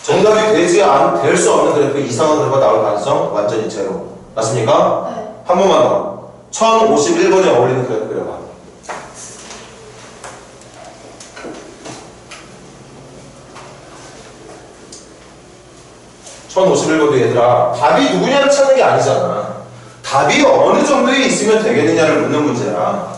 정답이 될 수 없는 그래프, 이상한 그래프가 나올 가능성 완전히 제로. 맞습니까? 네. 한 번만 더. 1051번에 어울리는 그래프 그려봐. 1051번도 얘들아, 답이 누구냐를 찾는 게 아니잖아. 답이 어느 정도에 있으면 되겠느냐를 묻는 문제야.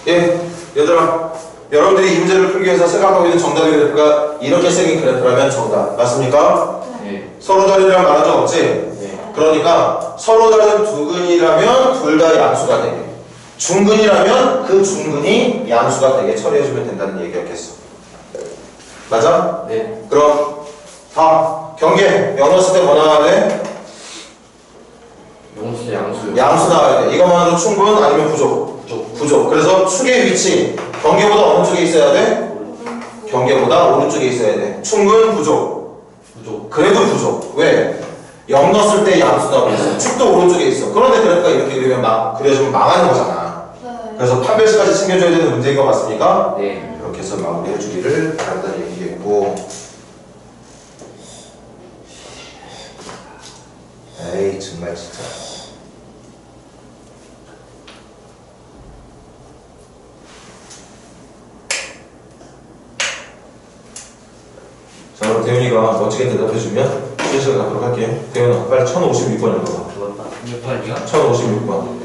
예, 얘들아, 여러분들이 이 문제를 풀기 위해서 생각하고 있는 정답의 그래프가 이렇게 생긴 그래프라면 정답. 맞습니까? 네. 서로 다르리란 말한 적 없지? 네. 그러니까 서로 다른 두 근이라면 둘 다 양수가 되게, 중근이라면 그 중근이 양수가 되게 처리해주면 된다는 얘기였겠어. 맞아? 네. 그럼 다 경계 0 넣었을 때 뭐 나와야 돼? 용수 양수. 양수 나와야 돼. 이것만으로 충분 아니면 부족? 부족. 그래서 축의 위치 경계보다 어느 쪽에 있어야 돼? 경계보다 오른쪽에 있어야 돼. 충분 부족. 그래도 부족. 왜? 0 넣었을 때 양수 나오고 있어. 축도 오른쪽에 있어. 그런데 그러니까 이렇게 그려주면 망하는 거잖아. 그래서 판별식까지 챙겨줘야 되는 문제인 거 맞습니까? 네. 이렇게 해서 마무리해 주기를 바란다는 얘기겠고. 에이 정말 진짜. 자, 그럼 대윤이가 멋지게 대답해주면 실시간 갖도록 할게. 대윤아, 빨리 1056번 읽어봐. 몇 번이요? 1056번.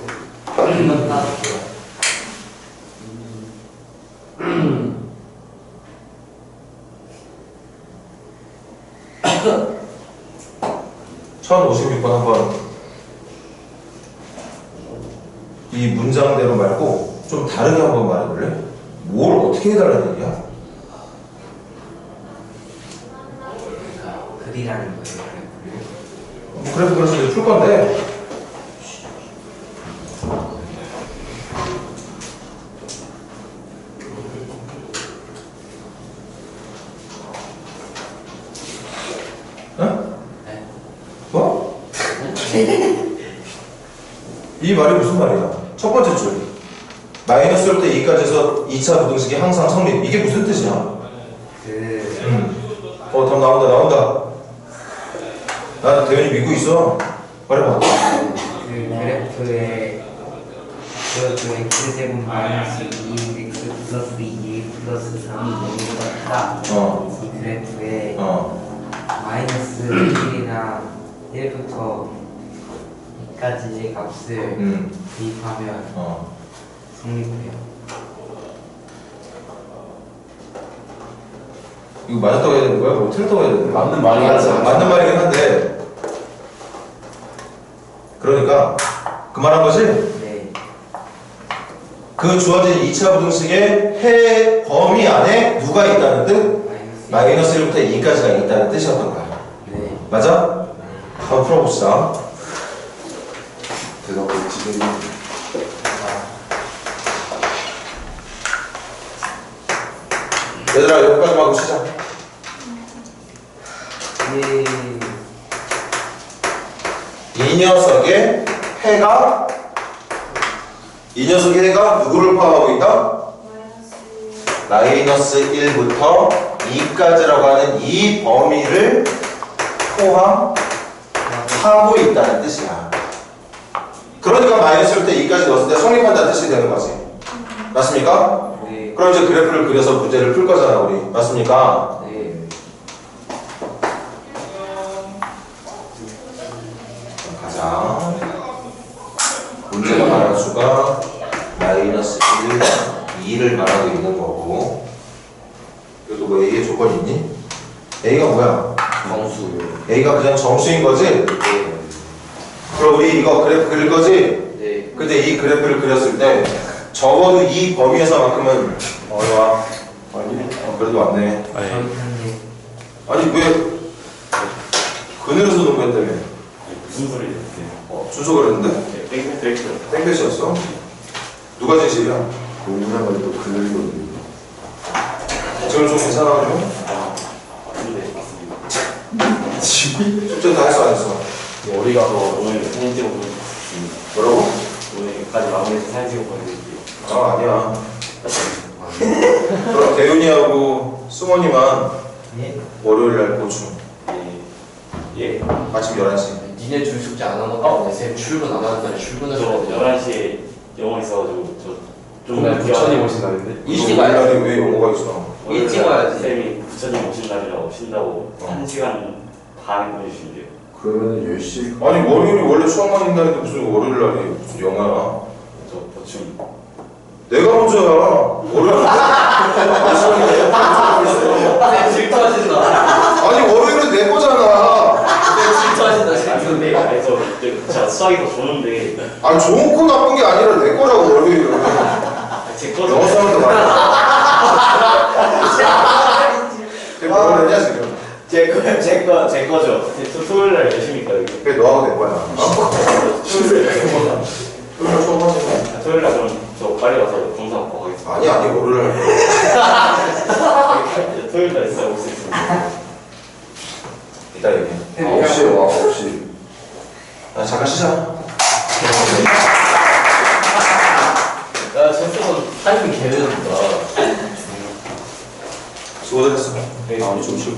끝났다. 1056번 한번 이 문장대로 말고 좀 다르게 한번 말해볼래? 뭘 어떻게 해달라는 얘기야? 글이라는 거예요. 뭐 그래서 이제 풀 건데. 응? 네. 뭐? 이 말이 무슨 말이야? 첫 번째 줄. 마이너스 때 2까지 해서 2차 부등식이 항상 성립. 이게 무슨 뜻이야? 답 나온다. 나 대현이 믿고 있어. 말해봐. 그 그래프에 그 x제곱 마이너스 2x 플러스 2 플러스 3이 너무 같다. 이 그래프에 마이너스 1이랑 1부터 2까지의 값을 대입하면 성립해요. 이거 맞았다고 해야 되는 거야? 뭐 틀렸다고 해야 되는 거야? 맞는 말이긴 하죠. 맞는 말이긴 한데, 그러니까 그 말한 거지? 네. 그 주어진 2차 부등식의 해 범위 안에 누가 있다는 뜻? 마이너스 1부터 2까지가 있다는 뜻이었던 거야. 네. 맞아? 한번 풀어봅시다. 대답을 지금 얘들아 여기까지만 하고 시작. 예. 이 녀석의 해가 누구를 포함하고 있다? 마이너스 1부터 2까지라고 하는 이 범위를 포함하고 있다는 뜻이야. 그러니까 마이너스 1부터 2까지 넣었을 때 성립한다는 뜻이 되는 거지. 맞습니까? 네. 그럼 이제 그래프를 그려서 문제를 풀 거잖아 우리. 맞습니까? 네. 가자. 문제가 말한 수가 마이너스 1, 2를 말하고 있는 거고. 그래도 뭐 A의 조건이 있니? A가 뭐야? 정수. A가 그냥 정수인 거지? 네. 그럼 우리 이거 그래프 그릴 거지? 네. 근데 이 그래프를 그렸을 때 적어도 이 범위에서만큼은 와. 아니, 그래도 왔네. 선생님. 아니 왜 그늘에서 농구했다며? 무슨 소리예요? 준수가 그랬는데? 땡볕이었어? 누가 진실이야? 농구랑 또 그늘이거든요. 지금 좀 괜찮아가지고? 네, 맞습니다. 숙제 다 했어 안 했어? 머리가 더 오늘 사진 찍어 보내드릴게요. 뭐라고? 오늘까지 마무리해서 사진 찍어 보내드릴게요. 아 아니야. 그럼 대윤이하고 수원이만 예. 월요일날 보충 예. 아침 11시. 니네 줄 숙제 안 하는 거 같아. 쌤 출근 안 하는 날에 저 출근해서 11시에 영어 있어가지고 저좀 정말 부처님 오신다는데? 일찍 와야지. 월요일날에 왜 영어가 있어? 일찍 와야지. 쌤이 부처님 오신 날이라고 쉰다고 1시간 반 보내주신대요. 그러면 10시 아니 월요일이 원래 수업만 있는 날인데 무슨 월요일날이 무슨 영어야? 저 보충. 내가 먼저야. 월요일 쌤 질투하신다. 아니 월요일은 내 거잖아. 쌤 질투하신다. 질투. 근데 아니 제가 수학이 더 좋은데 아니 좋은 거 나쁜 게 아니라 내 거라고 월요일은. 제 거죠. 영어 사람도 많아. 그게 뭐가 되냐 지금? 제 거죠. 토요일 날 열심히 있다 여기. 그게 너하고 내 거야. 토요일 날 처음 하자. 토요일 처음 하지. 토요일 날 그럼 저 빨리 와서 동사 먹고 가겠습니다. 아니 월요일 날. 토요일 날 진짜 올수 있습니다. 이따 얘기해. 9시에 와 9시. 아, 잠깐 쉬자. 야, 쌤은 타이밍 개려졌다. 수고들 했어. 다음에 좀 쉬고.